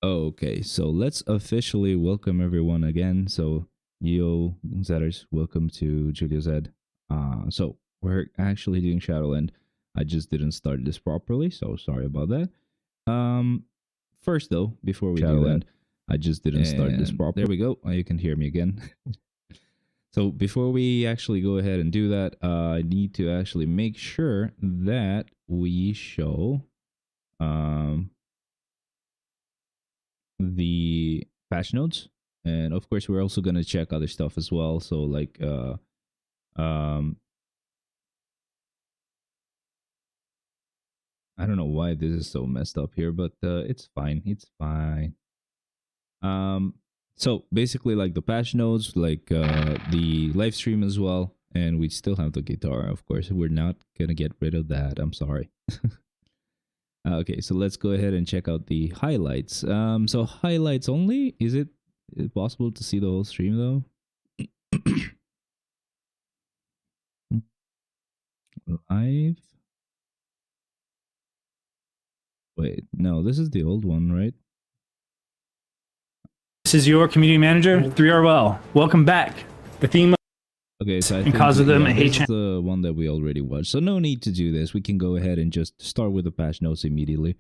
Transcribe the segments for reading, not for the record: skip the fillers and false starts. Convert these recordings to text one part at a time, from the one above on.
Okay, so let's officially welcome everyone again. So, yo, Zetters, welcome to Julio Zed. So we're actually doing Shadowland. I just didn't start this properly, so sorry about that. Um, First though, before we do that, I just didn't start this properly. There we go. You can hear me again. So before we actually go ahead and do that, I need to actually make sure that we show the patch notes, and of course we're also going to check other stuff as well. So like I don't know why this is so messed up here, but it's fine, so basically like the patch notes, like the live stream as well, and we still have the guitar. Of course we're not gonna get rid of that, I'm sorry. Okay, so let's go ahead and check out the highlights. So highlights only. Is it possible to see the whole stream though? Live. Wait, no, this is the old one, right? This is your community manager, 3RL. Welcome back. The theme. Okay, so I think cause of them, this is the one that we already watched. So no need to do this. We can go ahead and just start with the patch notes immediately.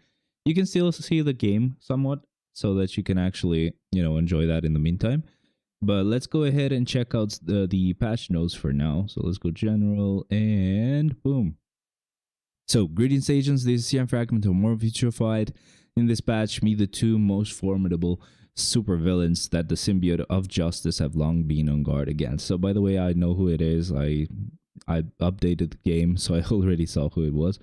You can still see the game somewhat, so that you can actually, enjoy that in the meantime. But let's go ahead and check out the patch notes for now. So let's go general and boom. So greetings agents, this is CM Fragment of more vitrified. In this patch, meet the two most formidable supervillains that the symbiote of justice have long been on guard against. So by the way, I know who it is. I updated the game, so I already saw who it was.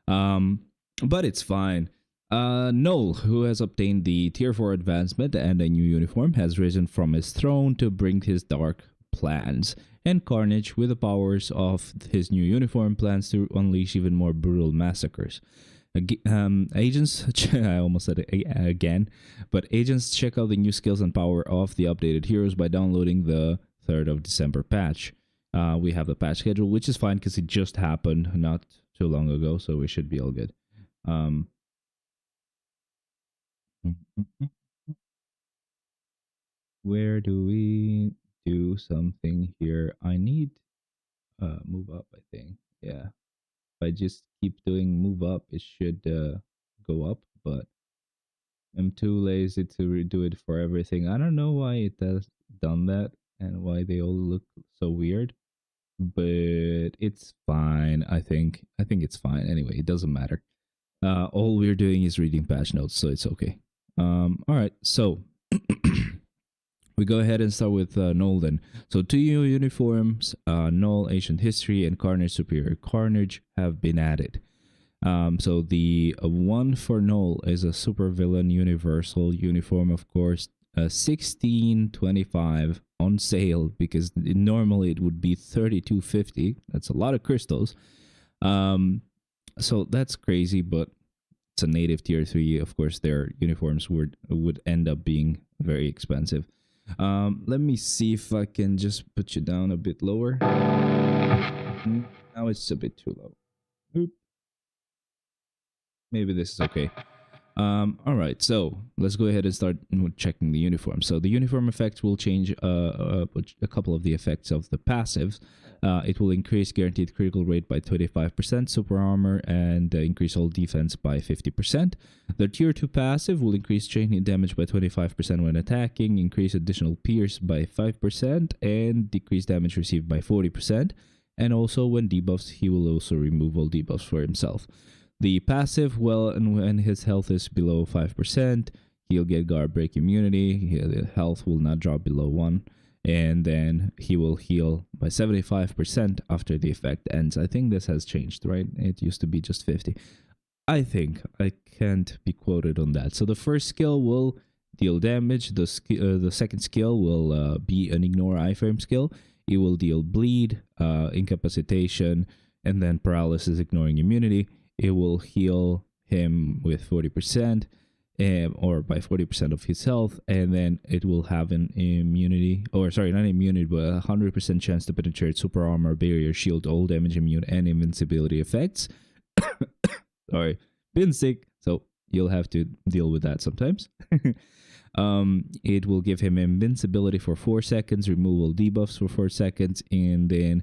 But it's fine. Null, who has obtained the tier 4 advancement and a new uniform, has risen from his throne to bring his dark plans. And Carnage, with the powers of his new uniform, plans to unleash even more brutal massacres. Agents, I almost said it again, but agents check out the new skills and power of the updated heroes by downloading the 3rd of December patch. We have the patch schedule, which is fine because it just happened not too long ago, so we should be all good. Where do we do something here? I need move up, I think. Yeah. If I just keep doing move up, it should go up, but I'm too lazy to redo it for everything. I don't know why it has done that and why they all look so weird, but it's fine. I think it's fine. Anyway, it doesn't matter. All we're doing is reading patch notes, so it's okay. All right, so we go ahead and start with Null then. So 2 new uniforms, Null Ancient History and Carnage Superior Carnage have been added. So the one for Null is a supervillain universal uniform, of course, 1625 on sale, because normally it would be 3250. That's a lot of crystals. So that's crazy, but it's a native tier 3. Of course, their uniforms would end up being very expensive. Let me see if I can just put you down a bit lower. Now it's a bit too low. Oop. Maybe this is okay. All right, so let's go ahead and start checking the uniform. So the uniform effects will change a couple of the effects of the passives. It will increase guaranteed critical rate by 25%, super armor, and increase all defense by 50%. The tier 2 passive will increase chain damage by 25% when attacking, increase additional pierce by 5%, and decrease damage received by 40%. And also when debuffs, he will also remove all debuffs for himself. The passive, well, and when his health is below 5%, he'll get guard break immunity. His health will not drop below 1. And then he will heal by 75% after the effect ends. I think this has changed, right? It used to be just 50. I think. I can't be quoted on that. So the first skill will deal damage. The second skill will be an ignore iframe skill. It will deal bleed, incapacitation, and then paralysis, ignoring immunity. It will heal him with 40%, or by 40% of his health, and then it will have an immunity, or sorry, not immunity, but a 100% chance to penetrate super armor, barrier, shield, all damage, immune, and invincibility effects. Sorry, been sick, so you'll have to deal with that sometimes. It will give him invincibility for 4 seconds, removal debuffs for 4 seconds, and then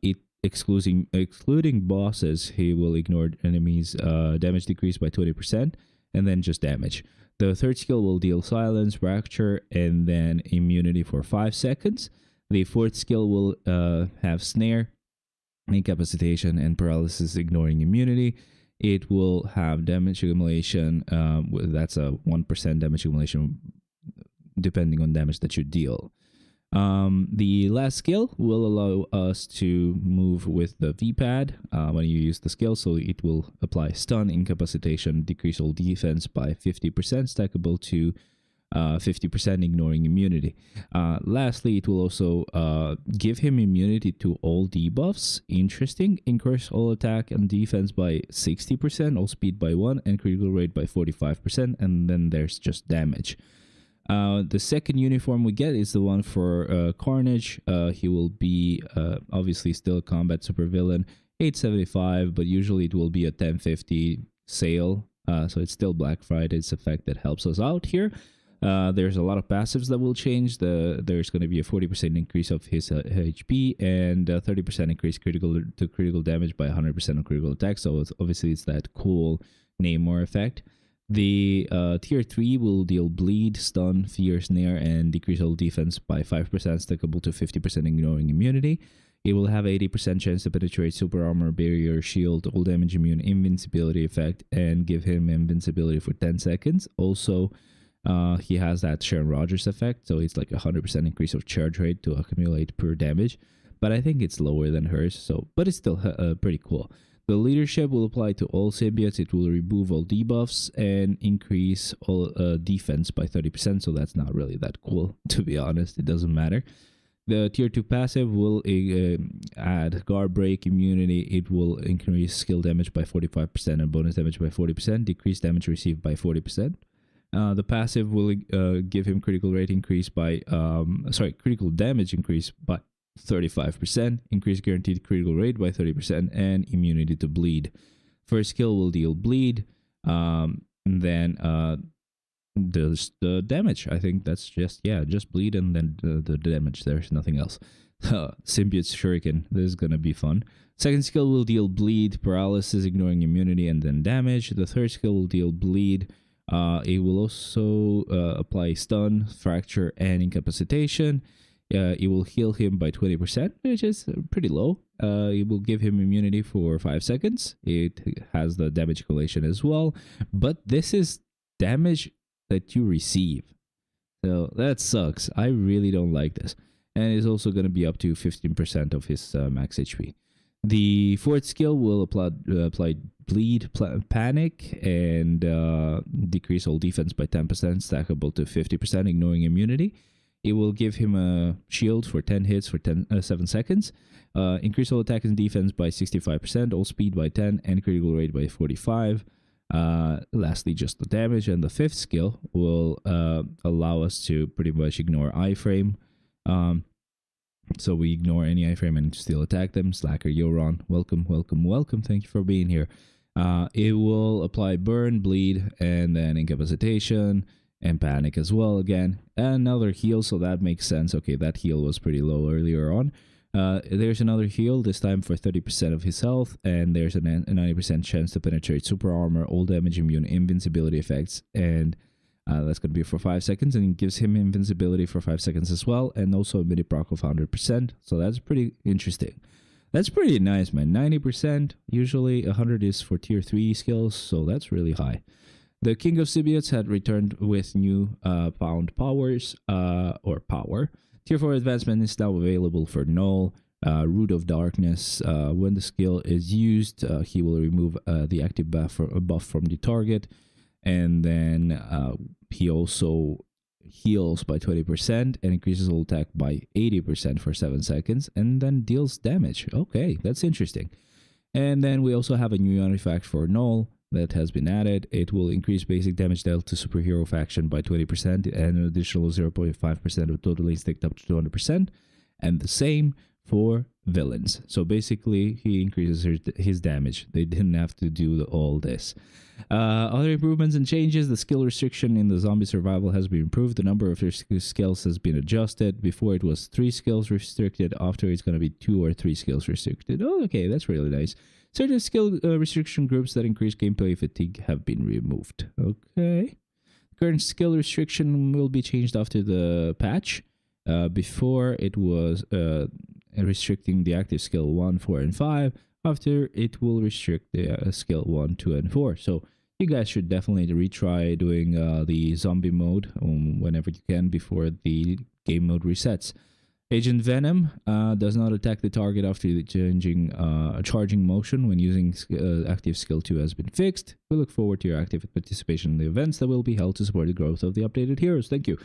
it excluding bosses, he will ignore enemies damage decrease by 20%, and then just damage. The third skill will deal silence, fracture, and then immunity for 5 seconds. The fourth skill will have snare, incapacitation, and paralysis, ignoring immunity. It will have damage accumulation. That's a 1% damage accumulation depending on damage that you deal. The last skill will allow us to move with the V-pad when you use the skill, so it will apply stun, incapacitation, decrease all defense by 50%, stackable to 50%, ignoring immunity. Lastly, it will also give him immunity to all debuffs. Interesting. Increase all attack and defense by 60%, all speed by 1, and critical rate by 45%, and then there's just damage. The second uniform we get is the one for Carnage. He will be obviously still a combat supervillain, 875, but usually it will be a 1050 sale. So it's still Black Friday's effect that helps us out here. There's a lot of passives that will change. There's going to be a 40% increase of his HP and 30% increase critical damage by 100% on critical attack. So obviously it's that cool Namor effect. The tier 3 will deal bleed, stun, fear, snare, and decrease all defense by 5%, stackable to 50%, ignoring immunity. It will have 80% chance to penetrate super armor, barrier, shield, all damage immune, invincibility effect, and give him invincibility for 10 seconds. Also, he has that Sharon Rogers effect, so it's like 100% increase of charge rate to accumulate per damage. But I think it's lower than hers, but it's still pretty cool. The leadership will apply to all symbiotes. It will remove all debuffs and increase all defense by 30%, so that's not really that cool, to be honest. It doesn't matter. The tier 2 passive will add guard break immunity. It will increase skill damage by 45% and bonus damage by 40%, decrease damage received by 40%. The passive will give him critical rate increase by critical damage increase by 35%, increase guaranteed critical rate by 30%, and immunity to bleed. First skill will deal bleed, and then there's the damage. I think that's just bleed and then the damage. There's nothing else. Symbiote Shuriken. This is gonna be fun. Second skill will deal bleed, paralysis, ignoring immunity, and then damage. The third skill will deal bleed. It will also apply stun, fracture, and incapacitation. It will heal him by 20%, which is pretty low. It will give him immunity for 5 seconds. It has the damage accumulation as well, but this is damage that you receive. So that sucks. I really don't like this. And it's also going to be up to 15% of his max HP. The fourth skill will apply bleed, panic, and decrease all defense by 10%, stackable to 50%, ignoring immunity. It will give him a shield for 10 hits for 7 seconds. Increase all attack and defense by 65%, all speed by 10, and critical rate by 45. Lastly, just the damage. And the fifth skill will allow us to pretty much ignore iframe. So we ignore any iframe and still attack them. Slacker, Yoron, welcome, welcome, welcome. Thank you for being here. It will apply burn, bleed, and then incapacitation, and panic as well again. Another heal, so that makes sense. Okay, that heal was pretty low earlier on. There's another heal, this time for 30% of his health, and there's a 90% chance to penetrate super armor, all damage immune, invincibility effects, and that's going to be for 5 seconds, and it gives him invincibility for 5 seconds as well, and also a midi proc of 100%, so that's pretty interesting. That's pretty nice, man. 90%, usually 100 is for tier 3 skills, so that's really high. The King of Symbiotes had returned with new found powers, or power. Tier 4 advancement is now available for Null. Root of Darkness. When the skill is used, he will remove the active buff from the target. And then he also heals by 20% and increases all attack by 80% for 7 seconds. And then deals damage. Okay, that's interesting. And then we also have a new artifact for Null that has been added. It will increase basic damage dealt to superhero faction by 20% and an additional 0.5% of total instinct up to 200%. And the same for villains. So basically, he increases his damage. They didn't have to do all this. Other improvements and changes: the skill restriction in the zombie survival has been improved. The number of skills has been adjusted. Before it was 3 skills restricted. After it's going to be 2 or 3 skills restricted. Oh, okay, that's really nice. Certain skill restriction groups that increase gameplay fatigue have been removed. Okay. Current skill restriction will be changed after the patch. Before it was restricting the active skill 1, 4, and 5. After it will restrict the skill 1, 2, and 4. So you guys should definitely retry doing the zombie mode whenever you can before the game mode resets. Agent Venom does not attack the target after the charging motion when using active skill 2 has been fixed. We look forward to your active participation in the events that will be held to support the growth of the updated heroes. Thank you.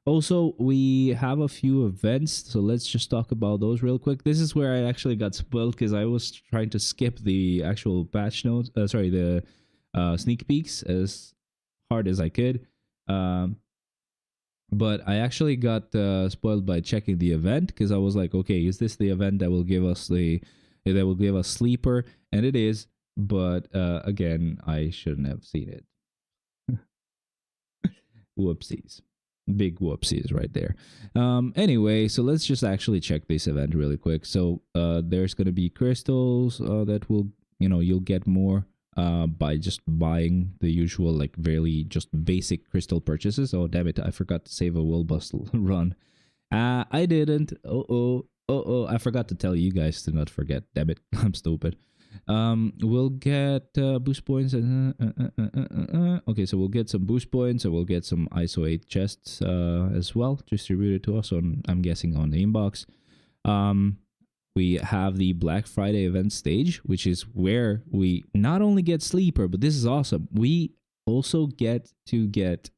Also, we have a few events, so let's just talk about those real quick. This is where I actually got spoiled because I was trying to skip the actual patch notes, the sneak peeks as hard as I could. But I actually got spoiled by checking the event because I was like, okay, is this the event that will give us sleeper? And it is, but again, I shouldn't have seen it. Whoopsies. Big whoopsies right there. Anyway, so let's just actually check this event really quick. So there's going to be crystals that will, you'll get more by just buying the usual, like, really just basic crystal purchases. Oh, damn it, I forgot to save a will bustle run. I didn't. I forgot to tell you guys to not forget. Damn it, I'm stupid. We'll get boost points. Okay, so we'll get some boost points, and we'll get some ISO 8 chests as well, distributed to us on, I'm guessing, on the inbox. We have the Black Friday event stage, which is where we not only get sleeper, but this is awesome. We also get we get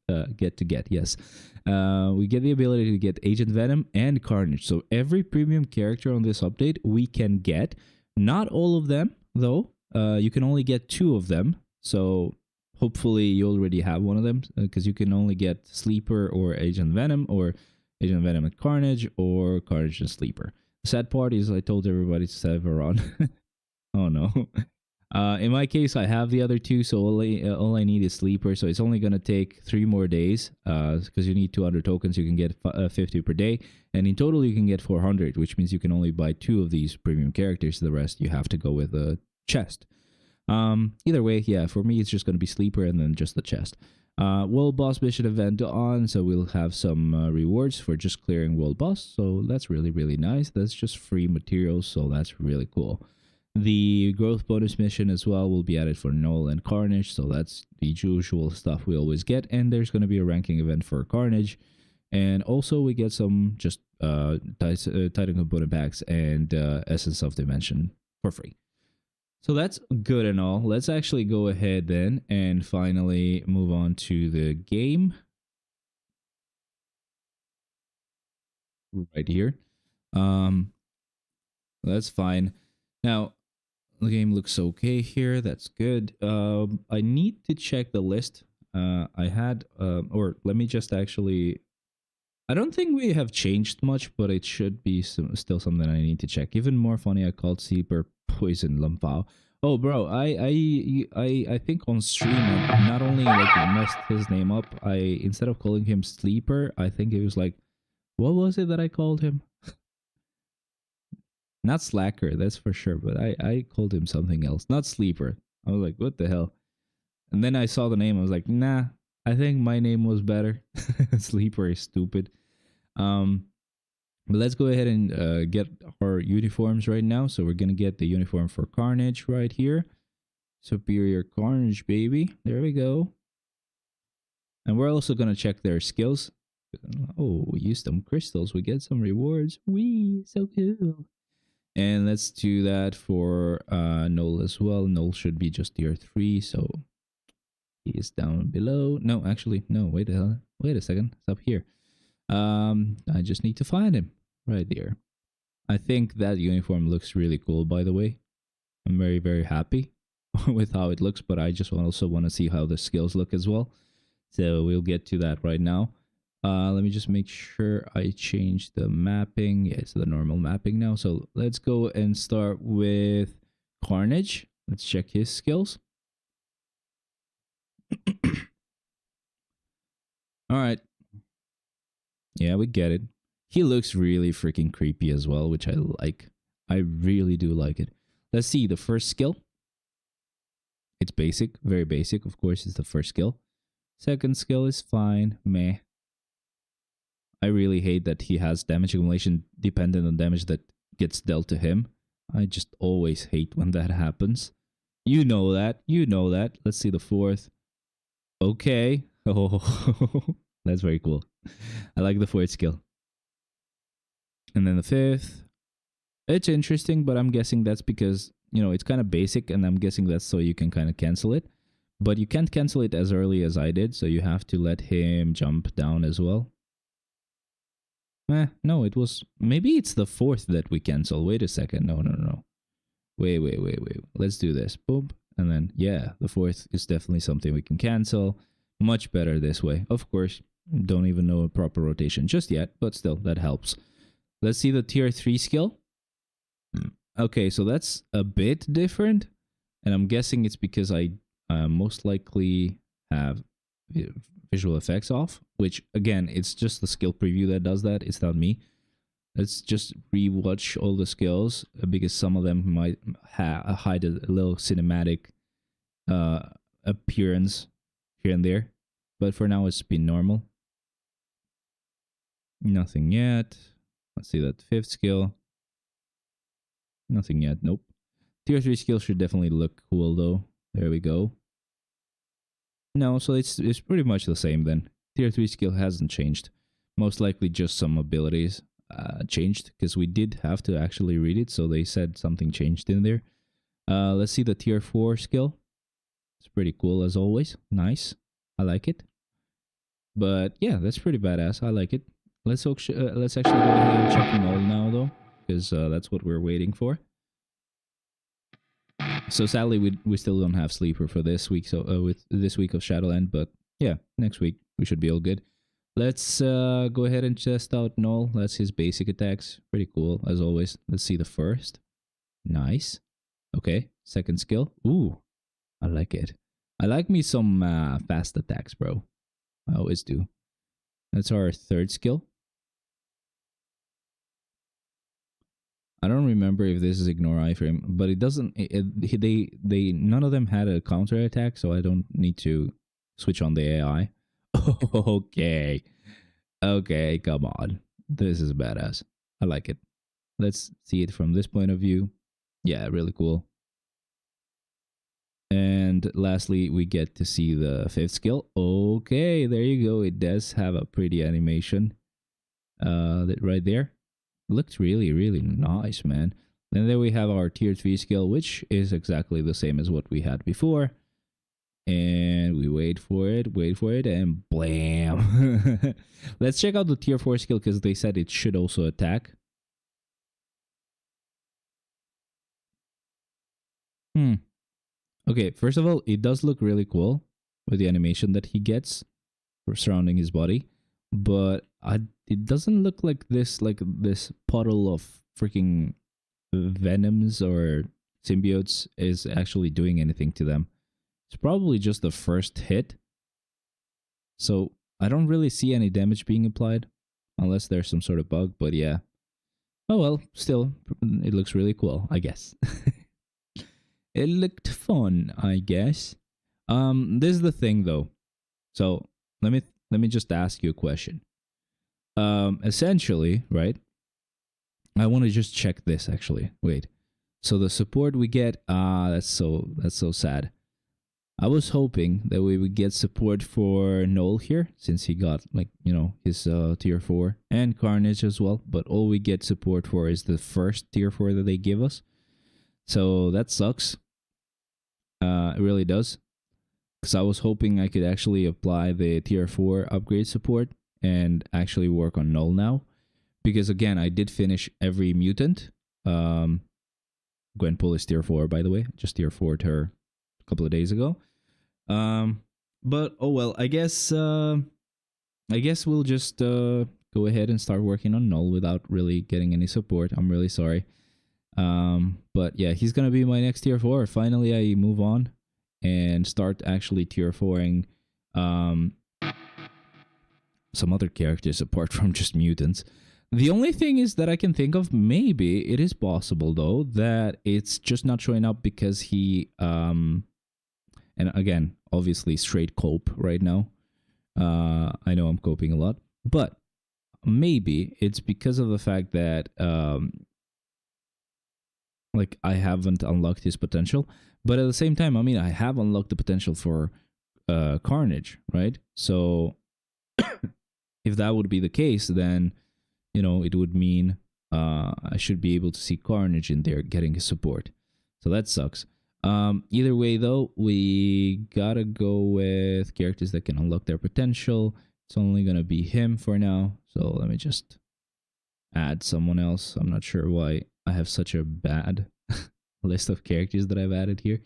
the ability to get Agent Venom and Carnage. So every premium character on this update we can get. Not all of them, though. You can only get 2 of them. So hopefully you already have one of them, because you can only get Sleeper or Agent Venom, or Agent Venom and Carnage, or Carnage and Sleeper. The sad part is I told everybody to save on. Oh no. In my case, I have the other 2, so all I need is Sleeper. So it's only going to take 3 more days, because you need 200 tokens. You can get 50 per day, and in total you can get 400, which means you can only buy 2 of these premium characters. The rest you have to go with a chest. Either way, yeah, for me it's just going to be Sleeper and then just the chest. World Boss Mission event on, so we'll have some rewards for just clearing World Boss. So that's really, really nice. That's just free materials, so that's really cool. The growth bonus mission as well will be added for Null and Carnage, so that's the usual stuff we always get. And there's going to be a ranking event for Carnage, and also we get some just Titan component packs and Essence of Dimension for free. So that's good and all. Let's actually go ahead then and finally move on to the game right here. That's fine. Now, the game looks okay here. That's good. I need to check the list. I had, or let me just actually, I don't think we have changed much, but it should be still something I need to check. Even more funny, I called Sleeper Poison Lampao. Oh, bro, I think on stream I not only like messed his name up. Instead of calling him Sleeper, I think it was like, what was it that I called him? Not Slacker, that's for sure, but I called him something else. Not Sleeper. I was like, what the hell? And then I saw the name, I was like, nah, I think my name was better. Sleeper is stupid. But let's go ahead and get our uniforms right now. So we're going to get the uniform for Carnage right here. Superior Carnage, baby. There we go. And we're also going to check their skills. Oh, we used some crystals. We get some rewards. Wee, so cool. And let's do that for Null as well. Null should be just tier 3, so he is down below. No, actually, no, wait a second. It's up here. I just need to find him right there. I think that uniform looks really cool, by the way. I'm very, very happy with how it looks, but I just also want to see how the skills look as well. So we'll get to that right now. Let me just make sure I change the mapping. Yeah, it's the normal mapping now. So let's go and start with Carnage. Let's check his skills. All right. Yeah, we get it. He looks really freaking creepy as well, which I like. I really do like it. Let's see the first skill. It's basic, very basic. Of course, it's the first skill. Second skill is fine, meh. I really hate that he has damage accumulation dependent on damage that gets dealt to him. I just always hate when that happens. You know that. You know that. Let's see the fourth. Okay. Oh, that's very cool. I like the fourth skill. And then the fifth. It's interesting, but I'm guessing that's because, it's kind of basic, and I'm guessing that's so you can kind of cancel it. But you can't cancel it as early as I did, so you have to let him jump down as well. No, it was... Maybe it's the fourth that we cancel. Wait a second. No. Wait. Let's do this. Boom. And then, yeah, the fourth is definitely something we can cancel. Much better this way. Of course, don't even know a proper rotation just yet, but still, that helps. Let's see the tier 3 skill. Okay, so that's a bit different. And I'm guessing it's because I most likely have visual effects off, which, again, it's just the skill preview that does that. It's not me. Let's just rewatch all the skills because some of them might hide a little cinematic appearance here and there. But for now, it's been normal. Nothing yet. Let's see that fifth skill. Nothing yet. Nope. Tier 3 skill should definitely look cool though. There we go. No, so it's pretty much the same then. Tier 3 skill hasn't changed. Most likely just some abilities changed because we did have to actually read it, so they said something changed in there. Let's see the tier 4 skill. It's pretty cool as always. Nice. I like it. But yeah, that's pretty badass. I like it. Let's actually go ahead and check them all now though, because that's what we're waiting for. So sadly, we still don't have sleeper for this week. So with this week of Shadowland, but yeah, next week we should be all good. Let's go ahead and test out Null. That's his basic attacks. Pretty cool as always. Let's see the first. Nice. Okay, second skill. Ooh, I like it. I like me some fast attacks, bro. I always do. That's our third skill. I don't remember if this is ignore iframe, but it doesn't. They none of them had a counter attack, so I don't need to switch on the AI. Okay, come on. This is badass. I like it. Let's see it from this point of view. Yeah, really cool. And lastly, we get to see the fifth skill. Okay, there you go. It does have a pretty animation. That right there. Looked really, really nice, man. And then we have our tier 3 skill, which is exactly the same as what we had before. And we wait for it, and blam. Let's check out the tier 4 skill because they said it should also attack. Okay, first of all, it does look really cool with the animation that he gets surrounding his body. But it doesn't look like this puddle of freaking venoms or symbiotes is actually doing anything to them. It's probably just the first hit. So I don't really see any damage being applied unless there's some sort of bug, but yeah. Oh well, still, it looks really cool, I guess. It looked fun, I guess. This is the thing though. So let me just ask you a question. Essentially, right? I want to just check this actually. Wait. So the support we get, that's so sad. I was hoping that we would get support for Noel here, since he got his tier 4 and Carnage as well, but all we get support for is the first tier 4 that they give us. So that sucks. It really does. Because I was hoping I could actually apply the tier 4 upgrade support and actually work on Null now. Because again, I did finish every mutant. Gwenpool is tier 4, by the way. Just tier 4'd her a couple of days ago. But oh well, I guess I guess we'll just go ahead and start working on Null without really getting any support. I'm really sorry. But yeah, he's gonna be my next tier 4. Finally, I move on and start actually tier 4ing some other characters apart from just mutants. The only thing is that I can think of, maybe it is possible though, that it's just not showing up because he and again, obviously straight cope right now. I know I'm coping a lot, but maybe it's because of the fact that like I haven't unlocked his potential, but at the same time, I mean, I have unlocked the potential for Carnage, right? So if that would be the case, then it would mean I should be able to see Carnage in there getting his support. So that sucks. Either way, though, we gotta go with characters that can unlock their potential. It's only gonna be him for now. So let me just add someone else. I'm not sure why I have such a bad list of characters that I've added here.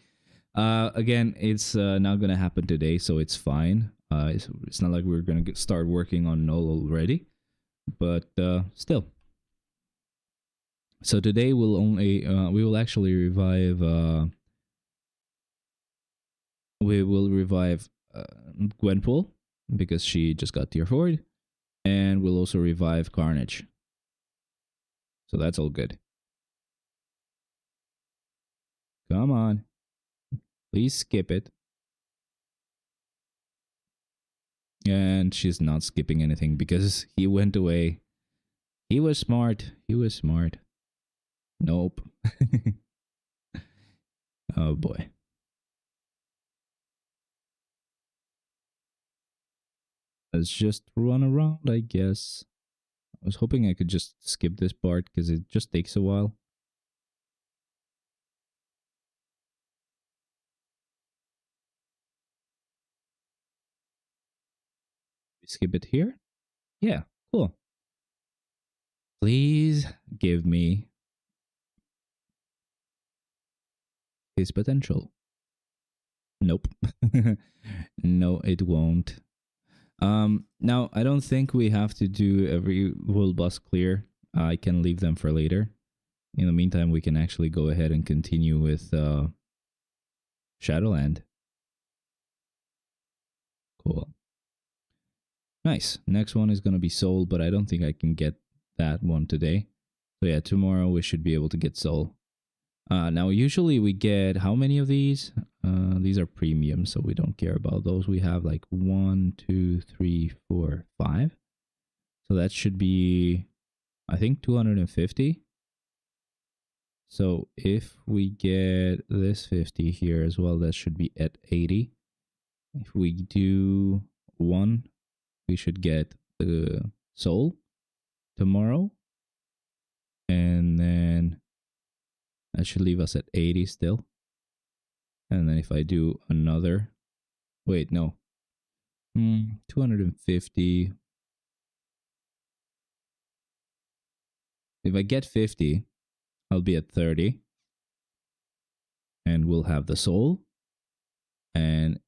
Again, it's not gonna happen today, so it's fine. It's not like we're gonna start working on Null already, but still. So today we'll only we will actually revive. We will revive Gwenpool because she just got tier 4, and we'll also revive Carnage. So that's all good. Come on. Please skip it. And she's not skipping anything because he went away. He was smart. He was smart. Nope. Oh boy. Let's just run around, I guess. I was hoping I could just skip this part because it just takes a while. Skip it here? Yeah, cool. Please give me his potential. Nope. No, it won't. Now I don't think we have to do every world boss clear. I can leave them for later. In the meantime, we can actually go ahead and continue with Shadowland. Cool. Nice. Next one is gonna be Soul, but I don't think I can get that one today. So yeah, tomorrow we should be able to get Soul. Now usually we get how many of these? These are premium, so we don't care about those. We have like 1, 2, 3, 4, 5. So that should be, I think, 250. So if we get this 50 here as well, that should be at 80. If we do 1, we should get the Soul tomorrow. And then that should leave us at 80 still. And then if I do another, wait, no, 250. If I get 50, I'll be at 30. And we'll have the Soul. And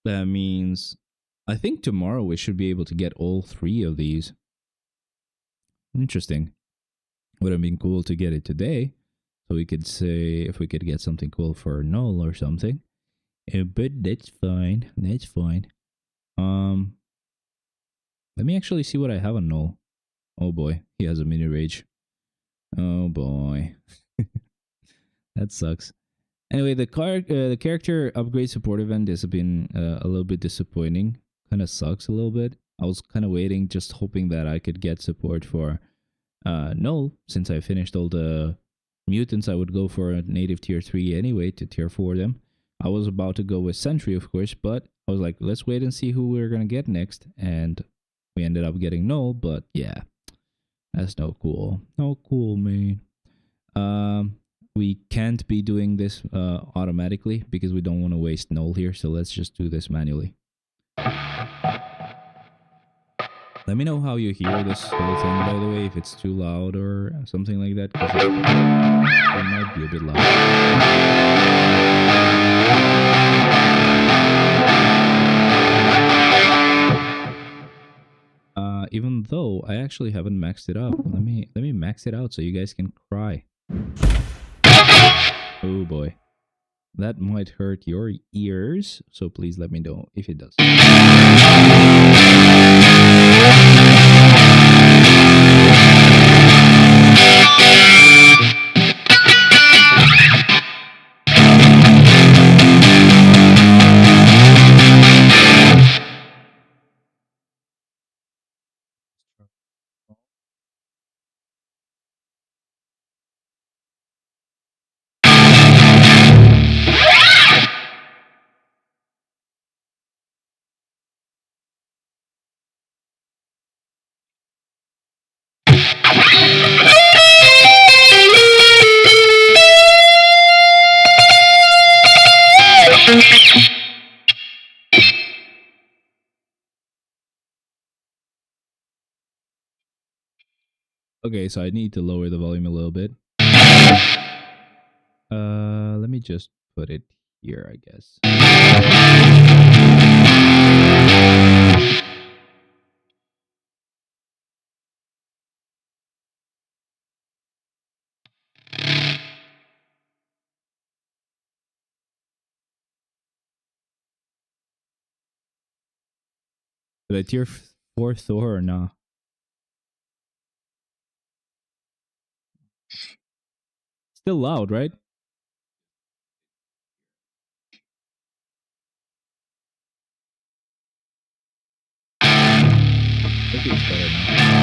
that means, I think tomorrow we should be able to get all 3 of these. Interesting. Would have been cool to get it today. So we could say if we could get something cool for Null or something. But that's fine. That's fine. Let me actually see what I have on Null. Oh boy, he has a mini rage. Oh boy. That sucks. Anyway, the character upgrade support event has been a little bit disappointing. Kind of sucks a little bit. I was kind of waiting, just hoping that I could get support for Null. Since I finished all the mutants, I would go for a native tier 3 anyway to tier 4 them. I was about to go with Sentry, of course, but I was like, let's wait and see who we're going to get next. And we ended up getting Null, but yeah, that's no cool. No cool, man. We can't be doing this automatically because we don't want to waste Null here, so let's just do this manually. Let me know how you hear this whole thing, by the way, if it's too loud or something like that, because it might be a bit loud. I actually haven't maxed it up. Let me max it out so you guys can cry. Oh boy. That might hurt your ears, so please let me know if it does. Okay, so I need to lower the volume a little bit. Let me just put it here, I guess. Did I tier 4 Thor or not? Still loud, right? Maybe it's better now.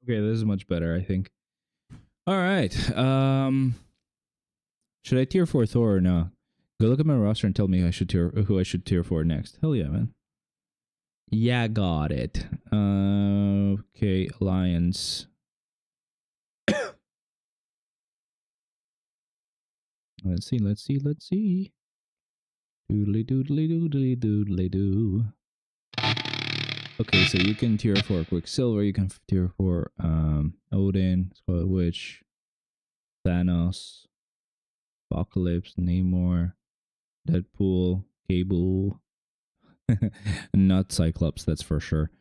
Okay, this is much better, I think. All right. Should I tier 4 Thor or no? Go look at my roster and tell me who I should tier 4 next. Hell yeah, man. Yeah, got it. Okay, Alliance. Let's see. Doodly doodly doodly doodly doo. Okay, so you can tier 4 Quicksilver, you can tier 4 Odin, Scarlet Witch, Thanos, Apocalypse, Namor, Deadpool, Cable, not Cyclops, that's for sure.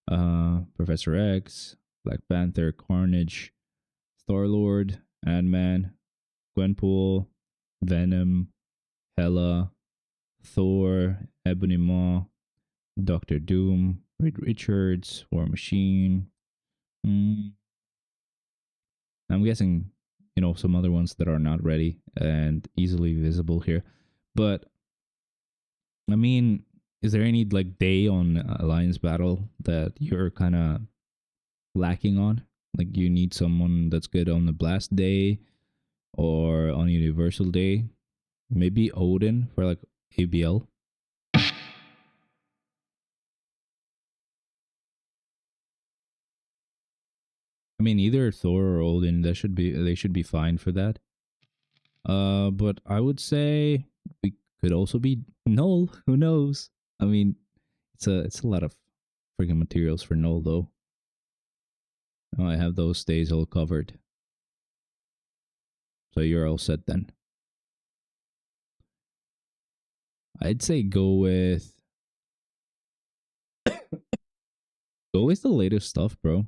Professor X, Black Panther, Carnage, Star-Lord, Ant-Man, Gwenpool, Venom, Hela, Thor, Ebony Maw, Doctor Doom, Reed Richards, War Machine. I'm guessing, some other ones that are not ready and easily visible here. But, I mean, is there any, day on Alliance Battle that you're kind of lacking on? Like, you need someone that's good on the Blast Day or on Universal Day? Maybe Odin for, ABL? I mean, either Thor or Odin, they should be fine for that. But I would say we could also be Null. Who knows? I mean, it's a lot of freaking materials for Null though. Oh, I have those days all covered. So you're all set then. I'd say go with the latest stuff, bro.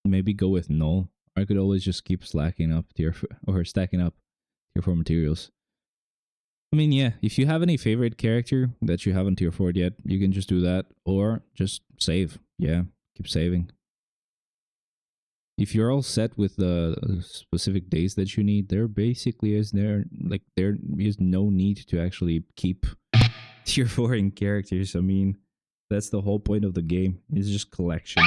Maybe go with Null. I could always just keep stacking up tier 4 materials. I mean, yeah, if you have any favorite character that you haven't tier 4'd yet, you can just do that. Or just save. Yeah, keep saving. If you're all set with the specific days that you need, there is no need to actually keep tier 4 characters. I mean, that's the whole point of the game. It's just collection.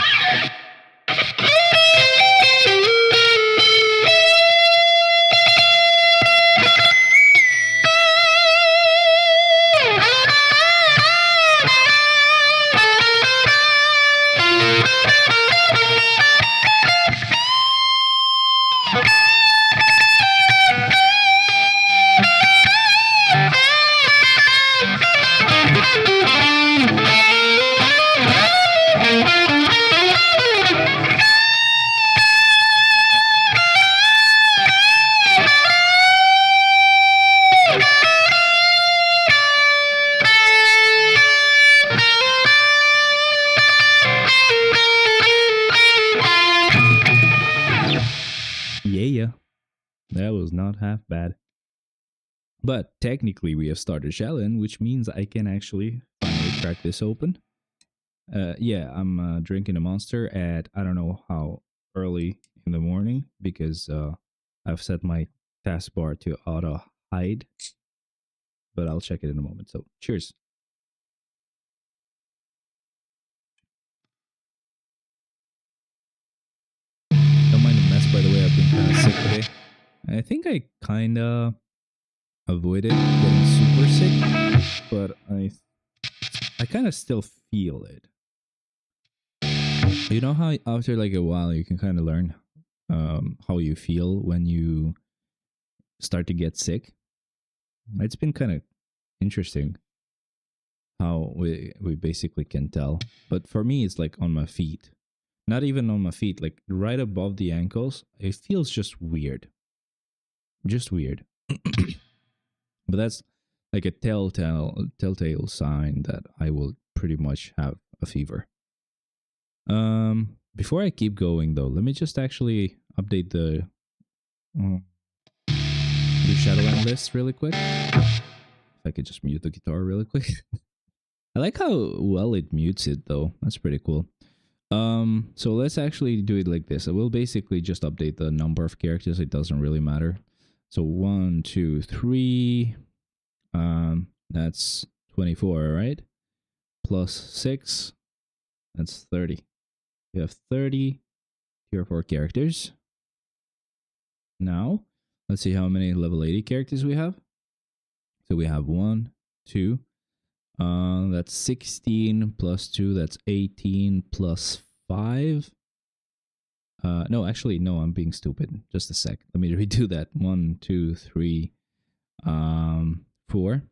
That was not half bad. But technically, we have started Shadowland, which means I can actually finally crack this open. Yeah, I'm drinking a monster at I don't know how early in the morning because I've set my taskbar to auto hide, but I'll check it in a moment. So, cheers. Don't mind the mess, by the way. I've been kind of sick today. I think I kind of avoided getting super sick, but I kind of still feel it. You know how after like a while you can kind of learn how you feel when you start to get sick. It's been kind of interesting how we basically can tell. But for me, it's like on my feet. Not even on my feet, like right above the ankles. It feels just weird. Just weird. But that's like a telltale sign that I will pretty much have a fever. Before I keep going though, let me just actually update the Shadowland list really quick. If I could just mute the guitar really quick. I like how well it mutes it though. That's pretty cool. So let's actually do it like this. I will basically just update the number of characters. It doesn't really matter. So 1, 2, 3. That's 24, right? Plus 6. That's 30. We have 30 tier 4 characters. Now, let's see how many level 80 characters we have. So we have 1, 2. That's 16 plus 2. That's 18 plus 5. No, actually, no, I'm being stupid. Just a sec. Let me redo that. 1, 2, 3, 4.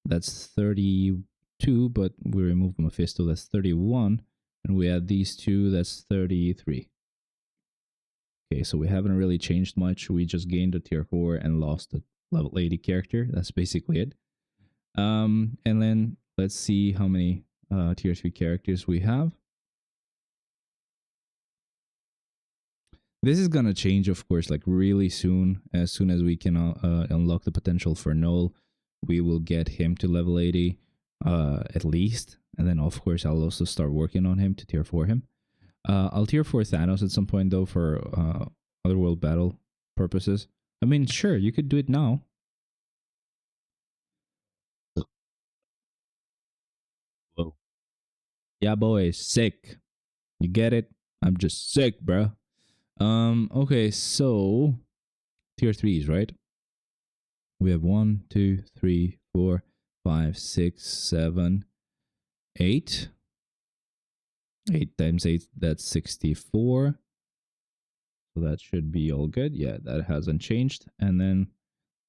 That's 32, but we remove Mephisto. That's 31. And we add these two. That's 33. Okay, so we haven't really changed much. We just gained a tier 4 and lost a level 80 character. That's basically it. And then let's see how many tier 3 characters we have. This is gonna change, of course, like really soon. As soon as we can unlock the potential for Null, we will get him to level 80 at least. And then, of course, I'll also start working on him to tier 4 him. I'll tier 4 Thanos at some point, though, for Otherworld battle purposes. I mean, sure, you could do it now. Whoa. Yeah, boy, sick. You get it? I'm just sick, bro. Okay, so tier 3s, right? We have 1, 2, 3, 4, 5, 6, 7, 8. 8 times 8, that's 64. So that should be all good. Yeah, that hasn't changed. And then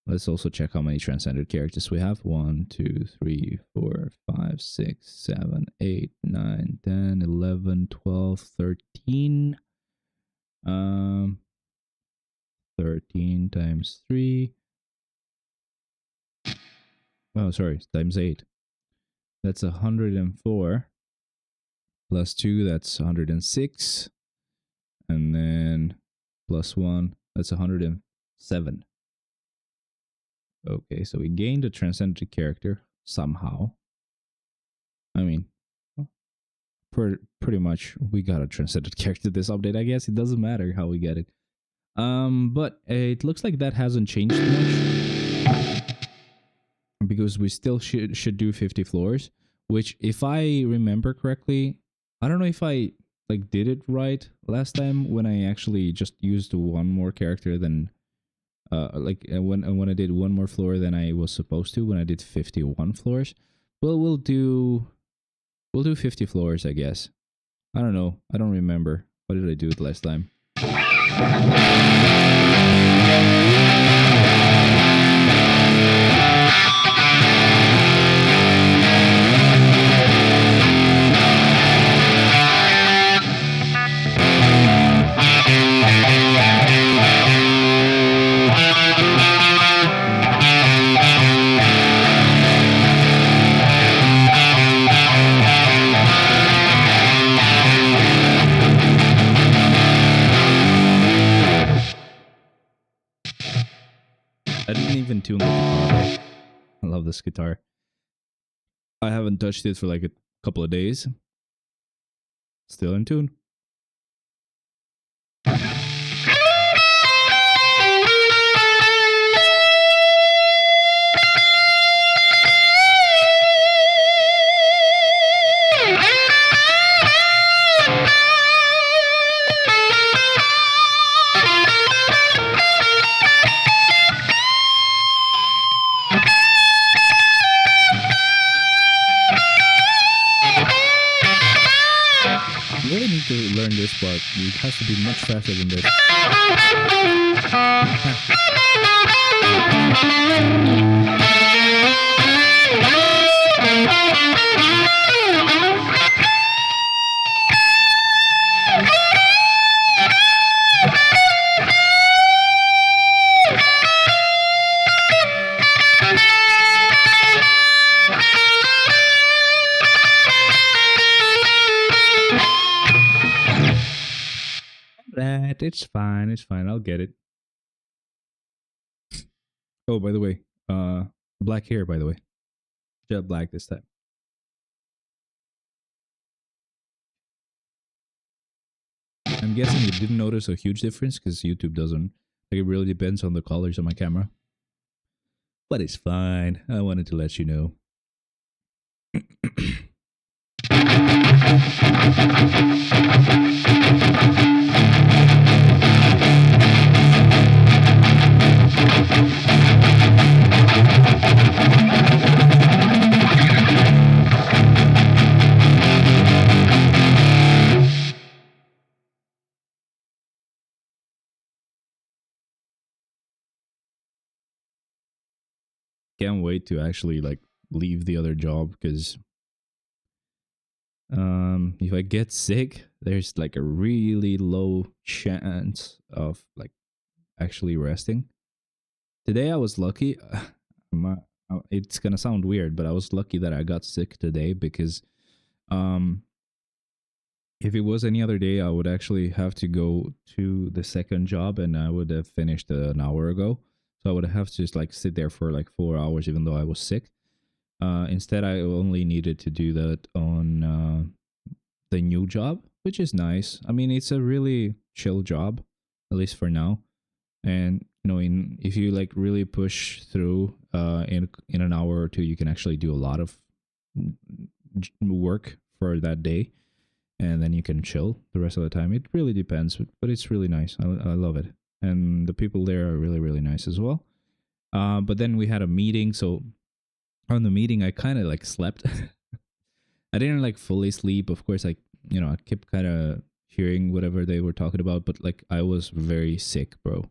let's also check how many transcended characters we have. 1, 2, 3, 4, 5, 6, 7, 8, 9, 10, 11, 12, 13. 13 times 3. Oh, sorry, times 8. That's 104. Plus 2, that's 106. And then plus 1, that's 107. Okay, so we gained a transcendent character somehow. I mean, pretty much we got a transcendent character this update, I guess. It doesn't matter how we get it. But it looks like that hasn't changed much. Because we still should do 50 floors. Which, if I remember correctly, I don't know if I like did it right last time when I actually just used one more character than when I did one more floor than I was supposed to when I did 51 floors. Well, we'll do 50 floors, I guess. I don't know. I don't remember. What did I do it last time? I didn't even tune the guitar. I love this guitar. I haven't touched it for like a couple of days. Still in tune. You really need to learn this part. It has to be much faster than this. It's fine. It's fine. I'll get it. Oh, by the way, black hair. By the way, jet black this time. I'm guessing you didn't notice a huge difference because YouTube doesn't. Like, it really depends on the colors on my camera. But it's fine. I wanted to let you know. Can't wait to actually like leave the other job because if I get sick, there's like a really low chance of like actually resting. Today I was lucky. It's gonna sound weird, but I was lucky that I got sick today because if it was any other day, I would actually have to go to the second job and I would have finished an hour ago. So I would have to just like sit there for like 4 hours even though I was sick. Instead, I only needed to do that on the new job, which is nice. I mean, it's a really chill job, at least for now. And you know, if you like really push through in an hour or two, you can actually do a lot of work for that day, and then you can chill the rest of the time. It really depends, but it's really nice. I love it, and the people there are really, really nice as well. But then we had a meeting, so on the meeting I kind of like slept. I didn't like fully sleep. Of course, I kept kind of hearing whatever they were talking about, but like I was very sick, bro.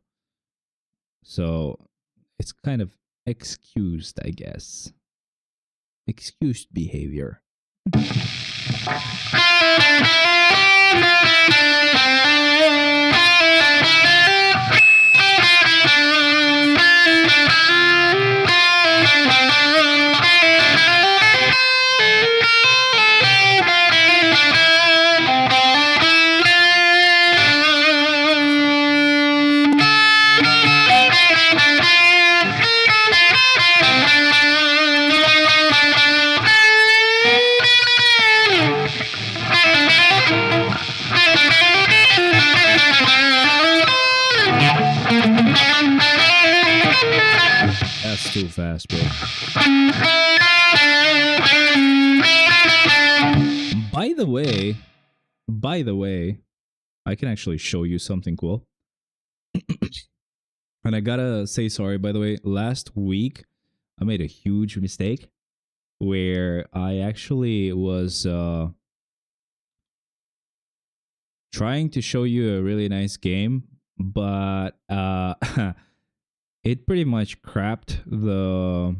So it's kind of excused, I guess. Excused behavior. That's too fast, bro. By the way, I can actually show you something cool. And I gotta say sorry, by the way. Last week, I made a huge mistake where I actually was trying to show you a really nice game, but it pretty much crapped the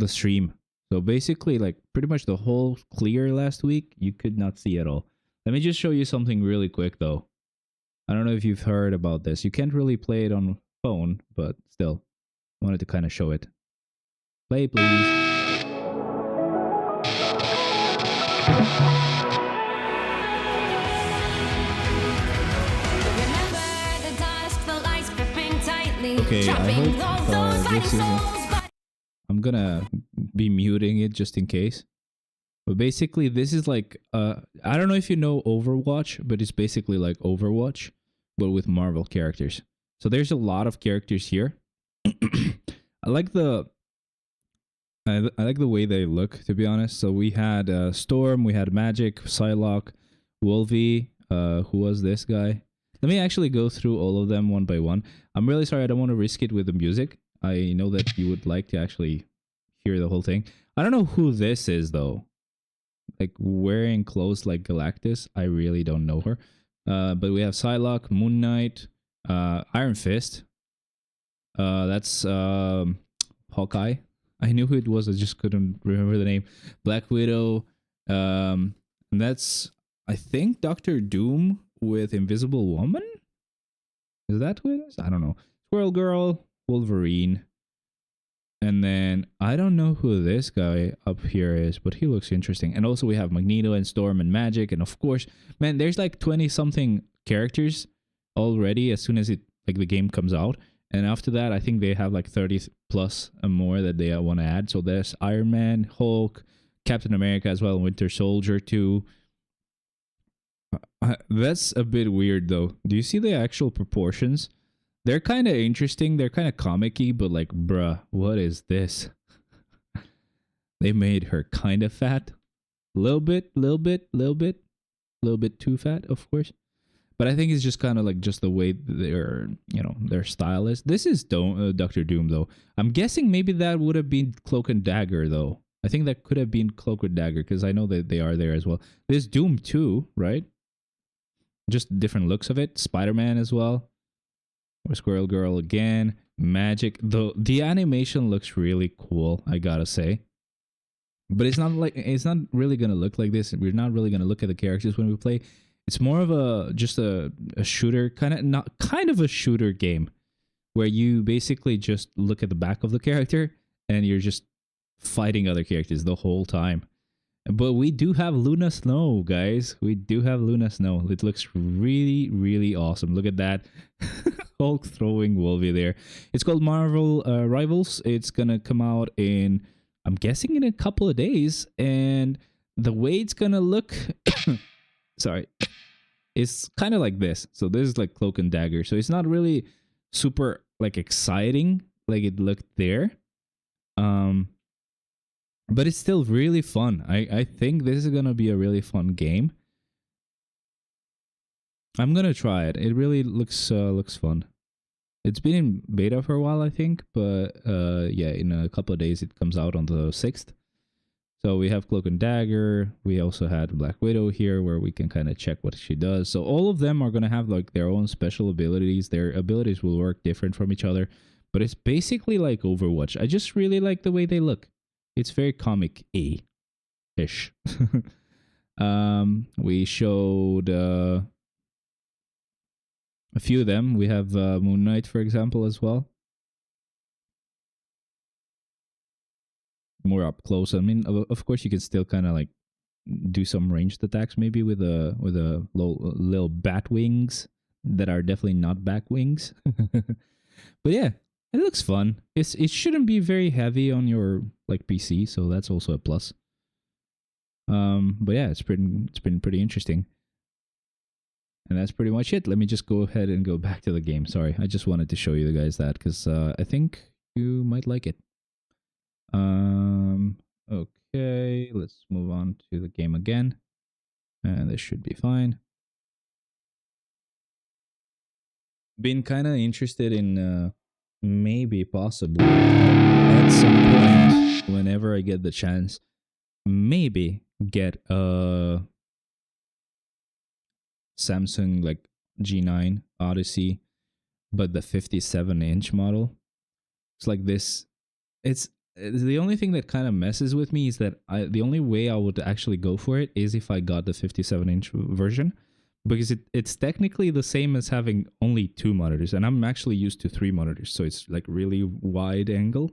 stream. So basically, like pretty much the whole clear last week, you could not see at all. Let me just show you something really quick though. I don't know if you've heard about this. You can't really play it on phone, but still, I wanted to kind of show it. Play, please. Okay, I hope this isn't... I'm gonna be muting it just in case. But basically, this is like... I don't know if you know Overwatch, but it's basically like Overwatch, but with Marvel characters. So there's a lot of characters here. I like the... I like the way they look, to be honest. So we had Storm, we had Magic, Psylocke, Wolvie. Who was this guy? Let me actually go through all of them one by one. I'm really sorry, I don't want to risk it with the music. I know that you would like to actually hear the whole thing. I don't know who this is, though. Like, wearing clothes like Galactus. I really don't know her. But we have Psylocke, Moon Knight, Iron Fist. That's Hawkeye. I knew who it was, I just couldn't remember the name. Black Widow. And that's, I think, Doctor Doom with Invisible Woman? Is that who it is? I don't know. Squirrel Girl, Wolverine. And then, I don't know who this guy up here is, but he looks interesting. And also we have Magneto and Storm and Magic. And of course, man, there's like 20-something characters already as soon as the game comes out. And after that, I think they have like 30 plus and more that they want to add. So there's Iron Man, Hulk, Captain America as well, Winter Soldier too. That's a bit weird though. Do you see the actual proportions? They're kind of interesting. They're kind of comic-y, but like, bruh, what is this? They made her kind of fat. Little bit too fat, of course. But I think it's just kind of like just the way their style is. This is Doctor Doom, though. I'm guessing maybe that would have been Cloak and Dagger, though. I think that could have been Cloak and Dagger, because I know that they are there as well. There's Doom too, right? Just different looks of it. Spider-Man as well. Or Squirrel Girl again. Magic. The animation looks really cool, I gotta say. But it's not really gonna look like this. We're not really gonna look at the characters when we play. It's more of a shooter, kind of a shooter game, where you basically just look at the back of the character and you're just fighting other characters the whole time. But we do have Luna Snow, guys. We do have Luna Snow. It looks really, really awesome. Look at that. Hulk throwing Wolvie there. It's called Marvel Rivals. It's gonna come out in, I'm guessing, in a couple of days. And the way it's gonna look... Sorry. It's kind of like this. So this is like Cloak and Dagger. So it's not really super like exciting like it looked there. But it's still really fun. I think this is gonna be a really fun game. I'm gonna try it. It really looks fun. It's been in beta for a while, I think, but yeah, in a couple of days it comes out on the 6th. So we have Cloak and Dagger. We also had Black Widow here, where we can kind of check what she does. So all of them are going to have like their own special abilities. Their abilities will work different from each other. But it's basically like Overwatch. I just really like the way they look. It's very comic-y-ish. We showed a few of them. We have Moon Knight, for example, as well. More up close. I mean, of course, you can still kind of like do some ranged attacks, maybe with a little bat wings that are definitely not back wings. But yeah, it looks fun. It shouldn't be very heavy on your like PC, so that's also a plus. But yeah, it's been pretty interesting. And that's pretty much it. Let me just go ahead and go back to the game. Sorry, I just wanted to show you guys that because I think you might like it. Okay, let's move on to the game again. And this should be fine. Been kind of interested in maybe possibly at some point, whenever I get the chance, maybe get a Samsung like G9 Odyssey, but the 57-inch model. It's like this. It's the only thing that kind of messes with me is that the only way I would actually go for it is if I got the 57-inch version, because it's technically the same as having only 2 monitors, and I'm actually used to 3 monitors, so it's like really wide angle.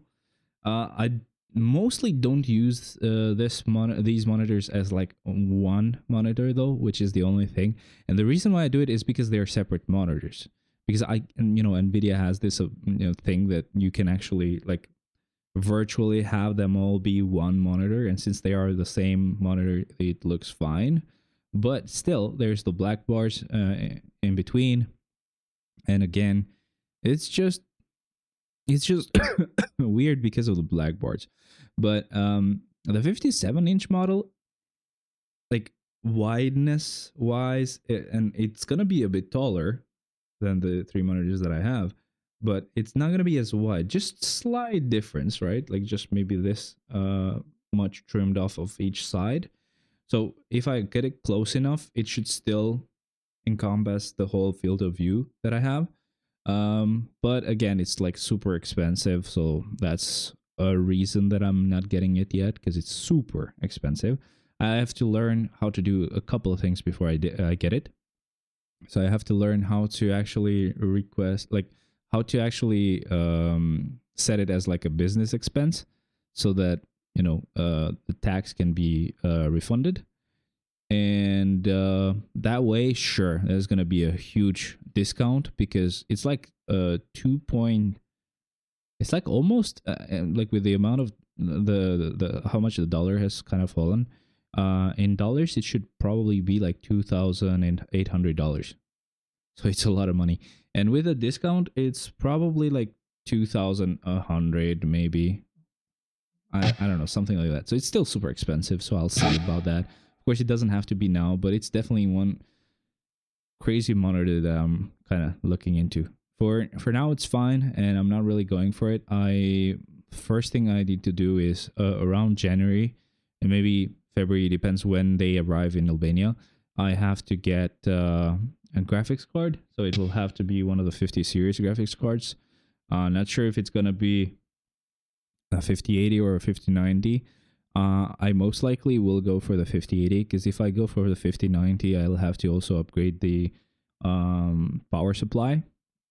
I mostly don't use these monitors as like one monitor though, which is the only thing. And the reason why I do it is because they're separate monitors. because Nvidia has this thing that you can actually like virtually have them all be one monitor, and since they are the same monitor, it looks fine. But still, there's the black bars in between, and again, it's just weird because of the black bars. But the 57-inch model, like wideness wise, and it's gonna be a bit taller than the three monitors that I have, but it's not gonna be as wide. Just slight difference, right? Like just maybe this much trimmed off of each side. So if I get it close enough, it should still encompass the whole field of view that I have. But again, it's like super expensive, so that's a reason that I'm not getting it yet, because it's super expensive. I have to learn how to do a couple of things before I get it. So I have to learn how to actually how to actually set it as like a business expense, so that the tax can be refunded. And that way, sure, there's gonna be a huge discount, because it's like it's like almost like with the amount of the how much the dollar has kind of fallen. In dollars, it should probably be like $2,800. So it's a lot of money, and with a discount, it's probably like 2,100 maybe. I don't know, something like that. So it's still super expensive. So I'll see about that. Of course, it doesn't have to be now, but it's definitely one crazy monitor that I'm kind of looking into. For now, it's fine, and I'm not really going for it. First thing I need to do is around January and maybe February, depends when they arrive in Albania. I have to get a graphics card, so it will have to be one of the 50 series graphics cards. Not sure if it's gonna be a 5080 or a 5090. I most likely will go for the 5080, because if I go for the 5090, I'll have to also upgrade the power supply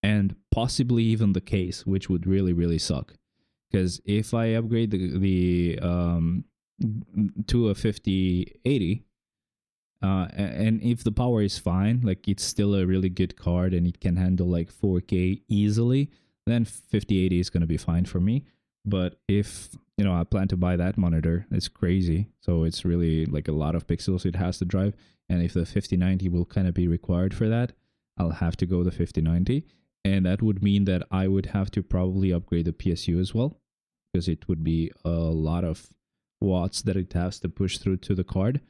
and possibly even the case, which would really, really suck. Because if I upgrade the to a 5080, and if the power is fine, like it's still a really good card and it can handle like 4K easily, then 5080 is going to be fine for me. But if I plan to buy that monitor, it's crazy, so it's really like a lot of pixels it has to drive, and if the 5090 will kind of be required for that, I'll have to go the 5090, and that would mean that I would have to probably upgrade the PSU as well, because it would be a lot of watts that it has to push through to the card.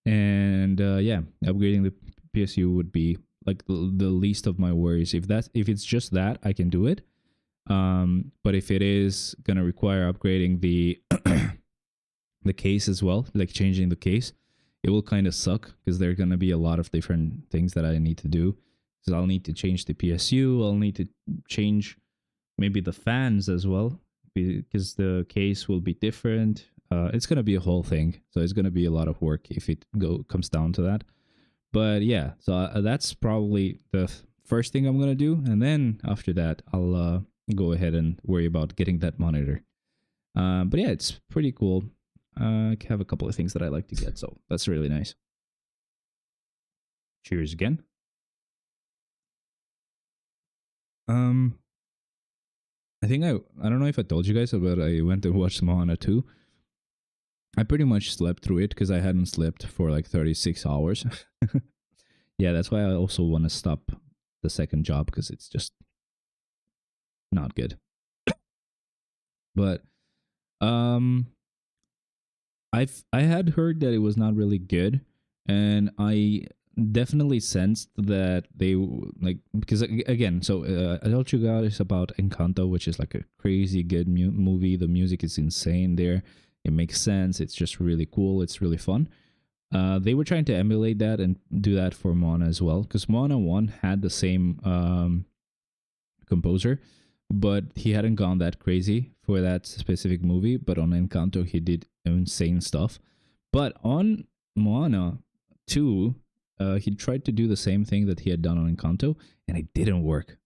And upgrading the PSU would be like the least of my worries. If it's just that, I can do it. But if it is gonna require upgrading the the case as well, like changing the case, it will kind of suck, because there are gonna be a lot of different things that I need to do. So I'll need to change the PSU. I'll need to change maybe the fans as well, because the case will be different. It's gonna be a whole thing, so it's gonna be a lot of work if it comes down to that. But yeah, so that's probably the first thing I'm gonna do, and then after that, I'll go ahead and worry about getting that monitor. But yeah, it's pretty cool. I have a couple of things that I like to get, so that's really nice. Cheers again. I think I don't know if I told you guys, but I went and watched Moana 2. I pretty much slept through it because I hadn't slept for like 36 hours. Yeah, that's why I also want to stop the second job, because it's just not good. But I had heard that it was not really good, and I definitely sensed that they like, because again, so I told you guys about Encanto, which is like a crazy good movie. The music is insane there. It makes sense. It's just really cool. It's really fun. They were trying to emulate that and do that for Moana as well, because Moana 1 had the same composer, but he hadn't gone that crazy for that specific movie. But on Encanto, he did insane stuff. But on Moana 2, he tried to do the same thing that he had done on Encanto, and it didn't work.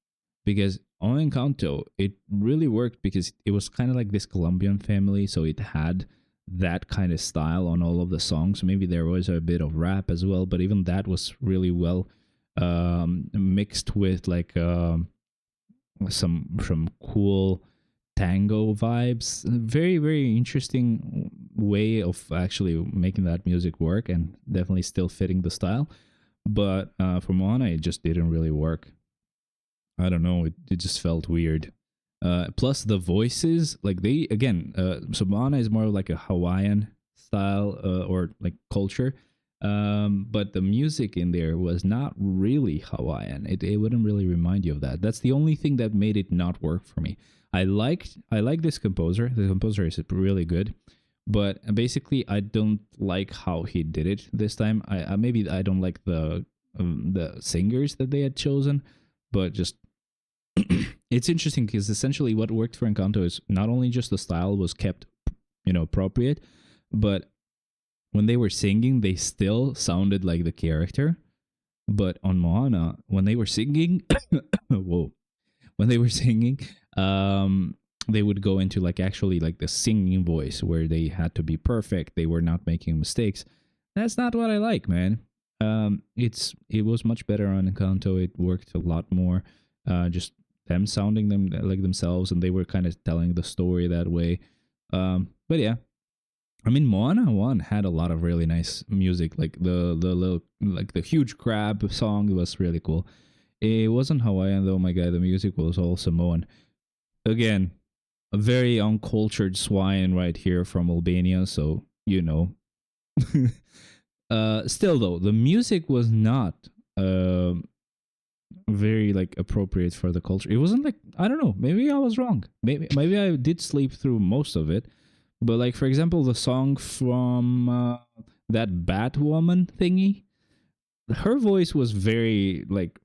Because on Encanto, it really worked because it was kind of like this Colombian family, so it had that kind of style on all of the songs. Maybe there was a bit of rap as well, but even that was really well mixed with like some cool tango vibes. Very, very interesting way of actually making that music work, and definitely still fitting the style. But for Moana, it just didn't really work. I don't know. It just felt weird. Plus the voices, like they again, so Moana is more like a Hawaiian style or like culture. But the music in there was not really Hawaiian. It wouldn't really remind you of that. That's the only thing that made it not work for me. I like this composer. The composer is really good, but basically I don't like how he did it this time. I maybe I don't like the singers that they had chosen, but just it's interesting because essentially what worked for Encanto is not only just the style was kept, appropriate, but when they were singing, they still sounded like the character. But on Moana, when they were singing, whoa, when they were singing, they would go into like actually like the singing voice where they had to be perfect. They were not making mistakes. That's not what I like, man. It was much better on Encanto. It worked a lot more. Just them sounding them like themselves, and they were kind of telling the story that way. But yeah, I mean, Moana 1 had a lot of really nice music, like the little, like the huge crab song was really cool. It wasn't Hawaiian though, my guy. The music was all Samoan. Again, a very uncultured swine right here from Albania, so still though, the music was not very like appropriate for the culture. It wasn't like, I don't know, maybe I was wrong. Maybe I did sleep through most of it. But like, for example, the song from that Batwoman thingy, her voice was very like,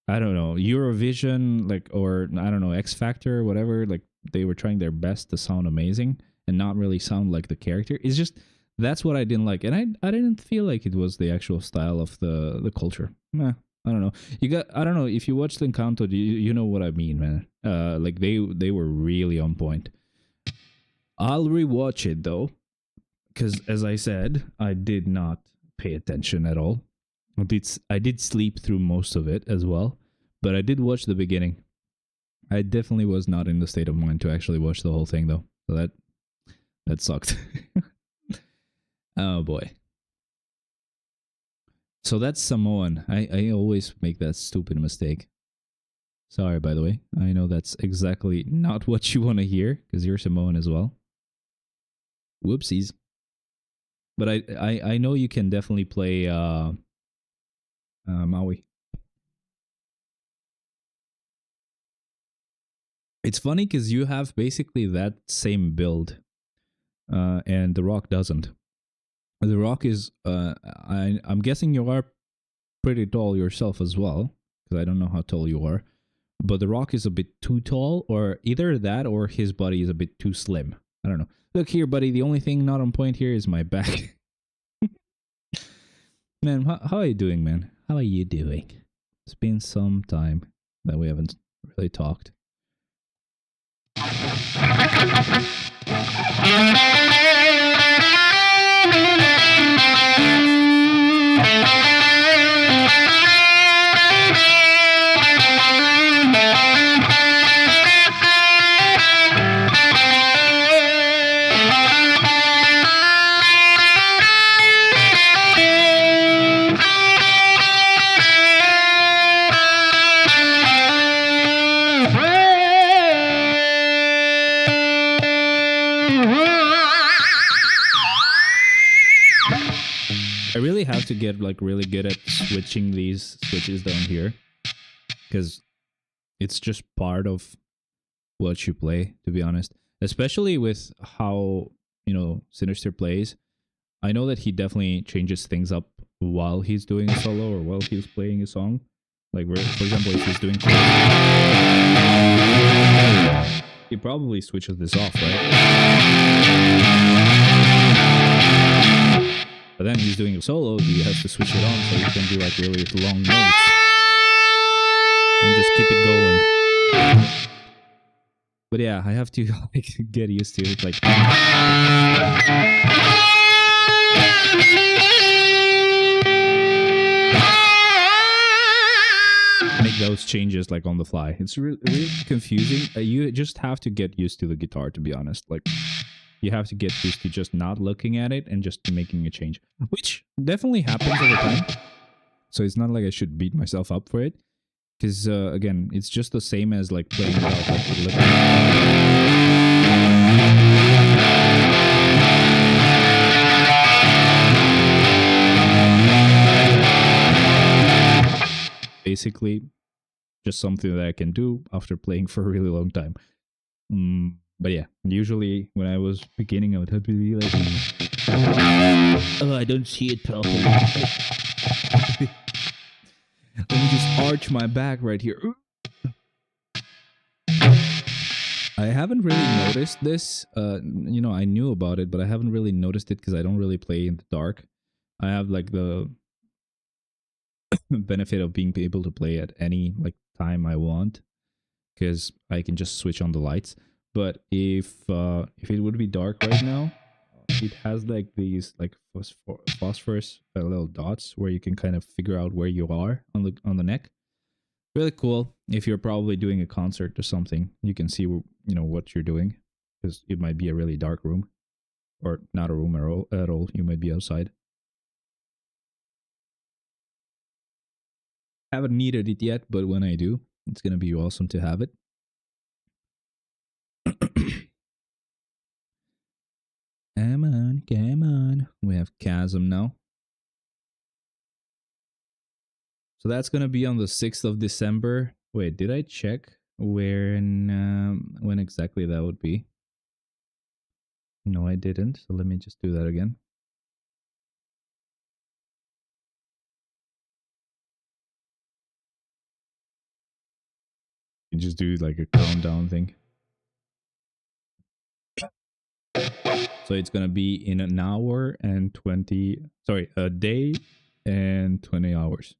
I don't know, Eurovision, like, or I don't know, X Factor or whatever. Like they were trying their best to sound amazing and not really sound like the character. It's just, that's what I didn't like. And I didn't feel like it was the actual style of the culture. Nah, I don't know. I don't know, if you watched Encanto, you know what I mean, man. Like they were really on point. I'll rewatch it though, because as I said, I did not pay attention at all. I did sleep through most of it as well, but I did watch the beginning. I definitely was not in the state of mind to actually watch the whole thing though, so that sucked. Oh boy. So that's Samoan. I always make that stupid mistake. Sorry, by the way. I know that's exactly not what you want to hear, because you're Samoan as well. Whoopsies. But I know you can definitely play Maui. It's funny because you have basically that same build, and The Rock doesn't. The Rock is, I'm guessing you are pretty tall yourself as well, because I don't know how tall you are. But The Rock is a bit too tall, or either that or his body is a bit too slim. I don't know. Look here, buddy. The only thing not on point here is my back. Man, how are you doing, man? How are you doing? It's been some time that we haven't really talked. I really have to get like really good at switching these switches down here, because it's just part of what you play, to be honest. Especially with how, Synyster plays. I know that he definitely changes things up while he's doing a solo or while he's playing a song. Like, for example, if he's doing... He probably switches this off, right? But then he's doing a solo, he has to switch it on so he can do like really long notes. And just keep it going. But yeah, I have to like get used to it. Like, make those changes like on the fly. It's really confusing. You just have to get used to the guitar, to be honest. Like, you have to get used to just not looking at it and just making a change, which definitely happens over time. So it's not like I should beat myself up for it, because again, it's just the same as like playing without like basically just something that I can do after playing for a really long time. But yeah, usually when I was beginning, I would have to be like, oh, I don't see it properly. Let me just arch my back right here. I haven't really noticed this. You know, I knew about it, but I haven't really noticed it because I don't really play in the dark. I have like the benefit of being able to play at any like time I want, because I can just switch on the lights. But if it would be dark right now, it has like these like phosphorus little dots where you can kind of figure out where you are on the neck. Really cool. If you're probably doing a concert or something, you can see what you're doing, because it might be a really dark room, or not a room at all. You might be outside. Haven't needed it yet, but when I do, it's gonna be awesome to have it. Come on. We have Chasm now. So that's gonna be on the 6th of December. Wait, did I check when exactly that would be? No, I didn't. So let me just do that again. You just do like a countdown thing. So it's gonna be in an hour and 20. Sorry, a day and 20 hours.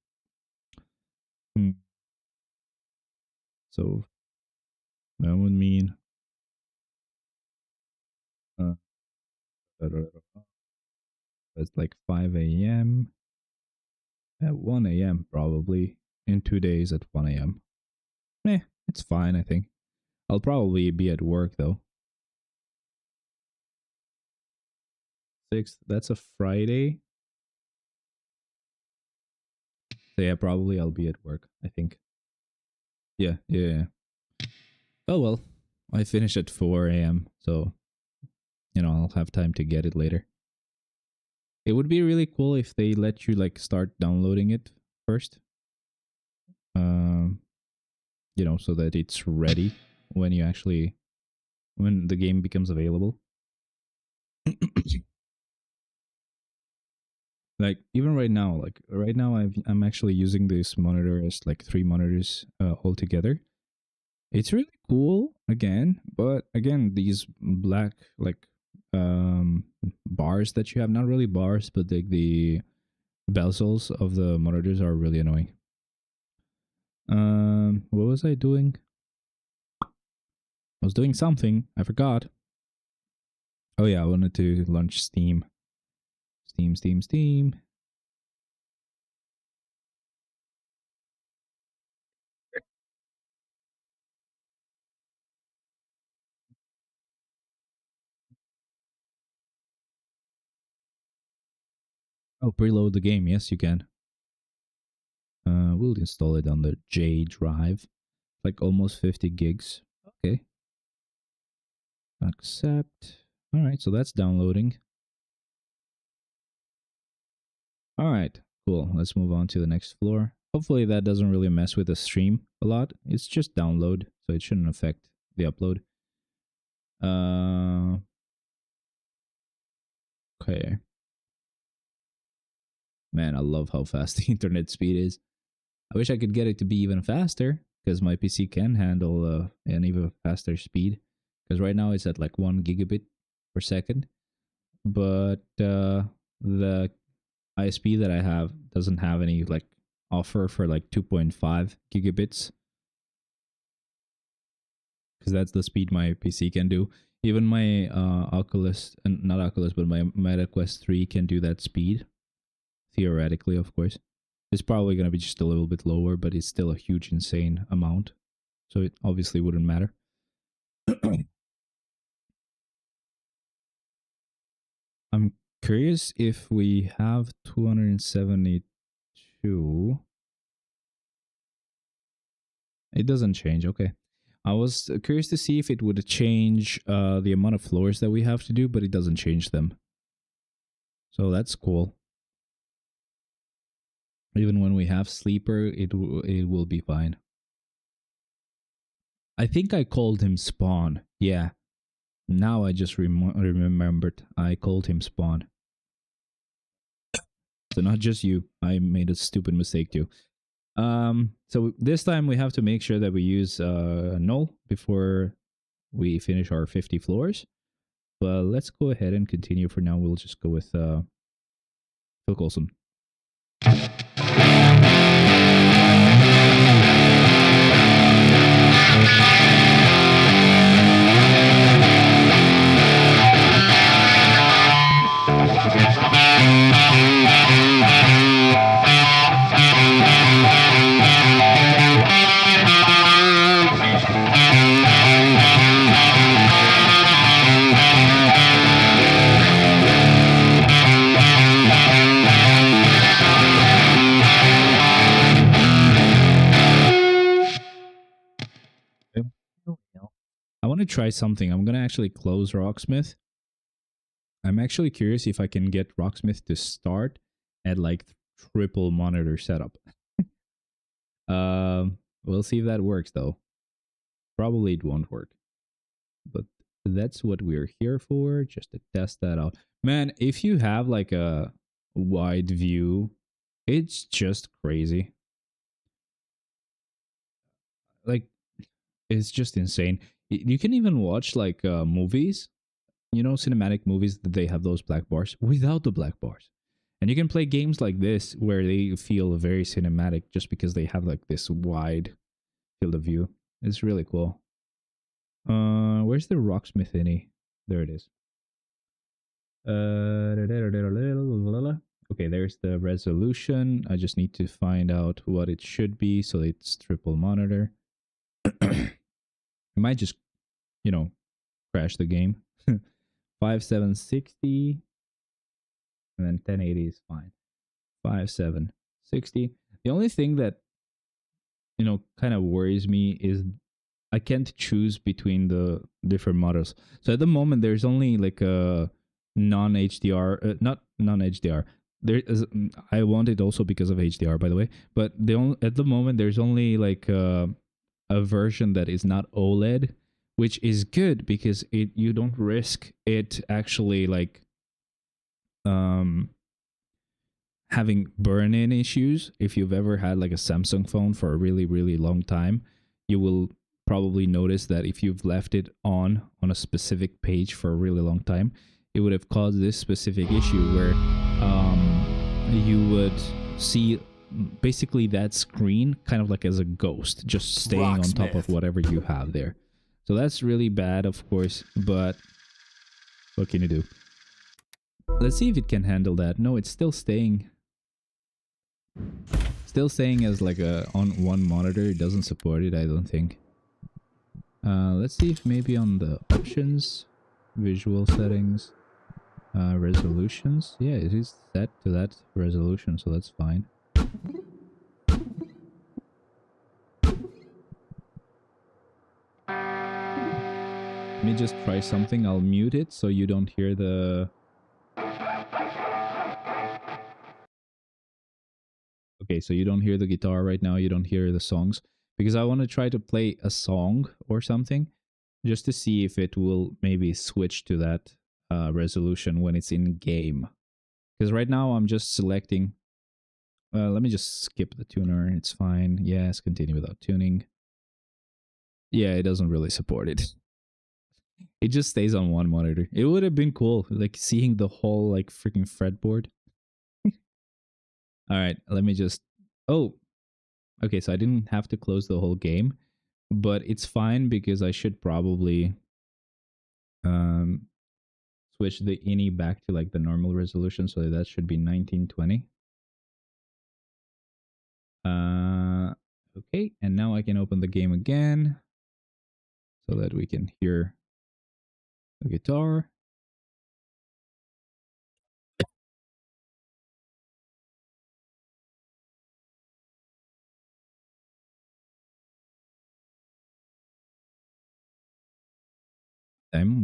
So that would mean it's like 5 a.m. at 1 a.m. probably in 2 days at 1 a.m. It's fine, I think. I'll probably be at work though. 6th, that's a Friday. So yeah, probably I'll be at work, I think. Yeah. Oh well, I finish at 4 a.m. So, I'll have time to get it later. It would be really cool if they let you like start downloading it first. So that it's ready when the game becomes available. Like even right now, I'm actually using this monitor as like 3 monitors all together. It's really cool again, but again, these black like bars that you have, not really bars, but like the bezels of the monitors are really annoying. What was I doing? I was doing something. I forgot. Oh yeah, I wanted to launch Steam. Steam. Oh, preload the game. Yes, you can. We'll install it on the J drive. Like almost 50 gigs. Okay. Accept. Alright, so that's downloading. Alright, cool. Let's move on to the next floor. Hopefully that doesn't really mess with the stream a lot. It's just download, so it shouldn't affect the upload. Okay. Man, I love how fast the internet speed is. I wish I could get it to be even faster, because my PC can handle an even faster speed. Because right now it's at like 1 gigabit per second. But the ISP that I have doesn't have any like offer for like 2.5 gigabits. Because that's the speed my PC can do. Even my Oculus, not Oculus, but my Meta Quest 3 can do that speed. Theoretically, of course. It's probably going to be just a little bit lower, but it's still a huge, insane amount. So it obviously wouldn't matter. I'm curious if we have 272. It doesn't change. Okay. I was curious to see if it would change the amount of floors that we have to do, but it doesn't change them. So that's cool. Even when we have sleeper, it will be fine. I think I called him Spawn. Yeah. Now I just remembered. I called him Spawn. So not just you. I made a stupid mistake too. So this time we have to make sure that we use null before we finish our 50 floors. But let's go ahead and continue. For now, we'll just go with Phil Coulson. I want to try something. I'm going to actually close Rocksmith. I'm actually curious if I can get Rocksmith to start at like triple monitor setup. We'll see if that works though. Probably it won't work. But that's what we're here for, just to test that out. Man, if you have like a wide view, it's just crazy. Like, it's just insane. You can even watch like movies, you know, cinematic movies that they have those black bars without the black bars. And you can play games like this where they feel very cinematic just because they have like this wide field of view. It's really cool. Where's the Rocksmith innie? There it is. Okay, there's the resolution. I just need to find out what it should be so it's triple monitor. It might just, you know, crash the game. 5760 and then 1080 is fine. 5760. The only thing that, you know, kind of worries me is I can't choose between the different models. So at the moment, there's only like a non-HDR, not non-HDR. There is, I want it also because of HDR, by the way. But at the moment, there's only like a version that is not OLED, which is good because you don't risk it actually like having burn-in issues. If you've ever had like a Samsung phone for a really, really long time, you will probably notice that if you've left it on a specific page for a really long time, it would have caused this specific issue where you would see basically that screen kind of like as a ghost, just staying on top of whatever you have there. So that's really bad, of course, but what can you do? Let's see if it can handle that. No, it's still staying. Still staying as like a on one monitor. It doesn't support it, I don't think. Let's see if maybe on the options, visual settings, resolutions. Yeah, it is set to that resolution, so that's fine. Let me just try something. I'll mute it so you don't hear the... Okay, so you don't hear the guitar right now. You don't hear the songs. Because I want to try to play a song or something just to see if it will maybe switch to that resolution when it's in game. Because right now I'm just selecting... let me just skip the tuner. It's fine. Yes, continue without tuning. Yeah, it doesn't really support it. It just stays on one monitor. It would have been cool, like seeing the whole like freaking fretboard. All right, let me just... Oh, okay, so I didn't have to close the whole game, but it's fine because I should probably switch the ini back to like the normal resolution, so that should be 1920. Okay, and now I can open the game again so that we can hear the guitar.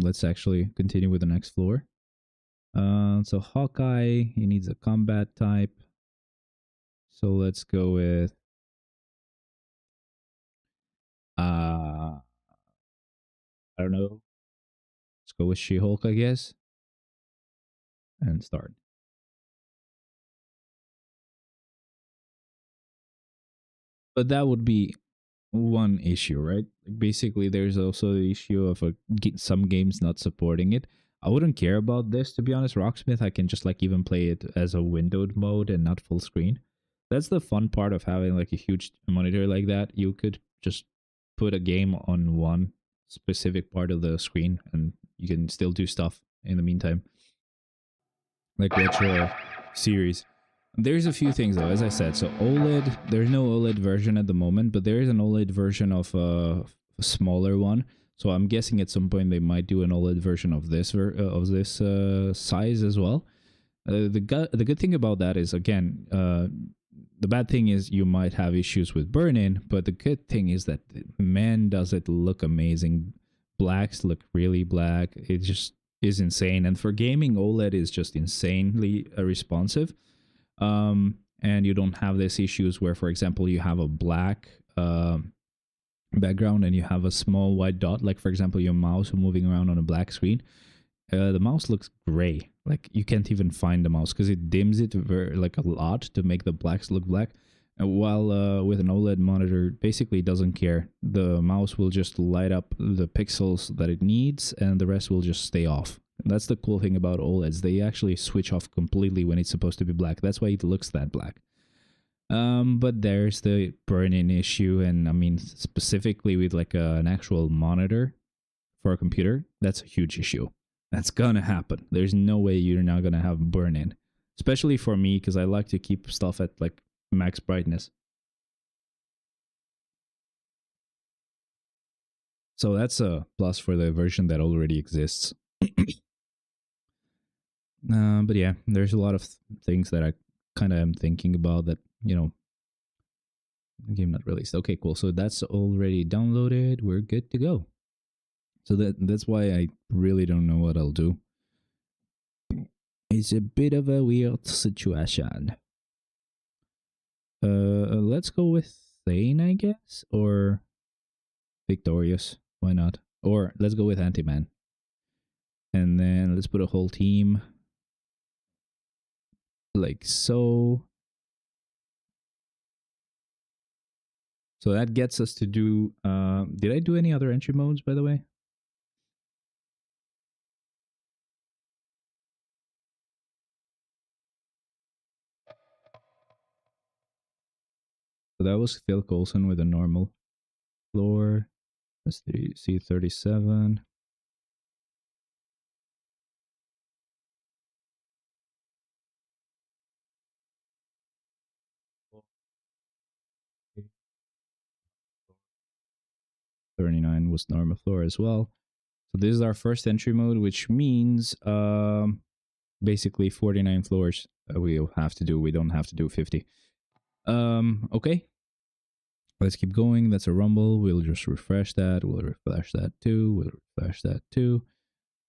Let's actually continue with the next floor. So Hawkeye, he needs a combat type. So let's go with I don't know. Let's go with She-Hulk, I guess. And start. But that would be one issue, right? Basically, there's also the issue of some games not supporting it. I wouldn't care about this, to be honest. Rocksmith, I can just like even play it as a windowed mode and not full screen. That's the fun part of having like a huge monitor like that. You could just put a game on one specific part of the screen and you can still do stuff in the meantime, like watch a series. There's a few things though, as I said. So OLED, there's no OLED version at the moment, but there is an OLED version of a smaller one. So I'm guessing at some point they might do an OLED version of this size as well. The good thing about that is, again, the bad thing is you might have issues with burn-in, but the good thing is that, man, does it look amazing. Blacks look really black. It just is insane. And for gaming, OLED is just insanely responsive. And you don't have these issues where, for example, you have a black background and you have a small white dot, like for example your mouse moving around on a black screen. The mouse looks gray, like you can't even find the mouse because it dims it like a lot to make the blacks look black. While with an OLED monitor, basically it doesn't care. The mouse will just light up the pixels that it needs and the rest will just stay off. That's the cool thing about OLEDs. They actually switch off completely when it's supposed to be black. That's why it looks that black. But there's the burn-in issue, and I mean specifically with like an actual monitor for a computer, that's a huge issue. That's gonna happen. There's no way you're not gonna have burn-in, especially for me because I like to keep stuff at like max brightness. So that's a plus for the version that already exists. But yeah, there's a lot of things that I kind of am thinking about that, game not released. Okay, cool. So that's already downloaded. We're good to go. So that's why I really don't know what I'll do. It's a bit of a weird situation. Let's go with Thane, I guess, or Victorious. Why not? Or let's go with Anti-Man. And then let's put a whole team like so. So that gets us to do... did I do any other entry modes, by the way? So that was Phil Coulson with a normal floor. Let's see, 37. Was normal floor as well. So this is our first entry mode, which means basically 49 floors we'll have to do. We don't have to do 50. Okay. Let's keep going. That's a rumble. We'll just refresh that. We'll refresh that too. We'll refresh that too.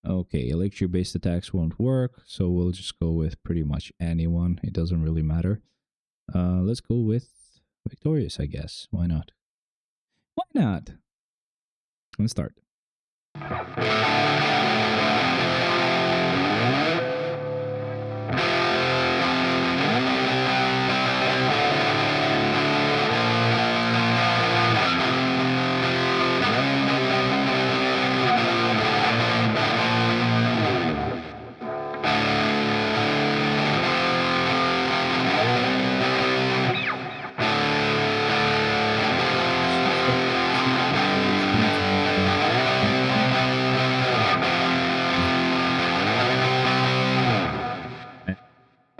Okay, electric-based attacks won't work, so we'll just go with pretty much anyone. It doesn't really matter. Let's go with Victorious, I guess. Why not? Why not? Let's start.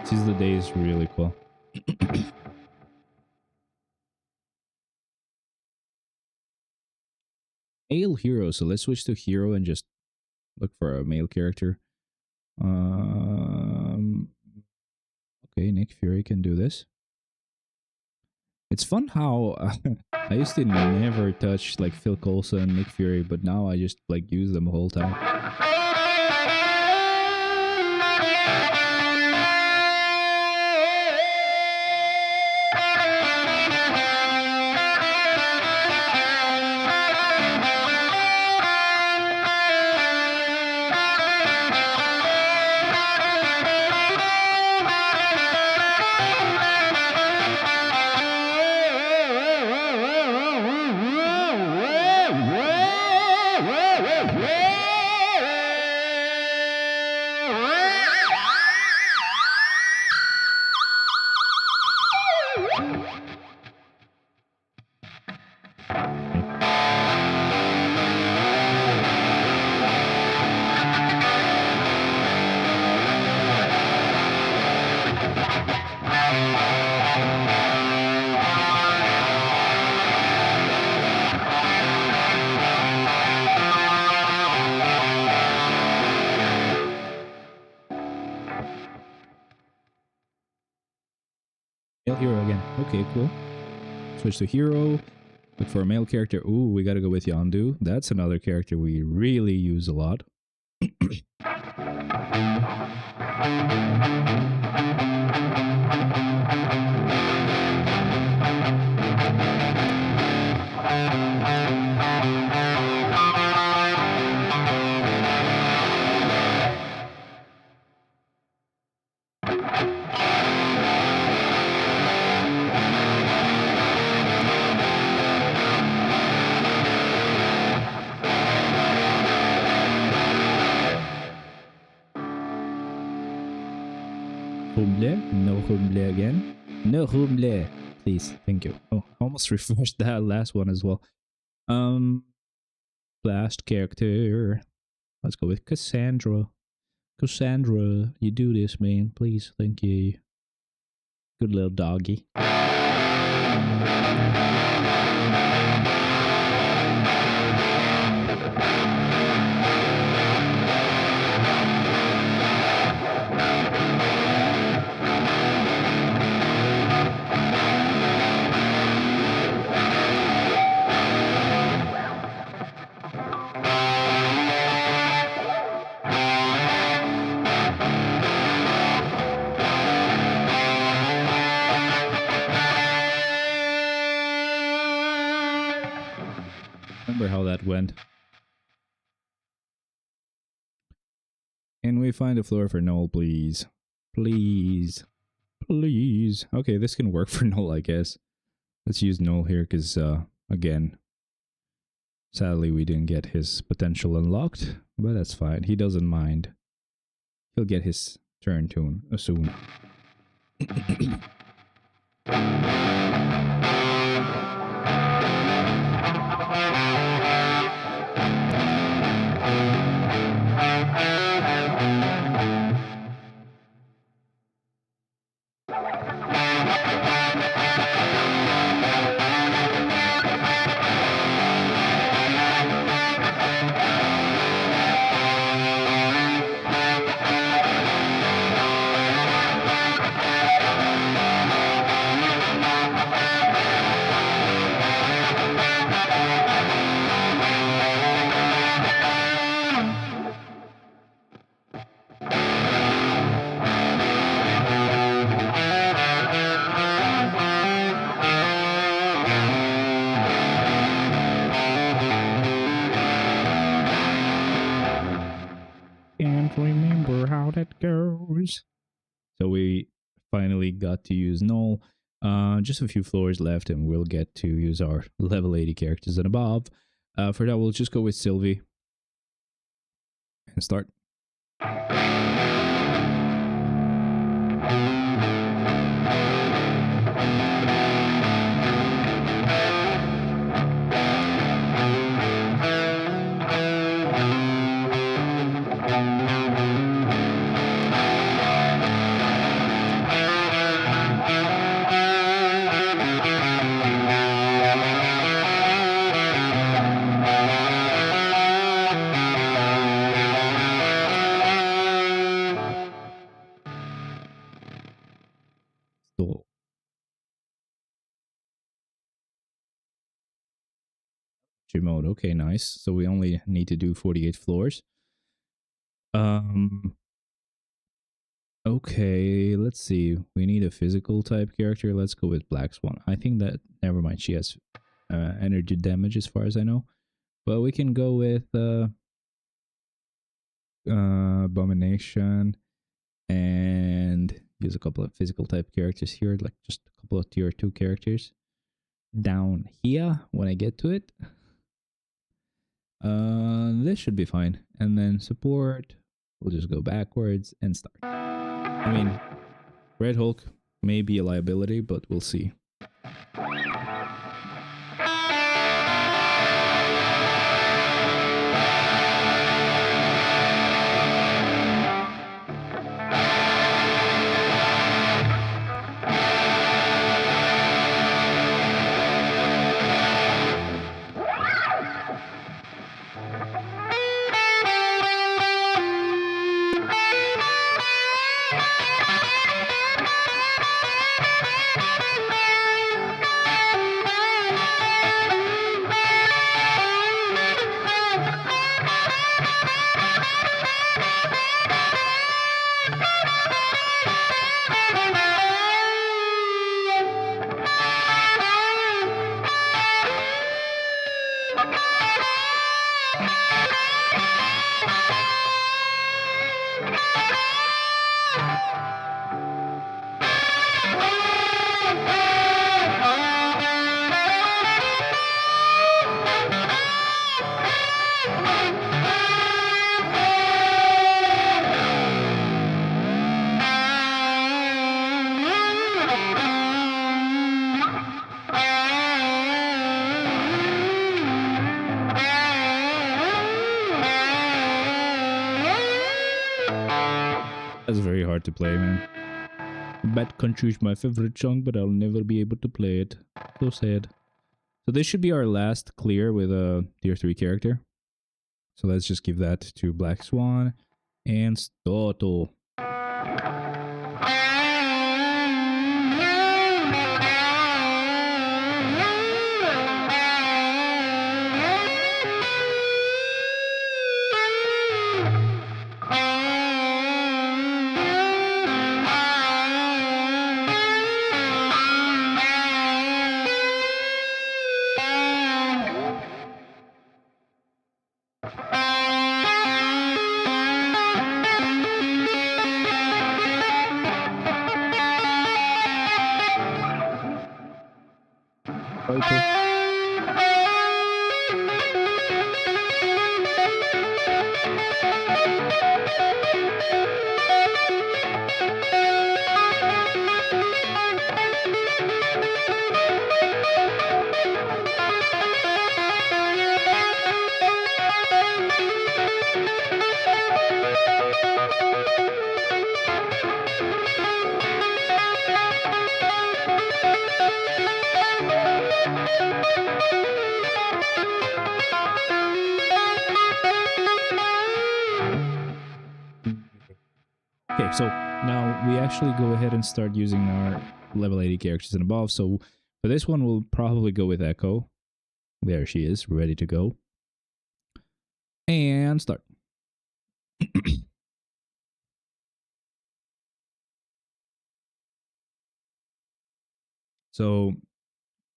Seize the Day is really cool. male hero. So let's switch to hero and just look for a male character. Okay, Nick Fury can do this. It's fun how I used to never touch like Phil Coulson and Nick Fury, but now I just like use them the whole time. Male hero again. Okay, cool. Switch to hero. Look for a male character. Ooh, we gotta go with Yondu. That's another character we really use a lot. Humble. No humble again. No humble. Please. Thank you. Oh, I almost refreshed that last one as well. Last character. Let's go with Cassandra. Cassandra, you do this, man. Please. Thank you. Good little doggy. Remember how that went. Can we find a floor for Noel, please? Please. Please. Okay, this can work for Noel, I guess. Let's use Noel here because, again, sadly we didn't get his potential unlocked, but that's fine. He doesn't mind. He'll get his turn soon. Can't remember how that goes. So we finally got to use Null. Just a few floors left and we'll get to use our level 80 characters and above. For that, we'll just go with Sylvie and start. mode. Okay, nice. So we only need to do 48 floors. Okay, let's see. We need a physical type character. Let's go with Black Swan. I think that, never mind, she has energy damage as far as I know. But we can go with Abomination and use a couple of physical type characters here, like just a couple of tier 2 characters down here when I get to it. This should be fine. And then support, we'll just go backwards and start. I mean, Red Hulk may be a liability, but we'll see. That's very hard to play, man. Bad Country is my favorite song, but I'll never be able to play it. So sad. So this should be our last clear with a tier 3 character. So let's just give that to Black Swan and Stoto. Okay, so now we actually go ahead and start using our level 80 characters and above. So for this one, we'll probably go with Echo. There she is, ready to go. And start. So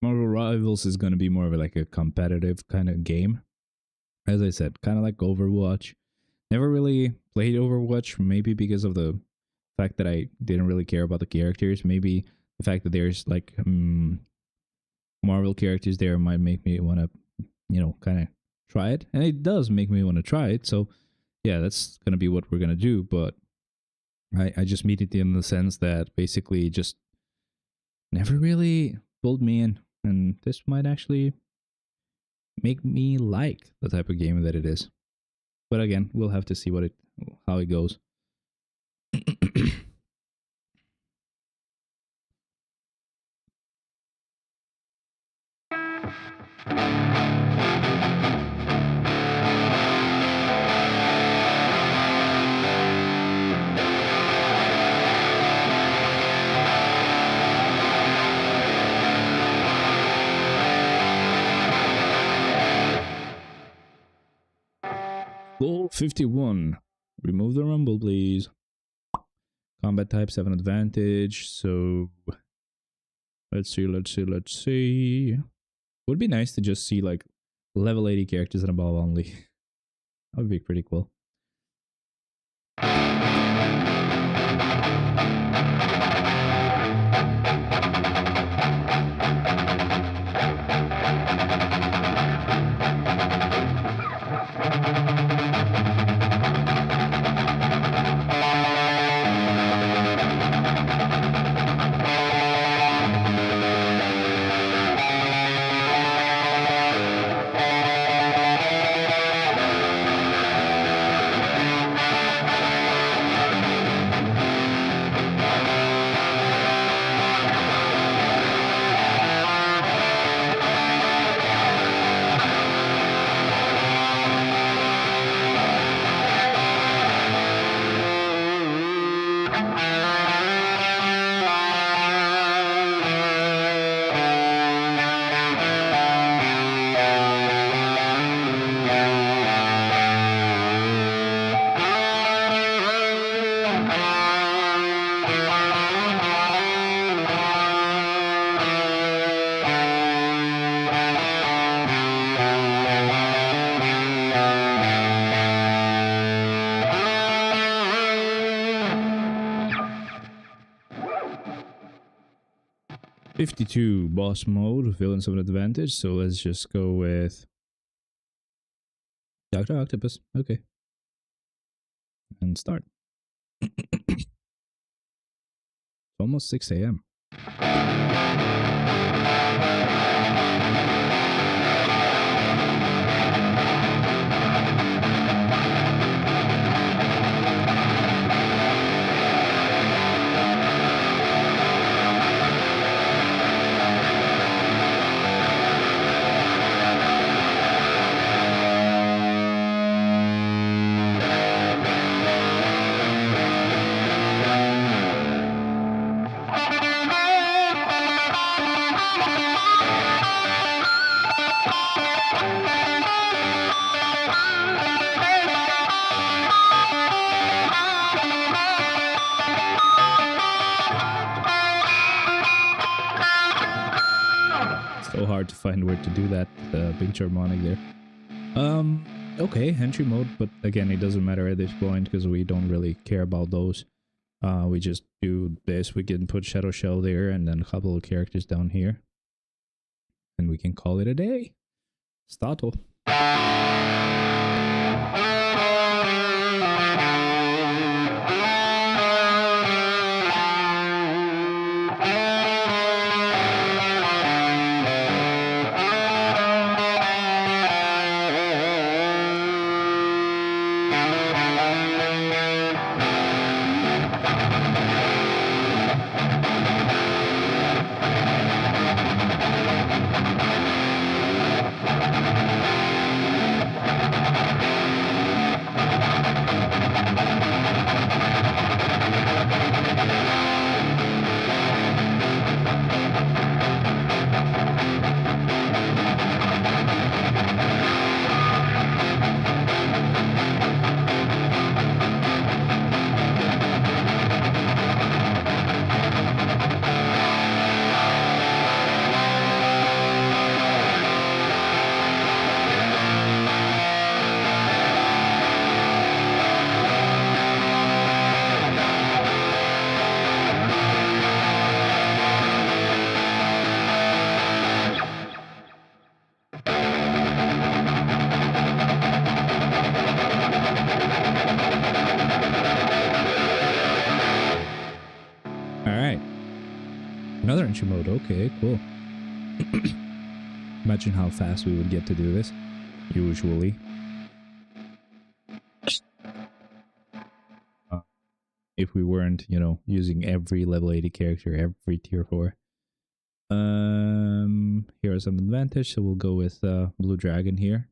Marvel Rivals is going to be more of like a competitive kind of game. As I said, kind of like Overwatch. Never really played Overwatch, maybe because of the fact that I didn't really care about the characters. Maybe the fact that there's like Marvel characters there might make me want to, you know, kind of try it. And it does make me want to try it. So yeah, that's going to be what we're going to do. But I just meet it in the sense that basically just never really pulled me in. And this might actually make me like the type of game that it is. But again, we'll have to see how it goes. Goal 51. Remove the rumble, please. Combat type 7 advantage. So let's see. Would be nice to just see like level 80 characters and above only. That would be pretty cool. '52 boss mode, villains of an advantage. So let's just go with Dr. Octopus. Okay. And start. It's almost 6 a.m. So hard to find where to do that big harmonic there. Okay, entry mode, but again, it doesn't matter at this point because we don't really care about those. We just do this. We can put Shadow Shell there and then a couple of characters down here. And we can call it a day. Stato. Another entry mode. Okay, cool. Imagine how fast we would get to do this, usually. If we weren't, you know, using every level 80 character, every tier 4. Here are some advantage, so we'll go with Blue Dragon here.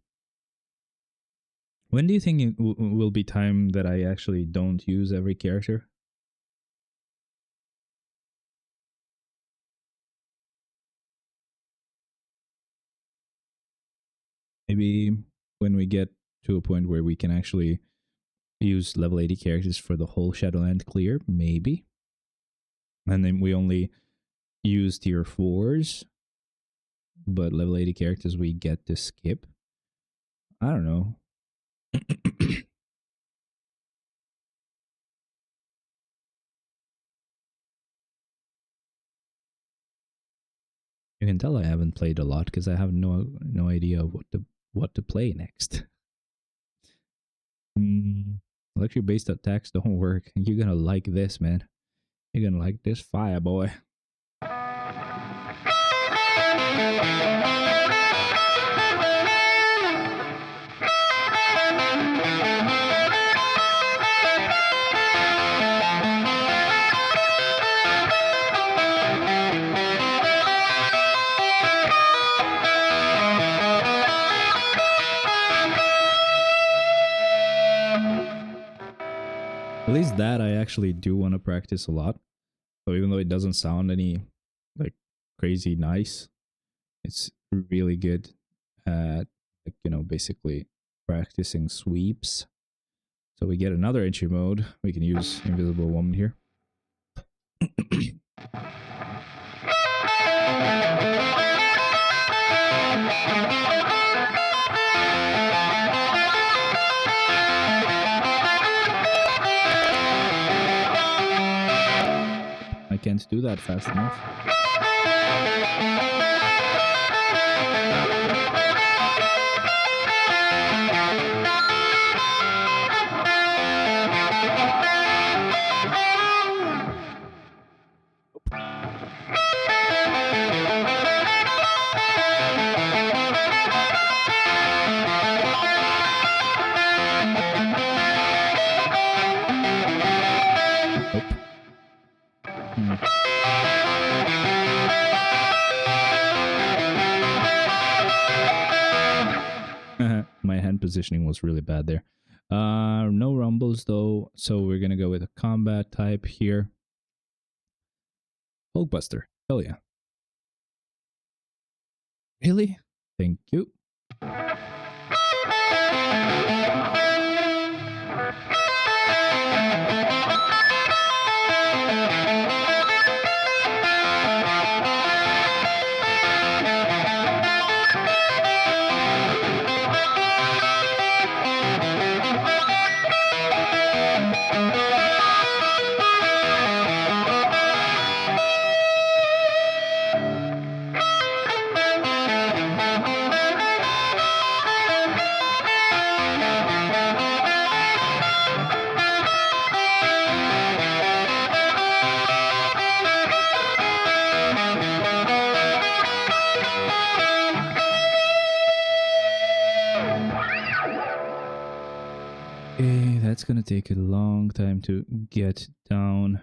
When do you think it will be time that I actually don't use every character? Maybe when we get to a point where we can actually use level 80 characters for the whole Shadowland clear, maybe. And then we only use tier 4s, but level 80 characters we get to skip. I don't know. You can tell I haven't played a lot because I have no idea what to play next. Electric-based attacks don't work. You're gonna like this, man. You're gonna like this fire, boy. At least that I actually do want to practice a lot. So even though it doesn't sound any like crazy nice, it's really good at, like, you know, basically practicing sweeps. So we get another entry mode. We can use Invisible Woman here. I can't do that fast enough. My hand positioning was really bad there. No rumbles though, so we're gonna go with a combat type here. Hulkbuster, hell yeah. Really? Thank you. Okay, that's gonna take a long time to get down.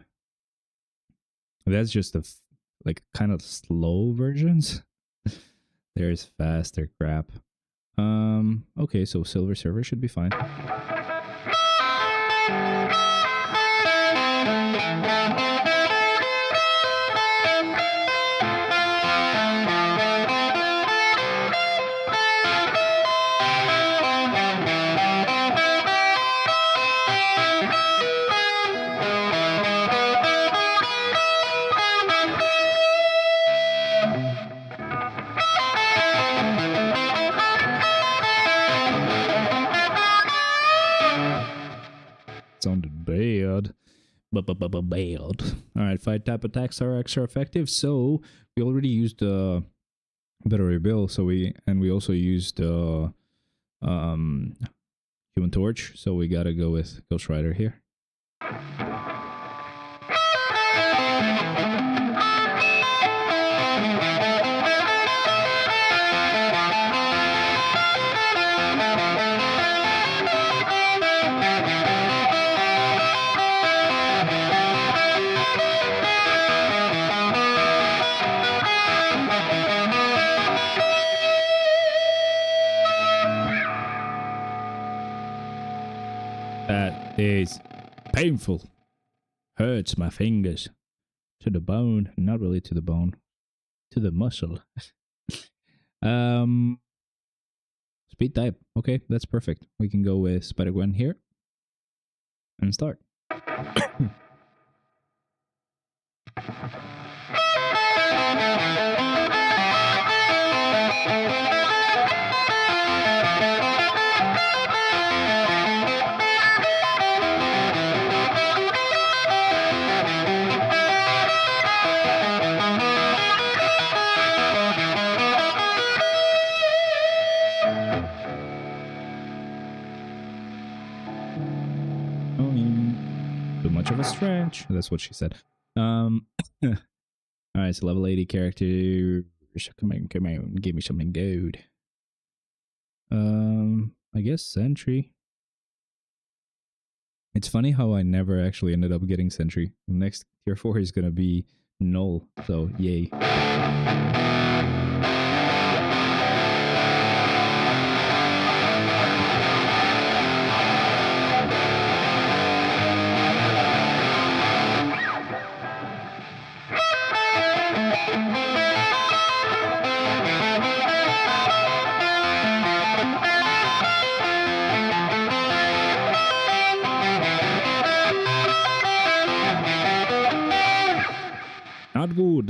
That's just the like kind of slow versions. There's faster crap. Okay, so silver server should be fine. Sounded bad. Bad. Alright, 5 type attacks are extra effective. So we already used Better Rebuild, so we also used Human Torch, so we gotta go with Ghost Rider here. That is painful. Hurts my fingers to the bone. Not really to the bone, to the muscle. Speed type. Okay, that's perfect. We can go with Spider-Gwen here and start. Too much of a stretch. That's what she said. All right, so level 80 character. Come on, give me something good. I guess Sentry. It's funny how I never actually ended up getting Sentry. Next tier 4 is gonna be Null, so yay. Not good.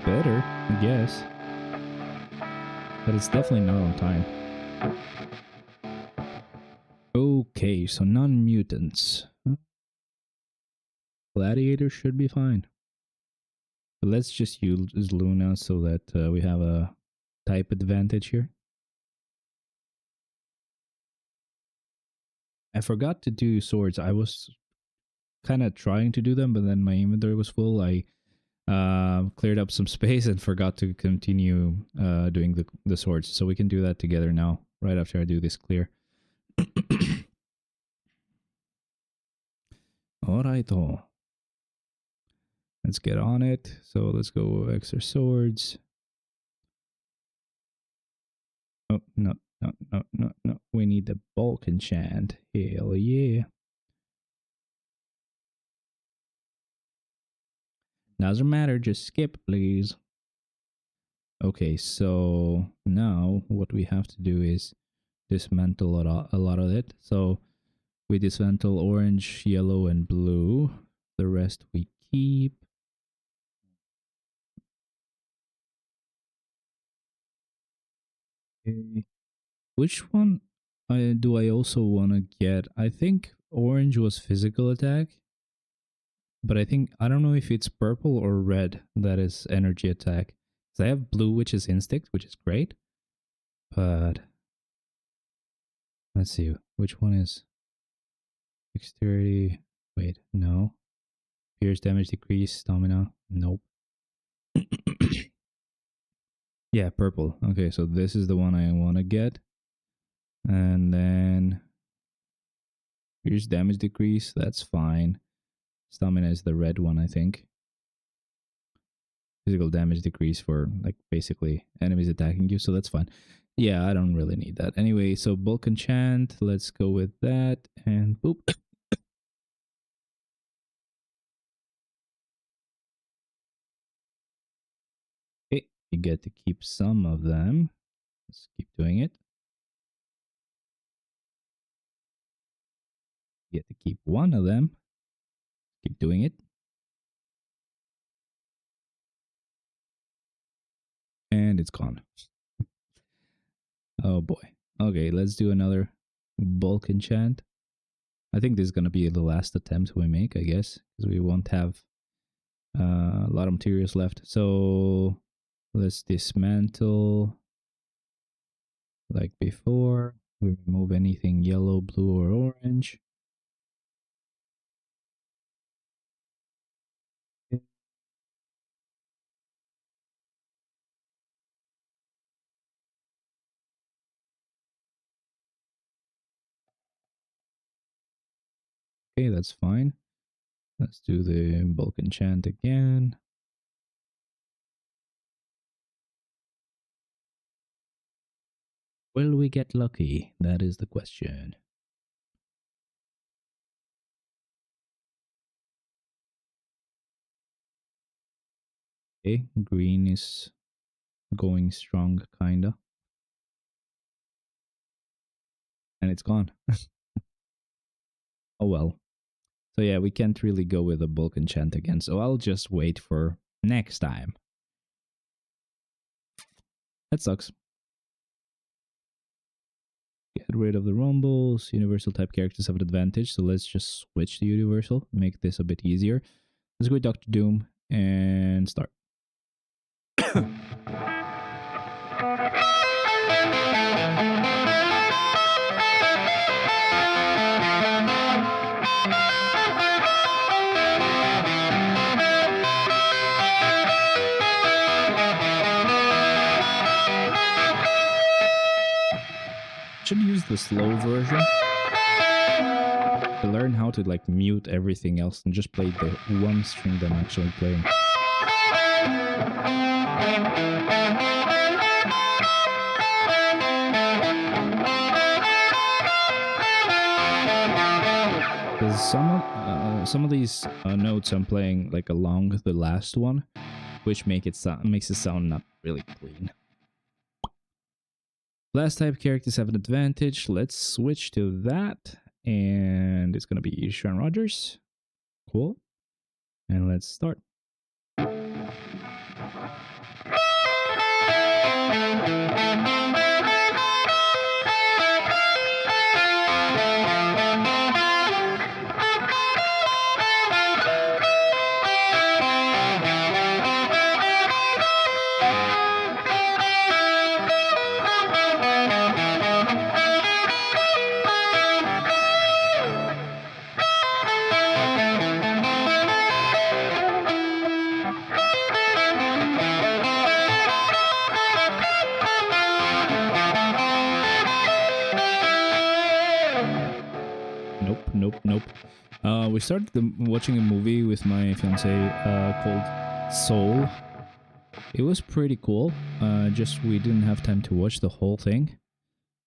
Better, I guess. But it's definitely not on time. Okay, so non-mutants. Gladiator should be fine. But let's just use Luna so that we have a type advantage here. I forgot to do swords. I was kind of trying to do them, but then my inventory was full. I cleared up some space and forgot to continue doing the swords. So we can do that together now, right after I do this clear. Alright, let's get on it. So let's go extra swords. Oh, no. We need the bulk enchant. Hell yeah. Doesn't matter, just skip, please. Okay, so now what we have to do is dismantle a lot of it. So we dismantle orange, yellow, and blue. The rest we keep. Okay. Which one do I also want to get? I think orange was physical attack. But I don't know if it's purple or red that is energy attack. So I have blue, which is instinct, which is great. But let's see, which one is dexterity? Wait, no. Pierce damage decrease, stamina. Nope. Yeah, purple. Okay, so this is the one I want to get. And then pierce damage decrease, that's fine. Stamina is the red one, I think. Physical damage decrease for like basically enemies attacking you, so that's fine. Yeah, I don't really need that. Anyway, so bulk enchant, let's go with that, and boop. Okay, you get to keep some of them. Let's keep doing it. You get to keep one of them. Keep doing it. And it's gone. Oh boy. Okay, let's do another bulk enchant. I think this is going to be the last attempt we make, I guess, because we won't have a lot of materials left. So let's dismantle like before. We remove anything yellow, blue, or orange. Okay, that's fine. Let's do the bulk enchant again. Will we get lucky? That is the question. Okay, green is going strong, kinda. And it's gone. Oh well. So yeah, we can't really go with a bulk enchant again, so I'll just wait for next time. That sucks. Get rid of the rumbles. Universal type characters have an advantage, so let's just switch to universal, make this a bit easier. Let's go with Dr. Doom and start. Should use the slow version to learn how to like mute everything else and just play the one string that I'm actually playing. Because some of these notes I'm playing like along the last one, which makes it sound not really clean. Blast type characters have an advantage. Let's switch to that. And it's going to be Sharon Rogers. Cool. And let's start. Nope. We started watching a movie with my fiance called Soul. It was pretty cool. Just we didn't have time to watch the whole thing.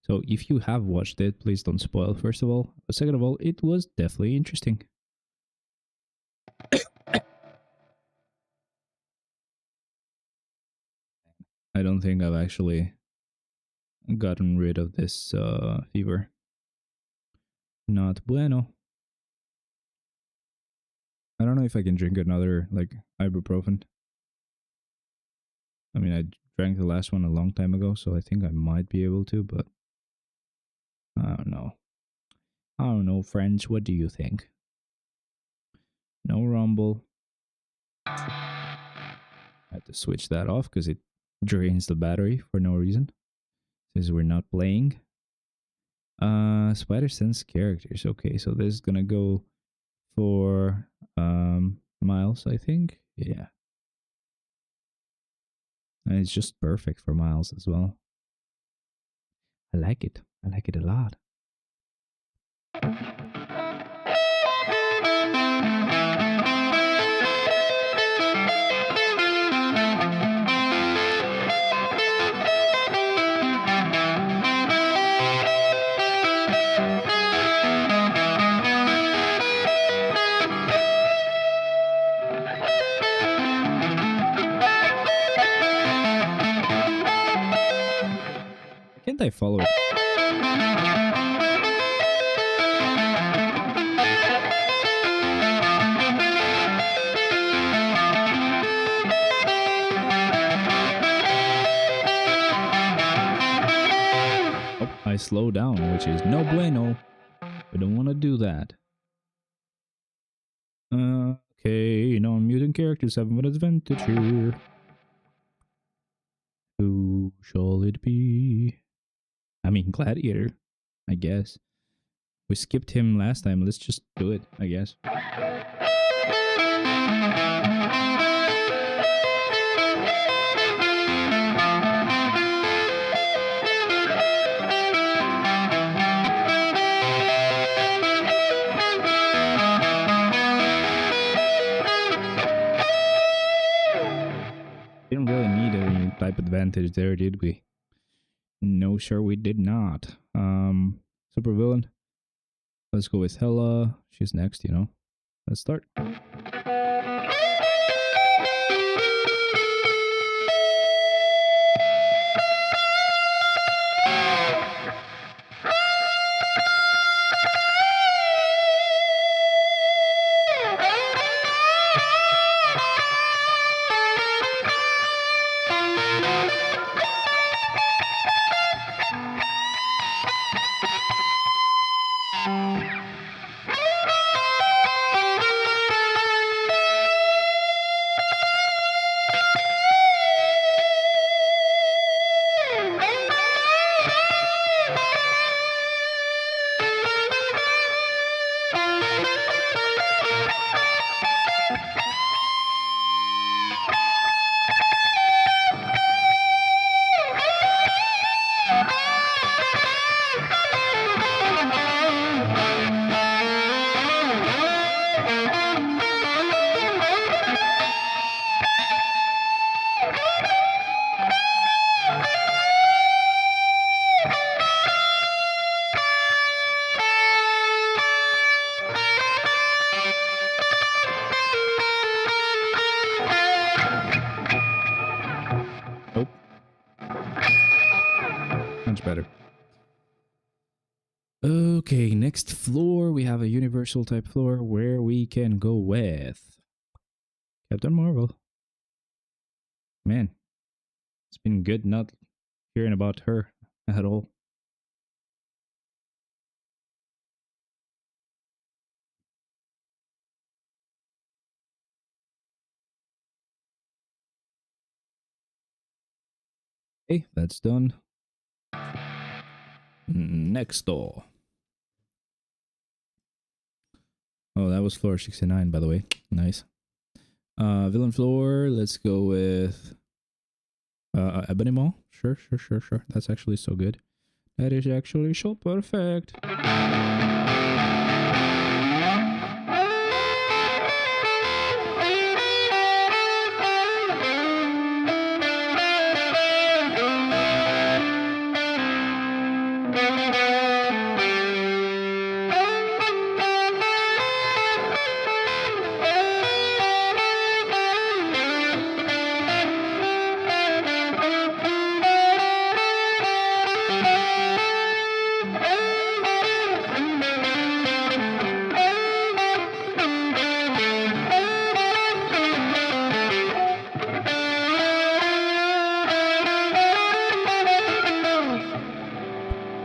So if you have watched it, please don't spoil, first of all. But second of all, it was definitely interesting. I don't think I've actually gotten rid of this fever. Not bueno. I don't know if I can drink another, like, ibuprofen. I mean, I drank the last one a long time ago, so I think I might be able to, but I don't know. I don't know, friends. What do you think? No rumble. I had to switch that off because it drains the battery for no reason. Since we're not playing. Spider sense characters. Okay, so this is gonna go for Miles, I think. Yeah. And it's just perfect for Miles as well. I like it. I like it a lot. Can't I follow it? Oh, I slow down, which is no bueno. We don't want to do that. Okay, non-mutant characters have an advantage here. Who shall it be? I mean, Gladiator, I guess. We skipped him last time. Let's just do it, I guess. type advantage there, did we? No, sure we did not. Super villain. Let's go with Hela. She's next, you know. Let's start. Nope. Much better. Okay, next floor, we have a universal type floor where we can go with Captain Marvel. Man, it's been good not hearing about her at all. Okay, that's done. Next door. Oh, that was floor 69, by the way. Nice. Villain floor, let's go with Ebony Mall. Sure. That's actually so good. That is actually so perfect.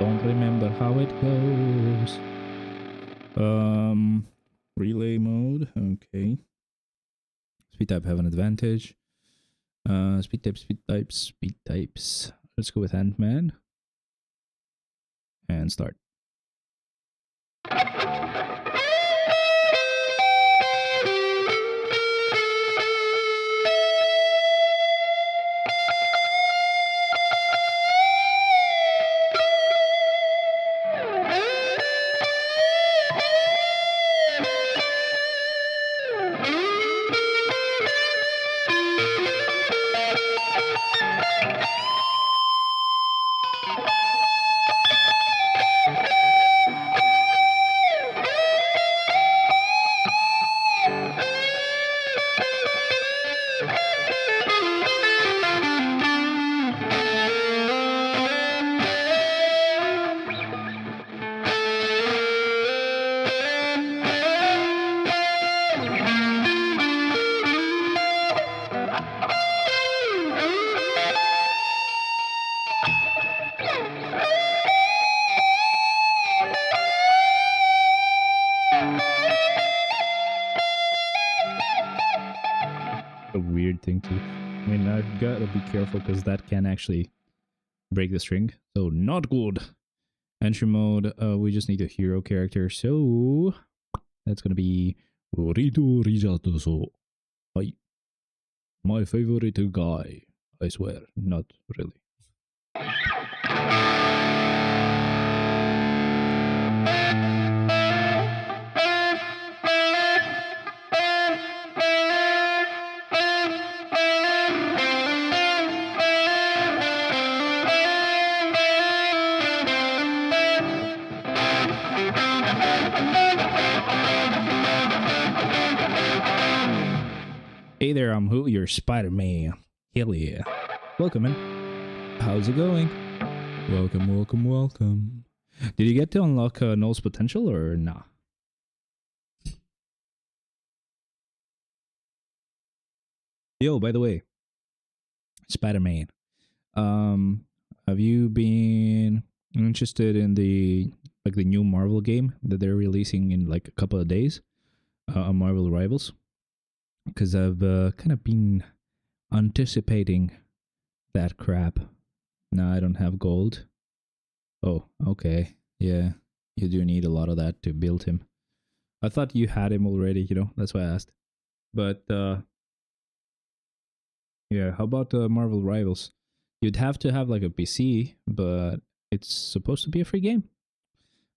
Don't remember how it goes. Relay mode. Okay. Speed type have an advantage. Speed types. Let's go with Ant-Man. And start. A weird thing too. I mean, I've got to be careful because that can actually break the string. So not good. Entry mode, we just need a hero character. So that's gonna be Rito Rijatoso. Hi. My favorite guy. I swear, not really. Hey there, I'm Who, your Spider-Man. Hell yeah. Welcome in. How's it going? Welcome, welcome, welcome. Did you get to unlock Null's potential or nah? Yo, by the way, Spider-Man. Have you been interested in the new Marvel game that they're releasing in like a couple of days on Marvel Rivals? Because I've kind of been anticipating that crap. Nah, I don't have gold. Oh, okay. Yeah, you do need a lot of that to build him. I thought you had him already, that's why I asked. But yeah, how about Marvel Rivals? You'd have to have like a PC, but it's supposed to be a free game.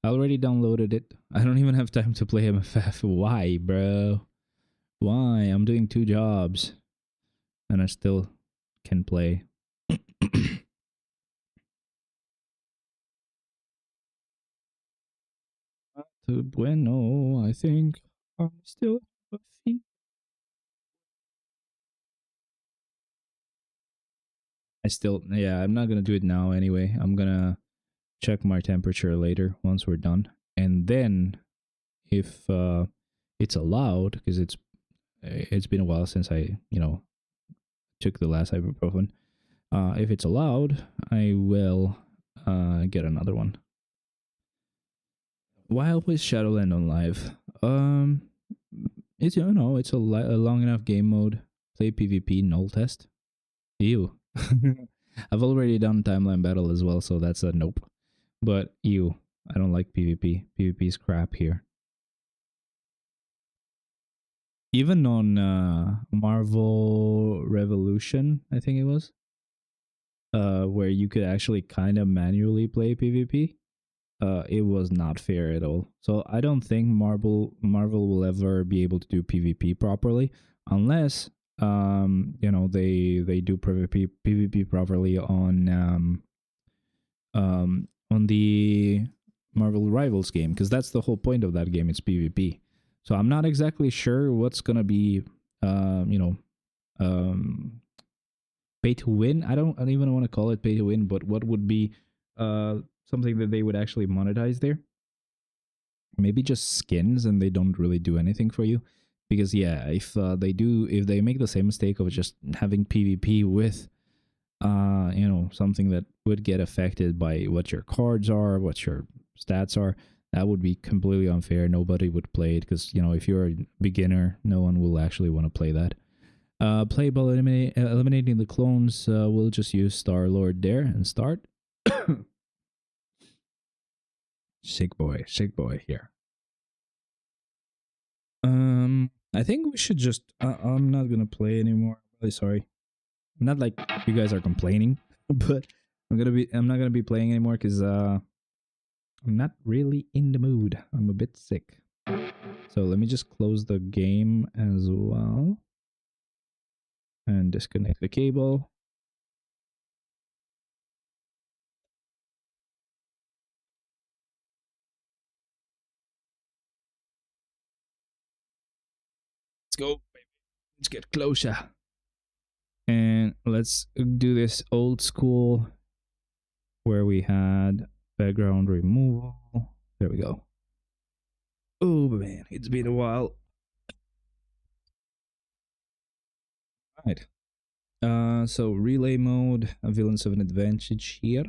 I already downloaded it. I don't even have time to play MFF. Why, bro? Why? I'm doing 2 jobs and I still can play. Bueno, I think I'm still a feet. I'm not gonna do it now anyway. I'm gonna check my temperature later once we're done, and then if it's allowed, because it's been a while since I took the last ibuprofen. If it's allowed, I will get another one. Why always Shadowland on live? It's it's a long enough game mode. Play PvP null test. Ew. I've already done timeline battle as well, so that's a nope. But ew, I don't like PvP. PvP's crap here. Even on Marvel Revolution, I think it was, where you could actually kind of manually play PvP. It was not fair at all. So I don't think Marvel will ever be able to do PvP properly unless they do PvP properly on the Marvel Rivals game, because that's the whole point of that game. It's PvP. So I'm not exactly sure what's gonna be pay to win. I don't even want to call it pay to win, but what would be something that they would actually monetize there? Maybe just skins, and they don't really do anything for you. Because yeah, if they make the same mistake of just having PvP with something that would get affected by what your cards are, what your stats are, that would be completely unfair. Nobody would play it, because if you're a beginner, no one will actually want to play that. Play by eliminating the clones. We'll just use Star-Lord there and start. Sick boy here. I think we should just. I'm not gonna play anymore. I'm really sorry. Not like you guys are complaining, but I'm not gonna be playing anymore because I'm not really in the mood. I'm a bit sick. So let me just close the game as well and disconnect the cable. Let's go, baby. Let's get closer. And let's do this old school where we had background removal. There we go. Oh man, it's been a while. Right. So relay mode, villains have an advantage here.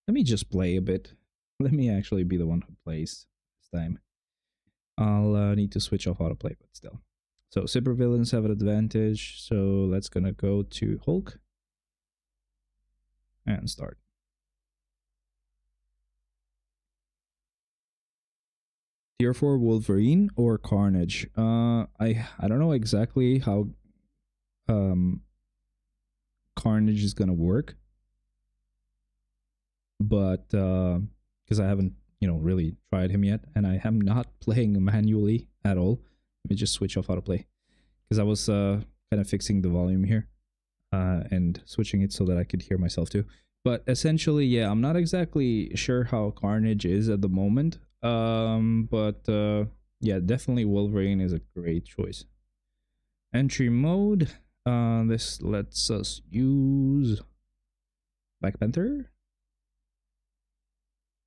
Let me just play a bit. Let me actually be the one who plays this time. I'll need to switch off autoplay, but still. So super villains have an advantage. So let's gonna go to Hulk and start. Tier 4 Wolverine or Carnage? I don't know exactly how Carnage is gonna work, but because I haven't really tried him yet, and I am not playing manually at all. Let me just switch off autoplay, because I was kind of fixing the volume here and switching it so that I could hear myself too. But essentially, yeah, I'm not exactly sure how Carnage is at the moment. But yeah, definitely Wolverine is a great choice. Entry mode. This lets us use Black Panther.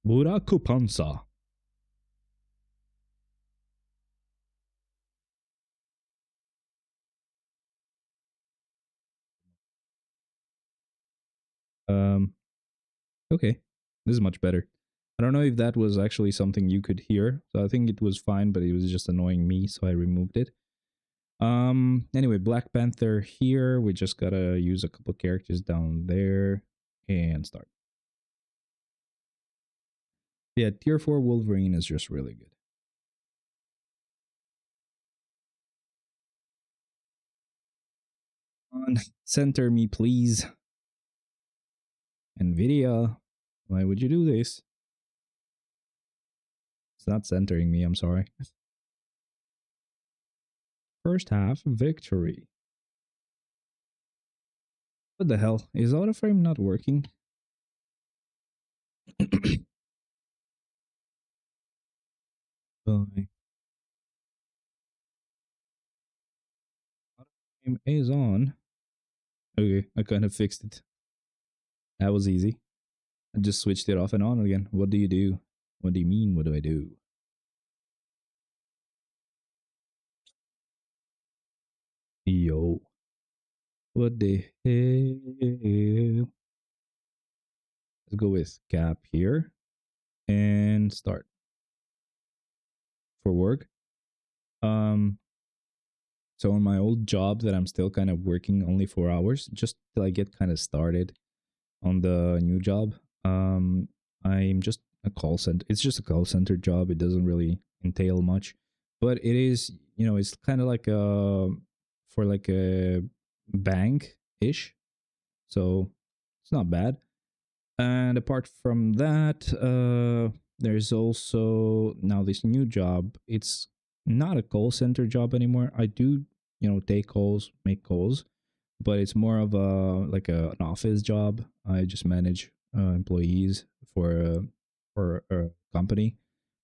Burakupansa. Um, okay. This is much better. I don't know if that was actually something you could hear. So I think it was fine, but it was just annoying me, so I removed it. Anyway, Black Panther here. We just gotta use a couple characters down there and start. Yeah, tier 4 Wolverine is just really good. On, center me, please. NVIDIA, why would you do this? It's not centering me, I'm sorry. First half victory. What the hell? Is autoframe not working? Autoframe is on. Okay, I kind of fixed it. That was easy. I just switched it off and on again. What do you do? What do you mean, what do I do? Yo. What the hell? Let's go with cap here and start. For work. So on my old job that I'm still kind of working only 4 hours, just till I get kind of started on the new job. I'm just a call center. It's just a call center job. It doesn't really entail much, but it is, it's kind of like for like a bank ish. So it's not bad. And apart from that, there's also now this new job. It's not a call center job anymore. I do, take calls, make calls, but it's more of a like an office job. I just manage employees for a company.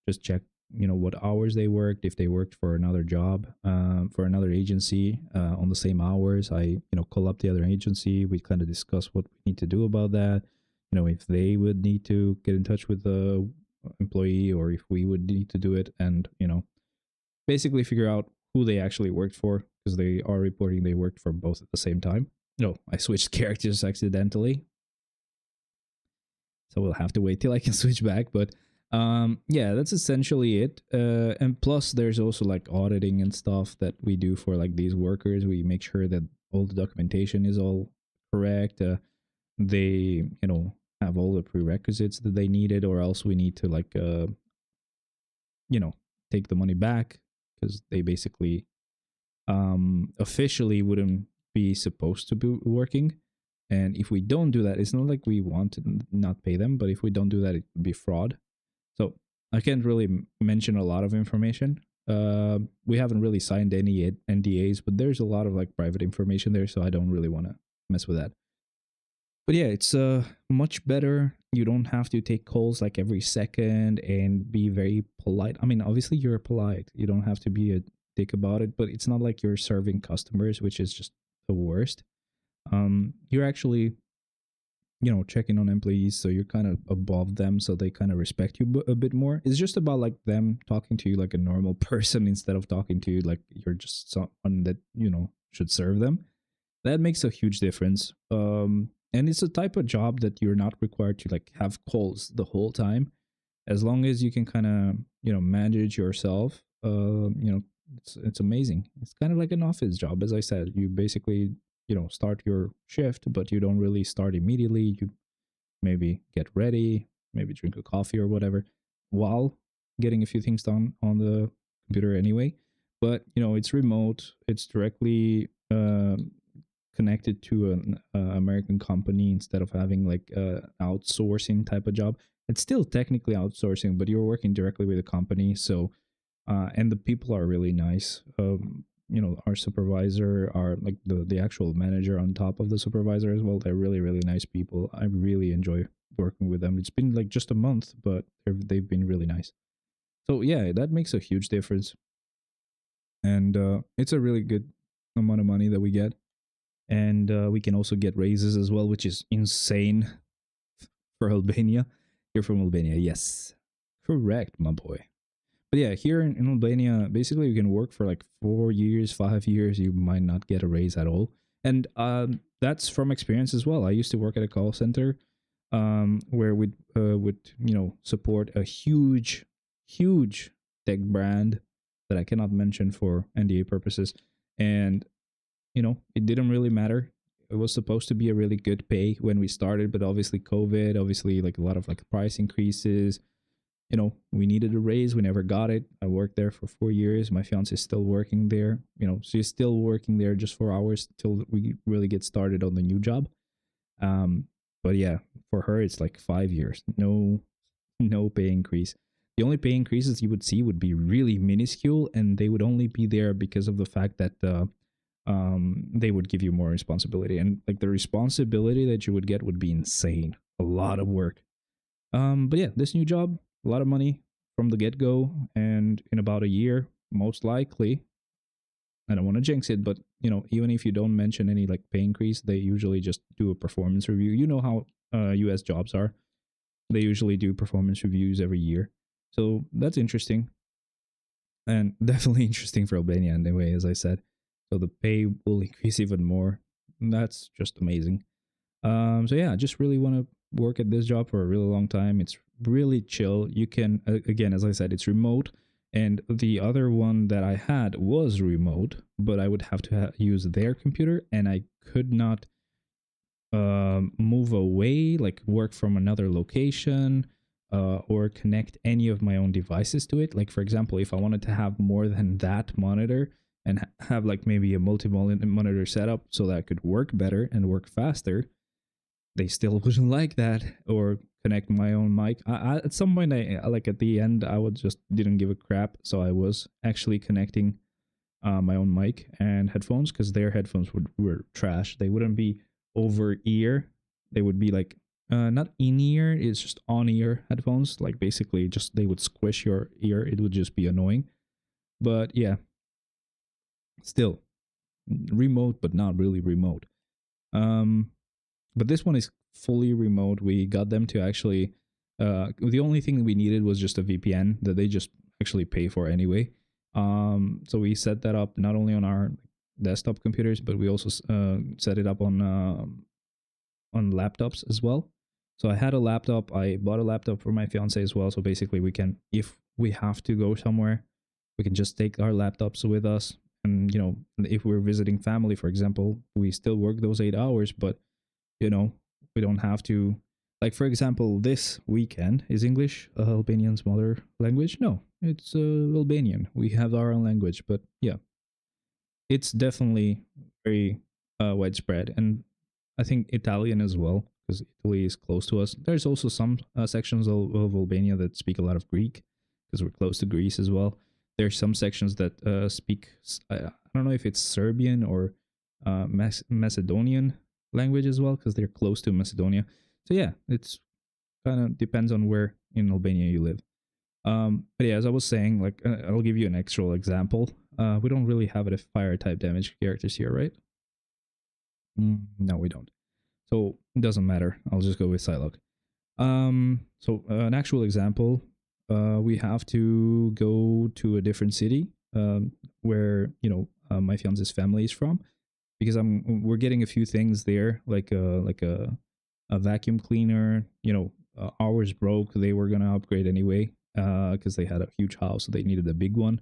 Just check, what hours they worked, if they worked for another job, for another agency on the same hours. I call up the other agency. We kind of discuss what we need to do about that. If they would need to get in touch with the employee or if we would need to do it, and basically figure out who they actually worked for, because they are reporting they worked for both at the same time. No, I switched characters accidentally, so we'll have to wait till I can switch back. But yeah, that's essentially it. And plus, there's also like auditing and stuff that we do for like these workers. We make sure that all the documentation is all correct. They have all the prerequisites that they needed, or else we need to like you know take the money back, because they basically officially wouldn't be supposed to be working. And if we don't do that, it's not like we want to not pay them, but if we don't do that, it would be fraud. So I can't really mention a lot of information. We haven't really signed any NDAs, but there's a lot of like private information there, so I don't really want to mess with that. But yeah, it's much better. You don't have to take calls like every second and be very polite. I mean, obviously you're polite. You don't have to be a dick about it, but it's not like you're serving customers, which is just the worst. You're actually, checking on employees, so you're kind of above them, so they kind of respect you a bit more. It's just about like them talking to you like a normal person instead of talking to you like you're just someone that should serve them. That makes a huge difference. And it's a type of job that you're not required to like have calls the whole time, as long as you can kind of manage yourself. It's amazing. It's kind of like an office job, as I said. You basically start your shift, but you don't really start immediately. You maybe get ready, maybe drink a coffee or whatever, while getting a few things done on the computer anyway. But it's remote. It's directly connected to an American company, instead of having like outsourcing type of job. It's still technically outsourcing, but you're working directly with a company. So and the people are really nice. Our supervisor, are like the actual manager on top of the supervisor as well. They're really, really nice people. I really enjoy working with them. It's been like just a month, but they've been really nice. So yeah, that makes a huge difference. And it's a really good amount of money that we get, and we can also get raises as well, which is insane for Albania. You're from Albania, yes, correct, my boy. But yeah, here in Albania, basically you can work for like 4 years, 5 years. You might not get a raise at all, and that's from experience as well. I used to work at a call center, where we would support a huge tech brand that I cannot mention for NDA purposes, and it didn't really matter. It was supposed to be a really good pay when we started, but obviously COVID, obviously like a lot of like price increases. We needed a raise. We never got it. I worked there for 4 years. My fiance is still working there. She's still working there just 4 hours till we really get started on the new job. But yeah, for her it's like 5 years. No pay increase. The only pay increases you would see would be really minuscule, and they would only be there because of the fact that they would give you more responsibility, and like the responsibility that you would get would be insane. A lot of work. But yeah, this new job, a lot of money from the get-go, and in about a year, most likely, I don't want to jinx it, but even if you don't mention any like pay increase, they usually just do a performance review. You know how US jobs are. They usually do performance reviews every year. So that's interesting. And definitely interesting for Albania anyway, as I said. So the pay will increase even more. That's just amazing. So yeah, I just really want to work at this job for a really long time. It's really chill. You can, again, as I said, it's remote. And the other one that I had was remote, but I would have to use their computer, and I could not move away, like work from another location, or connect any of my own devices to it. Like, for example, if I wanted to have more than that monitor and have like maybe a multi-monitor setup so that I could work better and work faster, they still wouldn't like that. Or connect my own mic. At some point, I like at the end, I would just didn't give a crap. So I was actually connecting my own mic and headphones, because their headphones were trash. They wouldn't be over ear. They would be like not in ear. It's just on ear headphones. Like basically, just they would squish your ear. It would just be annoying. But yeah, still remote, but not really remote. But this one is fully remote. We got them to actually, the only thing we needed was just a VPN that they just actually pay for anyway. So we set that up not only on our desktop computers, but we also set it up on laptops as well. So I had a laptop. I bought a laptop for my fiance as well. So basically, we can, if we have to go somewhere, we can just take our laptops with us. And if we're visiting family, for example, we still work those 8 hours, but we don't have to. Like, for example, this weekend, is English Albanian's mother language? No, it's Albanian. We have our own language, but yeah, it's definitely very widespread. And I think Italian as well, because Italy is close to us. There's also some sections of Albania that speak a lot of Greek, because we're close to Greece as well. There's some sections that speak, I don't know if it's Serbian or Macedonian language as well, because they're close to Macedonia. So yeah, it's kind of depends on where in Albania you live. But yeah, as I was saying, like I'll give you an actual example. We don't really have a fire type damage characters here, right? No, we don't. So it doesn't matter. I'll just go with Psylocke. So an actual example, we have to go to a different city, where my fiance's family is from, because we're getting a few things there, like a vacuum cleaner. Ours broke. They were gonna upgrade anyway, because they had a huge house, so they needed a big one.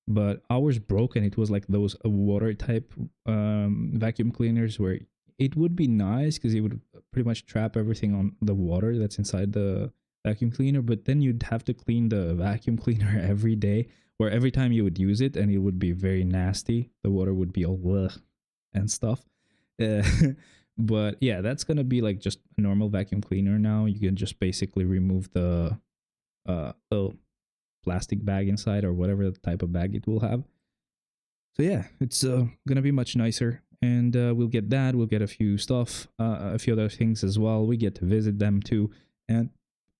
But ours broke, and it was like those water type vacuum cleaners, where it would be nice because it would pretty much trap everything on the water that's inside the vacuum cleaner. But then you'd have to clean the vacuum cleaner every day, or every time you would use it, and it would be very nasty. The water would be all ugh and stuff. But yeah, that's gonna be like just a normal vacuum cleaner now. You can just basically remove the little plastic bag inside, or whatever type of bag it will have. So yeah, it's gonna be much nicer, and we'll get that. We'll get a few stuff, a few other things as well. We get to visit them too, and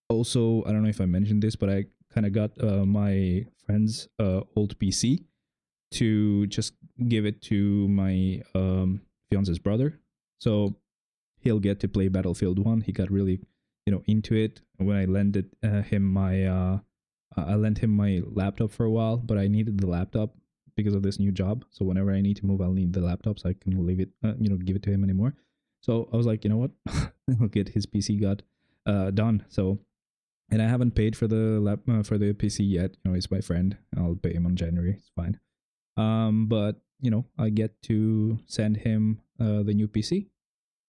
also I don't know if I mentioned this, but I kind of got my friend's old PC to just give it to my fiance's brother. So he'll get to play Battlefield 1. He got really, into it when I lended him my I lent him my laptop for a while, but I needed the laptop because of this new job. So whenever I need to move, I'll need the laptop so I can leave it, give it to him anymore. So I was like, you know what? I'll get his PC got done. So, and I haven't paid for the for the PC yet. He's my friend. I'll pay him on January. It's fine. But I get to send him the new PC,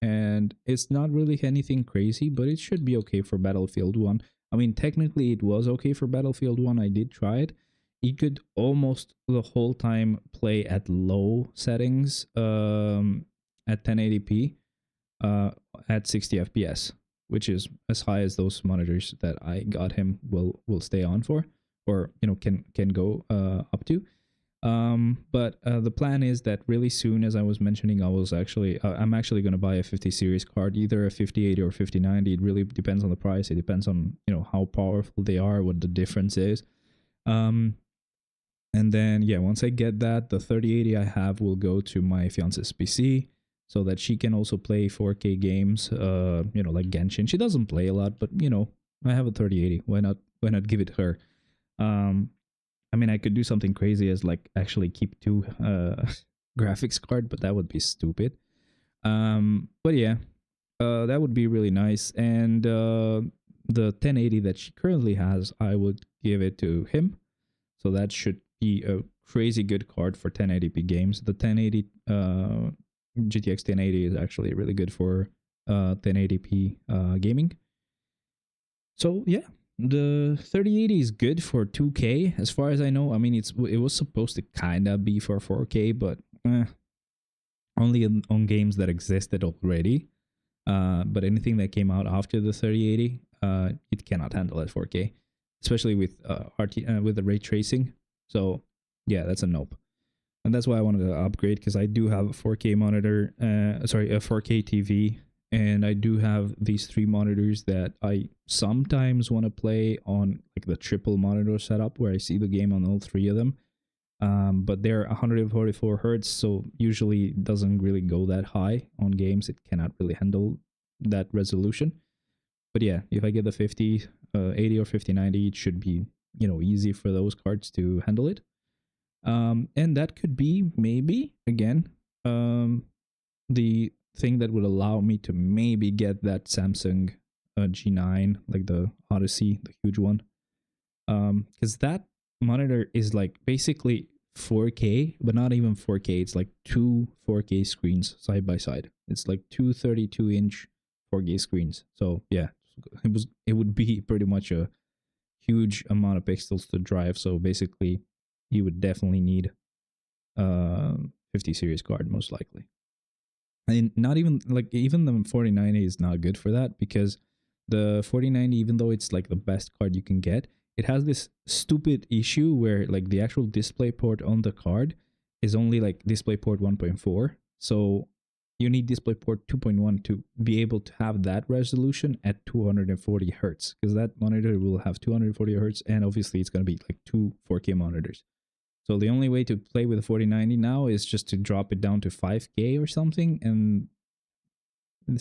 and it's not really anything crazy, but it should be okay for Battlefield 1. I mean, technically it was okay for Battlefield 1. I did try it. It could almost the whole time play at low settings at 1080p at 60 FPS, which is as high as those monitors that I got him will stay on for, or can go up to. But the plan is that really soon, as I was mentioning, I'm actually going to buy a 50 series card, either a 5080 or 5090. It really depends on the price. It depends on how powerful they are, what the difference is. And then once I get that, the 3080 I have will go to my fiance's PC so that she can also play 4K games, like Genshin. She doesn't play a lot, but I have a 3080. Why not give it her? I mean, I could do something crazy as like actually keep two graphics card, but that would be stupid. But yeah, that would be really nice. And the 1080 that she currently has, I would give it to him. So that should be a crazy good card for 1080p games. The 1080 GTX 1080 is actually really good for 1080p gaming. So yeah, the 3080 is good for 2K as far as I know. I mean, it was supposed to kind of be for 4K, but only on games that existed already. But anything that came out after the 3080, it cannot handle at 4K, especially with with the ray tracing. So yeah, that's a nope. And that's why I wanted to upgrade, because I do have a 4K monitor, a 4K TV, and I do have these 3 monitors that I sometimes want to play on like the triple monitor setup where I see the game on all 3 of them. But they're 144 hertz, so usually it doesn't really go that high on games. It cannot really handle that resolution. But yeah, if I get the 50, 80 or 5090, it should be, easy for those cards to handle it. And that could be maybe again the thing that would allow me to maybe get that Samsung G9, like the Odyssey, the huge one. Because that monitor is like basically 4K, but not even 4K. It's like 2 4K screens side by side. It's like 2 32-inch 4K screens. So yeah, it would be pretty much a huge amount of pixels to drive. So basically, you would definitely need 50 series card most likely. And not even even the 4090 is not good for that, because the 4090, even though it's like the best card you can get, it has this stupid issue where like the actual display port on the card is only like DisplayPort 1.4. So you need DisplayPort 2.1 to be able to have that resolution at 240 hertz, because that monitor will have 240 hertz, and obviously it's going to be like 2 4K monitors. So the only way to play with the 4090 now is just to drop it down to 5K or something, and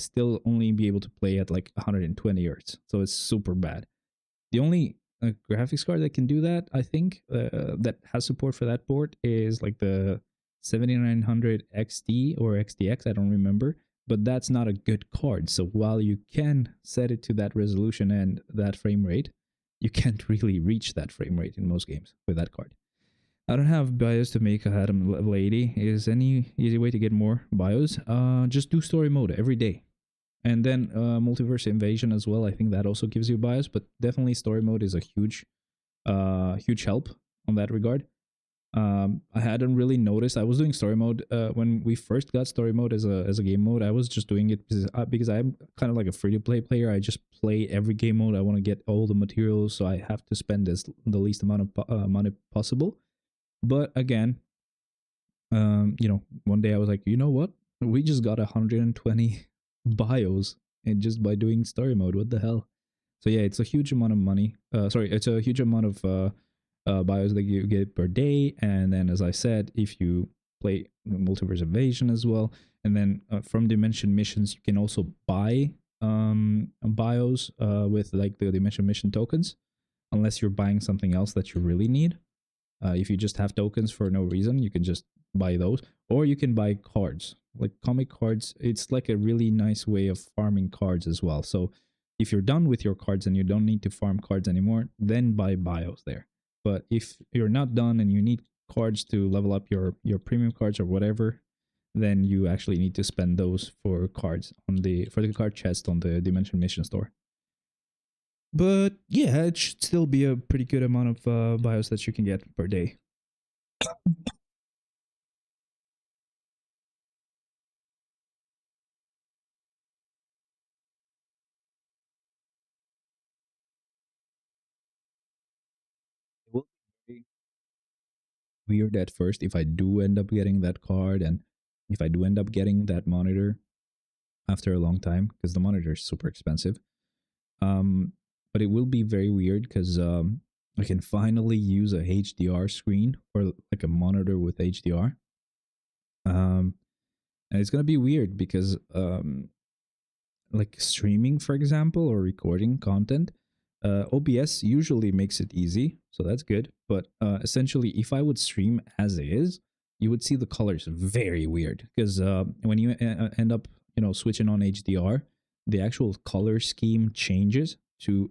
still only be able to play at like 120 hertz. So it's super bad. The only graphics card that can do that, I think, that has support for that port is like the 7900 XT or XTX, I don't remember, but that's not a good card. So while you can set it to that resolution and that frame rate, you can't really reach that frame rate in most games with that card. I don't have BIOS to make a Atom level 80. Is any easy way to get more BIOS? Just do story mode every day. And then Multiverse Invasion as well. I think that also gives you BIOS, but definitely story mode is a huge help on that regard. I hadn't really noticed. I was doing story mode when we first got story mode as a game mode. I was just doing it because I'm kind of like a free-to-play player. I just play every game mode. I want to get all the materials, so I have to spend the least amount of money possible. But again, one day I was like, you know what? We just got 120 BIOS, and just by doing story mode, what the hell? So yeah, it's a huge amount of money. It's a huge amount of BIOS that you get per day. And then, as I said, if you play Multiverse Invasion as well. And then from Dimension Missions, you can also buy bios with like the Dimension Mission tokens, unless you're buying something else that you really need. If you just have tokens for no reason, you can just buy those, or you can buy cards, like comic cards. It's like a really nice way of farming cards as well. So if you're done with your cards and you don't need to farm cards anymore, then buy bios there. But if you're not done and you need cards to level up your premium cards or whatever, then you actually need to spend those for cards on the card chest on the Dimension Mission store. But yeah, it should still be a pretty good amount of bios that you can get per day. It will be weird at first if I do end up getting that card, and if I do end up getting that monitor after a long time, because the monitor is super expensive. But it will be very weird because I can finally use a HDR screen, or like a monitor with HDR. And it's gonna be weird because like streaming, for example, or recording content, OBS usually makes it easy, so that's good. But essentially, if I would stream as is, you would see the colors very weird because when you end up, switching on HDR, the actual color scheme changes to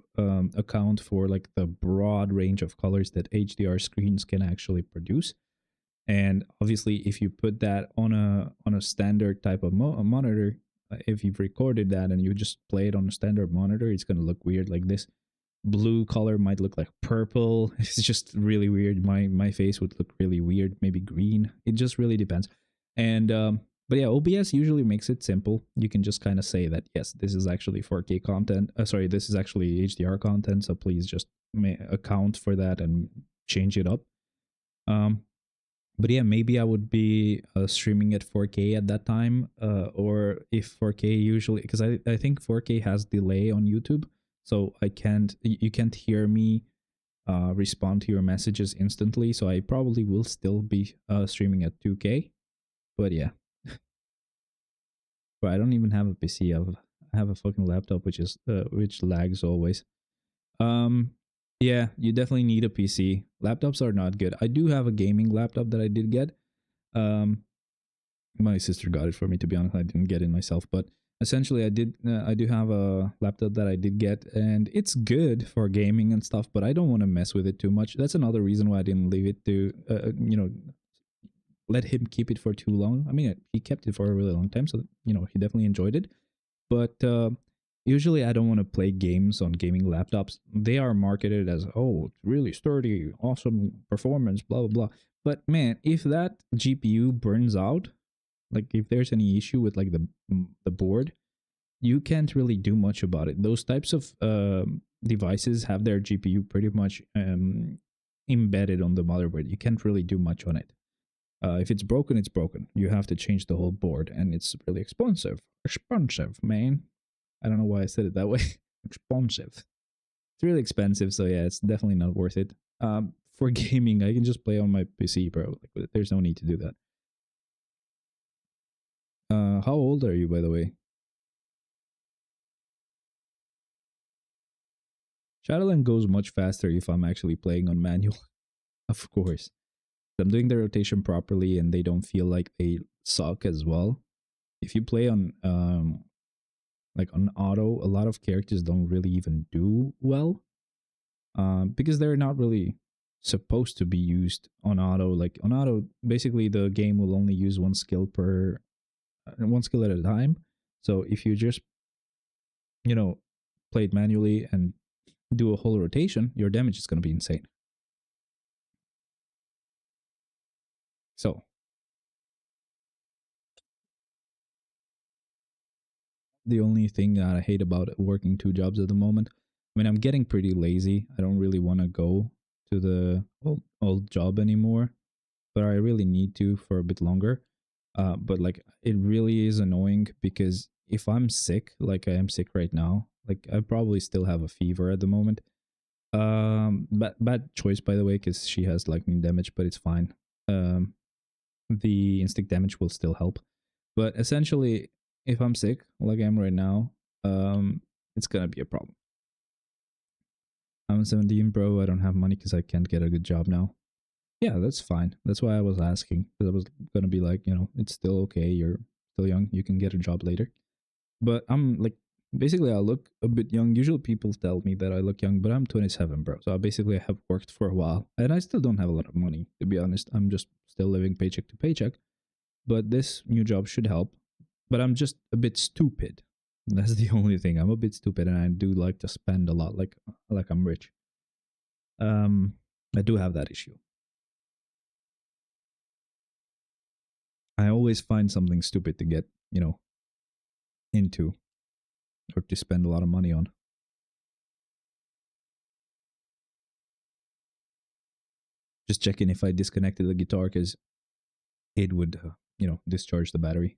account for like the broad range of colors that HDR screens can actually produce. And obviously, if you put that on a standard type of monitor, if you've recorded that and you just play it on a standard monitor, it's gonna look weird. Like this blue color might look like purple. It's just really weird. My face would look really weird. Maybe green. It just really depends. And but yeah, OBS usually makes it simple. You can just kind of say that yes, this is actually 4K content. Sorry, this is actually HDR content. So please just account for that and change it up. But yeah, maybe I would be streaming at 4K at that time, or if 4K usually, because I think 4K has delay on YouTube, so you can't hear me respond to your messages instantly. So I probably will still be streaming at 2K, but yeah. But I don't even have a PC. I have a fucking laptop, which lags always. Um, yeah, you definitely need a PC. Laptops are not good. I do have a gaming laptop that I did get. Um, my sister got it for me. To be honest, I didn't get it myself, but essentially, I did. I do have a laptop that I did get, and it's good for gaming and stuff. But I don't want to mess with it too much. That's another reason why I didn't leave it to, let him keep it for too long. I mean, he kept it for a really long time, so he definitely enjoyed it. But usually, I don't want to play games on gaming laptops. They are marketed as, oh, it's really sturdy, awesome performance, blah blah blah. But man, if that GPU burns out, like if there's any issue with like the board, you can't really do much about it. Those types of devices have their GPU pretty much embedded on the motherboard. You can't really do much on it. If it's broken, it's broken. You have to change the whole board, and it's really expensive. Expensive, man. I don't know why I said it that way. Expensive. It's really expensive, so yeah, it's definitely not worth it. For gaming, I can just play on my PC, bro. Like, there's no need to do that. How old are you, by the way? Shadowland goes much faster if I'm actually playing on manual, of course. I'm doing the rotation properly, and they don't feel like they suck as well. If you play on like on auto, a lot of characters don't really even do well, because they're not really supposed to be used on auto. Like on auto, basically the game will only use one skill at a time. So if you just play it manually and do a whole rotation, your damage is going to be insane. So the only thing that I hate about working two jobs at the moment, I mean, I'm getting pretty lazy. I don't really want to go to the old job anymore, but I really need to for a bit longer. But like, it really is annoying because if I'm sick, like I am sick right now, like I probably still have a fever at the moment. Bad choice, by the way, because she has lightning damage, but it's fine. the instinct damage will still help. But essentially, if I'm sick, like I am right now, it's gonna be a problem. I'm 17, bro. I don't have money because I can't get a good job now. Yeah, that's fine. That's why I was asking, because I was gonna be like, it's still okay. You're still young. You can get a job later. But I'm like, basically, I look a bit young. Usually, people tell me that I look young, but I'm 27, bro. So I basically have worked for a while, and I still don't have a lot of money. To be honest, I'm just still living paycheck to paycheck. But this new job should help. But I'm just a bit stupid. That's the only thing. I'm a bit stupid, and I do like to spend a lot, like I'm rich. I do have that issue. I always find something stupid to get, into or to spend a lot of money on. Just checking if I disconnected the guitar because it would, discharge the battery.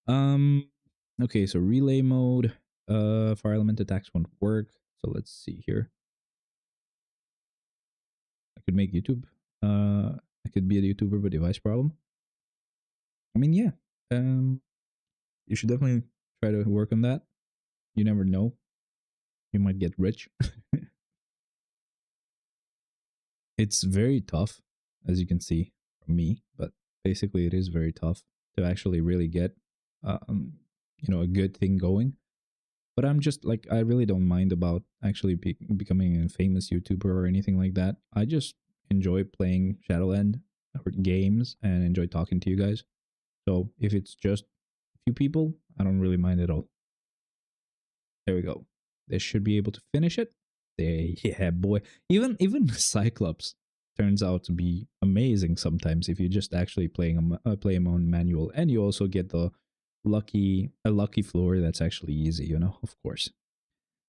Okay, so relay mode, fire element attacks won't work. So let's see here. I could make YouTube. I could be a YouTuber with device problem. I mean, yeah. You should definitely try to work on that. You never know. You might get rich. It's very tough, as you can see from me, but basically it is very tough to actually really get, a good thing going. But I'm just like, I really don't mind about actually becoming a famous YouTuber or anything like that. I just enjoy playing Shadowland or games and enjoy talking to you guys. So if it's just a few people, I don't really mind at all. There we go. This should be able to finish it. Yeah, boy. Even Cyclops turns out to be amazing sometimes if you just actually play him on manual, and you also get the lucky floor that's actually easy. Of course.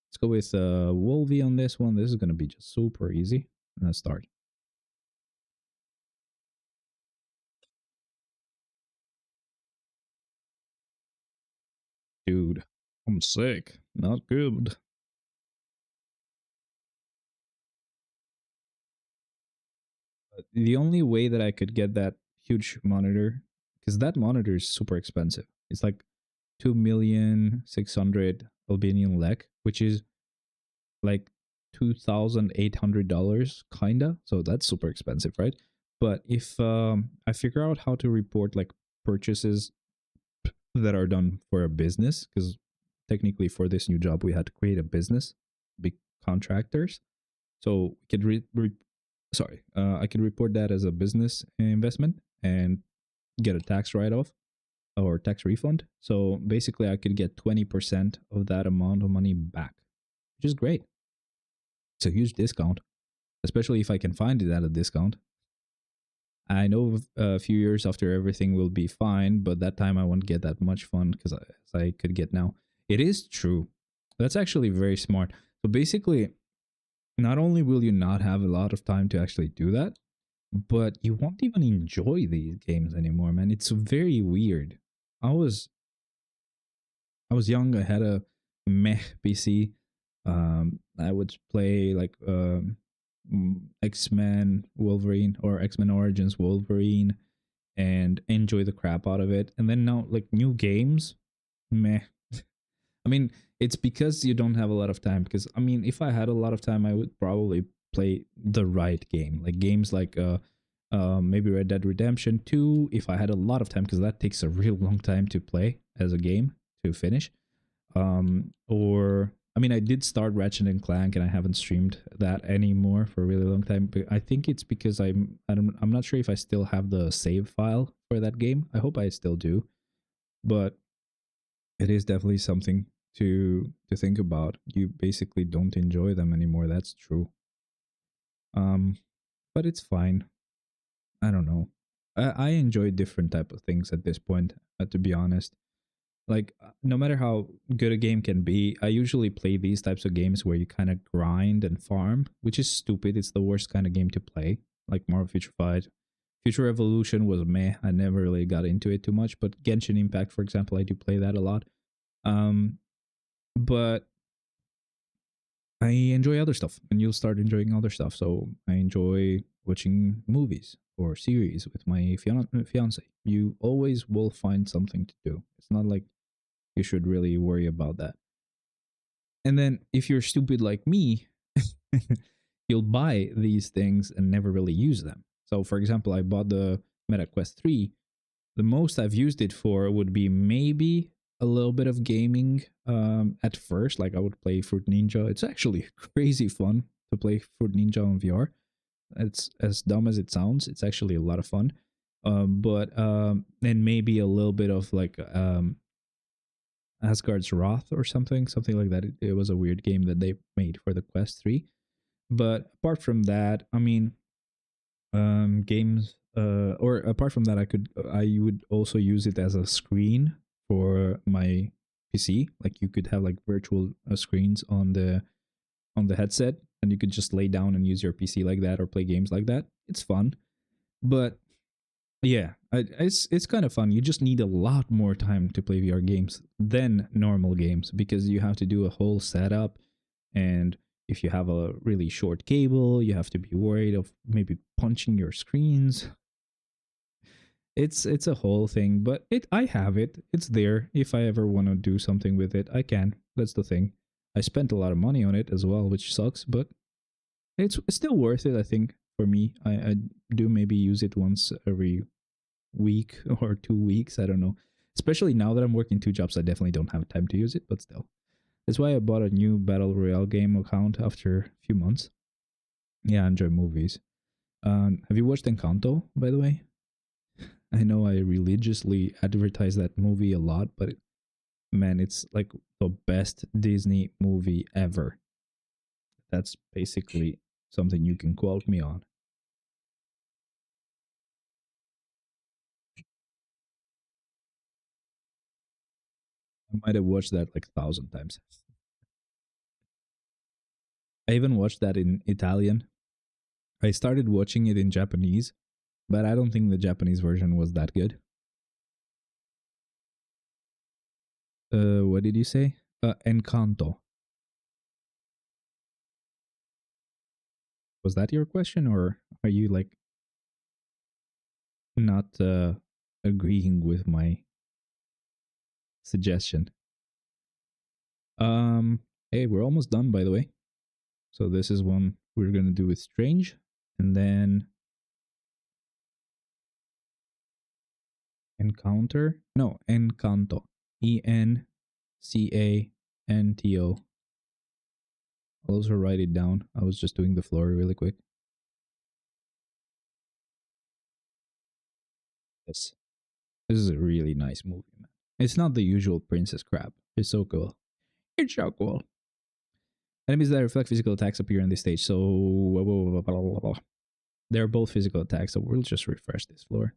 Let's go with Wolvie on this one. This is gonna be just super easy. Let's start. Dude, I'm sick. Not good. The only way that I could get that huge monitor, because that monitor is super expensive. It's like 2,600,000 Albanian lek, which is like $2,800, kinda. So that's super expensive, right? But if I figure out how to report like purchases that are done for a business, because technically for this new job we had to create a business, big contractors. So we could I could report that as a business investment and get a tax write-off or tax refund. So basically I could get 20% of that amount of money back, which is great. It's a huge discount, especially if I can find it at a discount. I know a few years after everything will be fine, but that time I won't get that much fun because as I could get now. It is true. That's actually very smart. So basically, not only will you not have a lot of time to actually do that, but you won't even enjoy these games anymore, man. It's very weird. I was young. I had a meh PC. I would play like X-Men Wolverine or X-Men Origins Wolverine and enjoy the crap out of it. And then now, like, new games, meh. I mean, it's because you don't have a lot of time. Because I mean, if I had a lot of time, I would probably play the right game, like games like maybe Red Dead Redemption 2. If I had a lot of time, because that takes a real long time to play as a game to finish. Or I mean, I did start Ratchet and Clank, and I haven't streamed that anymore for a really long time. But I think it's because I'm not sure if I still have the save file for that game. I hope I still do, but it is definitely something to think about. You basically don't enjoy them anymore. That's true. But it's fine. I don't know. I enjoy different type of things at this point. To be honest, like no matter how good a game can be, I usually play these types of games where you kind of grind and farm, which is stupid. It's the worst kind of game to play. Like Marvel Future Fight, Future Evolution was meh. I never really got into it too much. But Genshin Impact, for example, I do play that a lot. But I enjoy other stuff, and you'll start enjoying other stuff. So I enjoy watching movies. or series with my fiance. You always will find something to do. It's not like you should really worry about that. And then if you're stupid like me, you'll buy these things and never really use them. So, for example, I bought the Meta Quest 3. The most I've used it for would be maybe a little bit of gaming at first. Like I would play Fruit Ninja. It's actually crazy fun to play Fruit Ninja on VR. It's as dumb as it sounds. It's actually a lot of fun. But and maybe a little bit of like Asgard's Wrath or something like that. It was a weird game that they made for the Quest 3. But apart from that, I mean, games or apart from that, I would also use it as a screen for my PC. Like you could have like virtual screens on the headset, and you could just lay down and use your PC like that or play games like that. It's fun, but yeah, it's kind of fun. You just need a lot more time to play VR games than normal games because you have to do a whole setup, and if you have a really short cable, you have to be worried of maybe punching your screens. It's a whole thing, but I have it. It's there. If I ever want to do something with it, I can. That's the thing. I spent a lot of money on it as well, which sucks, but it's still worth it, I think, for me. I do maybe use it once every week or 2 weeks. I don't know. Especially now that I'm working two jobs, I definitely don't have time to use it, but still. That's why I bought a new Battle Royale game account after a few months. Yeah, I enjoy movies. Have you watched Encanto, by the way? I know I religiously advertise that movie a lot, but man, it's like the best Disney movie ever. That's basically something you can quote me on. I might have watched that like 1,000 times. I even watched that in Italian. I started watching it in Japanese, but I don't think the Japanese version was that good. What did you say? Encanto. Was that your question, or are you like not agreeing with my suggestion? Um, hey, we're almost done, by the way. So this is one we're gonna do with Strange, and then Encounter. No, Encanto. Encanto. I'll also write it down. I was just doing the floor really quick. Yes. This is a really nice movie, man. It's not the usual princess crap. It's so cool. It's so cool. Enemies that reflect physical attacks appear on this stage. So they're both physical attacks. So we'll just refresh this floor.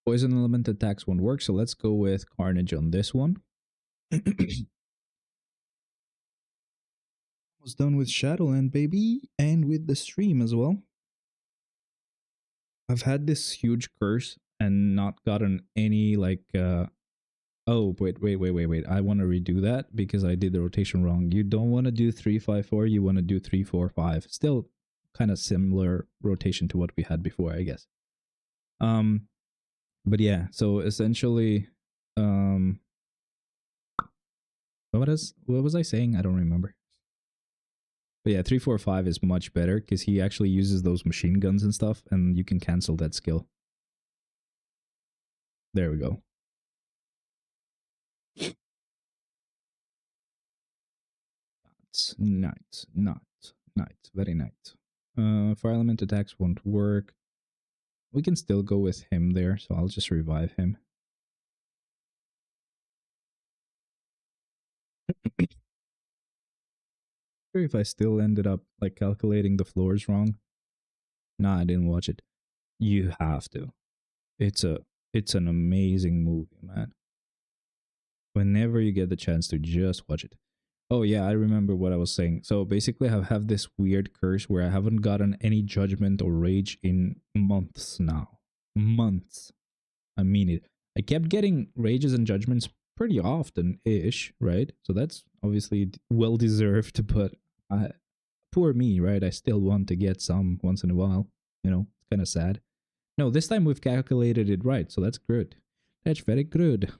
Poison element attacks won't work. So let's go with Carnage on this one. Almost done with Shadowland, baby. And with the stream as well. I've had this huge curse and not gotten any like oh wait. I want to redo that because I did the rotation wrong. You don't want to do 3-5-4, you want to do 3-4-5. Still kind of similar rotation to what we had before, I guess. But yeah, so essentially what was I saying? I don't remember. But yeah, 3-4-5 is much better because he actually uses those machine guns and stuff, and you can cancel that skill. There we go. Night. Very night. Fire element attacks won't work. We can still go with him there, so I'll just revive him. If I still ended up like calculating the floors wrong. Nah, I didn't watch it. You have to. It's an amazing movie, man. Whenever you get the chance to just watch it. Oh yeah, I remember what I was saying. So basically I have this weird curse where I haven't gotten any judgment or rage in months now. Months. I mean it. I kept getting rages and judgments pretty often-ish, right? So that's obviously well deserved, but Poor me, right? I still want to get some once in a while. You know, it's kind of sad. No, this time we've calculated it right, so that's good. That's very good.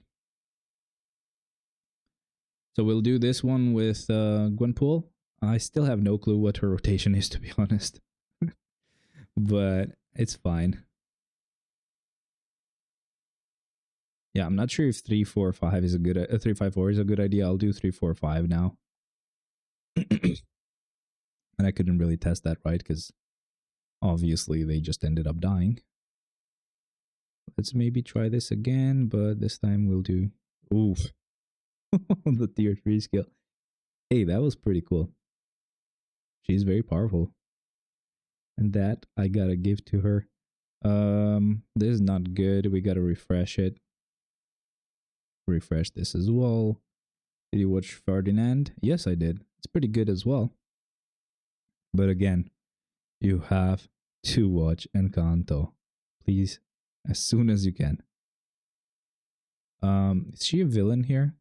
So we'll do this one with Gwenpool. I still have no clue what her rotation is, to be honest. But it's fine. Yeah, I'm not sure if 3-4-5 is a good 3-5-4 is a good idea. I'll do 3-4-5 now. And I couldn't really test that right because obviously they just ended up dying. Let's maybe try this again, but this time we'll do oof. The tier 3 skill. Hey, that was pretty cool. She's very powerful. And that I gotta give to her. This is not good. We gotta refresh it. Refresh this as well. Did you watch Ferdinand? Yes, I did. It's pretty good as well. But again, you have to watch Encanto. Please, as soon as you can. Is she a villain here?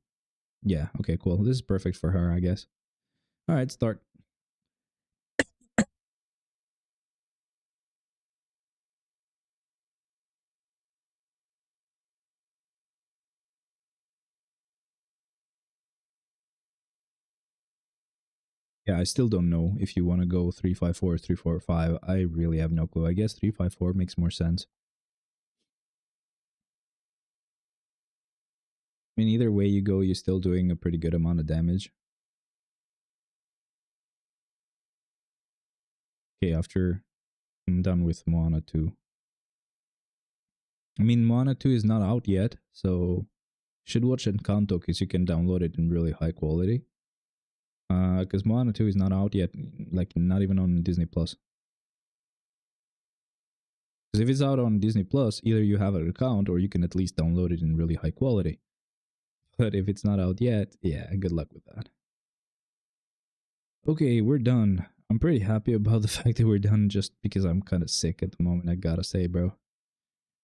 Yeah, okay, cool. This is perfect for her, I guess. Alright, start. Yeah, I still don't know if you want to go 3-5-4 or 3-4-5. I really have no clue. I guess 3-5-4 makes more sense. I mean, either way you go, you're still doing a pretty good amount of damage. Okay, after I'm done with Moana 2. I mean, Moana 2 is not out yet, so should watch Encanto because you can download it in really high quality. Because Moana 2 is not out yet, like not even on Disney Plus. Because if it's out on Disney Plus, either you have an account or you can at least download it in really high quality. But if it's not out yet, yeah, good luck with that. Okay, we're done. I'm pretty happy about the fact that we're done just because I'm kind of sick at the moment, I gotta say, bro.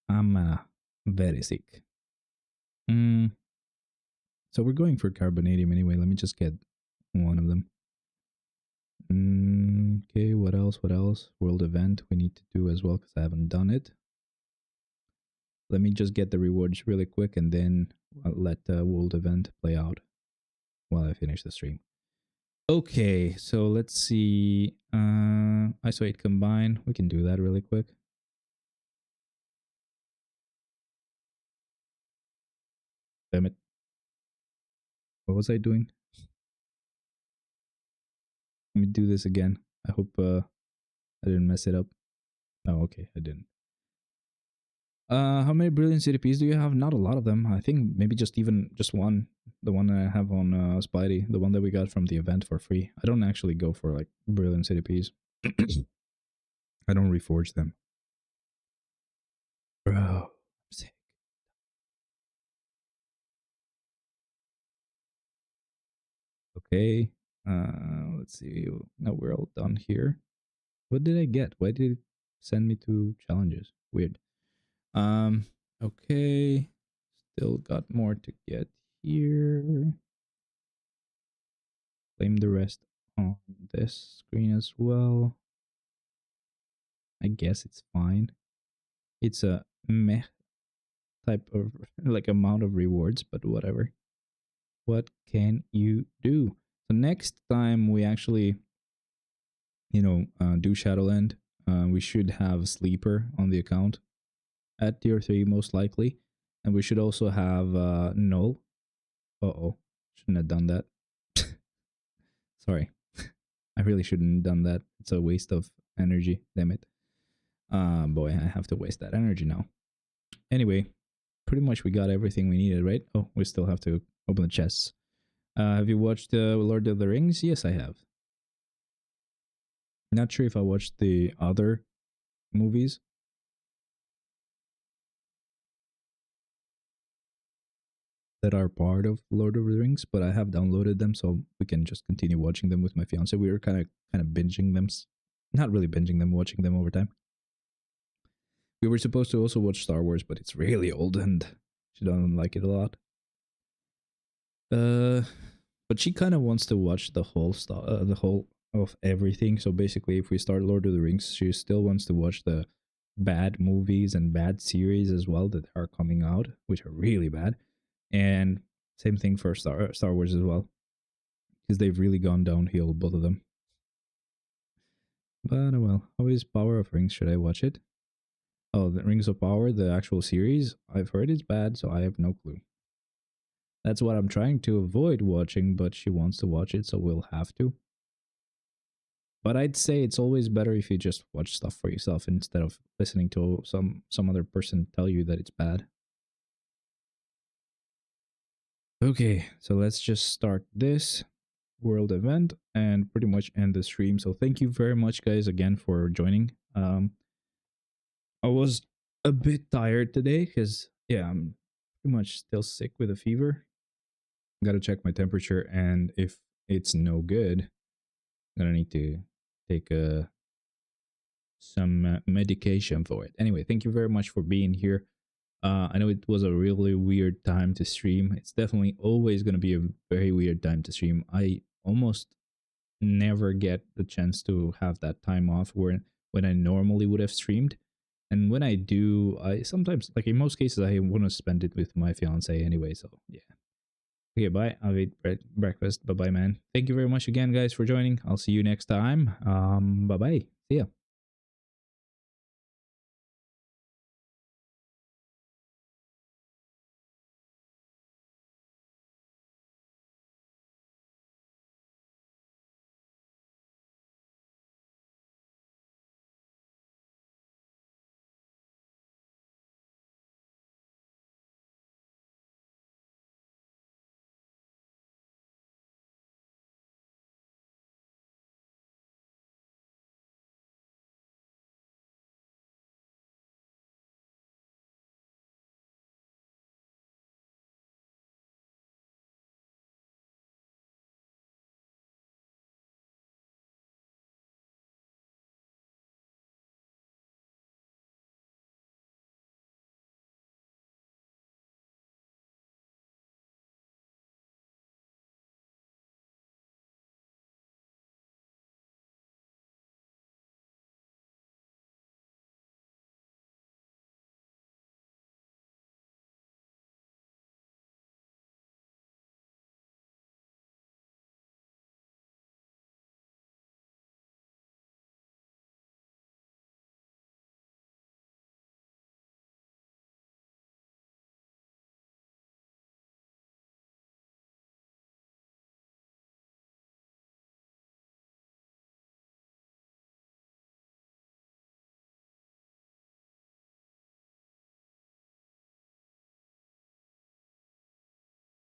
I'm very sick. So we're going for carbonadium anyway. Let me just get one of them. Okay, what else? What else? World event we need to do as well because I haven't done it. Let me just get the rewards really quick and then I'll let the world event play out while I finish the stream. Okay, so let's see. Isolate combine. We can do that really quick. Damn it. What was I doing? Let me do this again. I hope I didn't mess it up. Oh, okay, I didn't. How many brilliant CDPs do you have? Not a lot of them. I think maybe just one. The one that I have on Spidey, the one that we got from the event for free. I don't actually go for like brilliant CDPs. I don't reforge them. Bro, I'm sick. Okay. Let's see. Now we're all done here. What did I get? Why did it send me to challenges? Weird. Okay. Still got more to get here. Claim the rest on this screen as well. I guess it's fine. It's a meh type of like amount of rewards, but whatever. What can you do? So next time we actually, do Shadowland, we should have Sleeper on the account at tier 3 most likely. And we should also have Null. Uh-oh. Shouldn't have done that. Sorry. I really shouldn't have done that. It's a waste of energy. Damn it. Boy, I have to waste that energy now. Anyway, pretty much we got everything we needed, right? Oh, we still have to open the chests. Have you watched Lord of the Rings? Yes, I have. Not sure if I watched the other movies. That are part of Lord of the Rings, but I have downloaded them so we can just continue watching them with my fiance. We were kind of binging them, not really binging them, watching them over time. We were supposed to also watch Star Wars, but it's really old and she doesn't like it a lot. But she kind of wants to watch the whole of everything. So basically, if we start Lord of the Rings, she still wants to watch the bad movies and bad series as well that are coming out, which are really bad. And same thing for Star Wars as well, because they've really gone downhill, both of them. But well, how is Power of Rings? Should I watch it? Oh, the Rings of Power, the actual series. I've heard it's bad, so I have no clue. That's what I'm trying to avoid watching, but she wants to watch it, so we'll have to. But I'd say it's always better if you just watch stuff for yourself instead of listening to some other person tell you that it's bad. Okay, so let's just start this world event and pretty much end the stream. So thank you very much, guys, again for joining. I was a bit tired today because yeah, I'm pretty much still sick with a fever. Got to check my temperature, and if it's no good, I'm gonna need to take some medication for it. Anyway, thank you very much for being here. I know it was a really weird time to stream. It's definitely always going to be a very weird time to stream. I almost never get the chance to have that time off when I normally would have streamed. And when I do, I sometimes, like in most cases, I want to spend it with my fiance anyway. So yeah. Okay, bye. I'll eat breakfast. Bye bye, man. Thank you very much again, guys, for joining. I'll see you next time. Bye bye. See ya.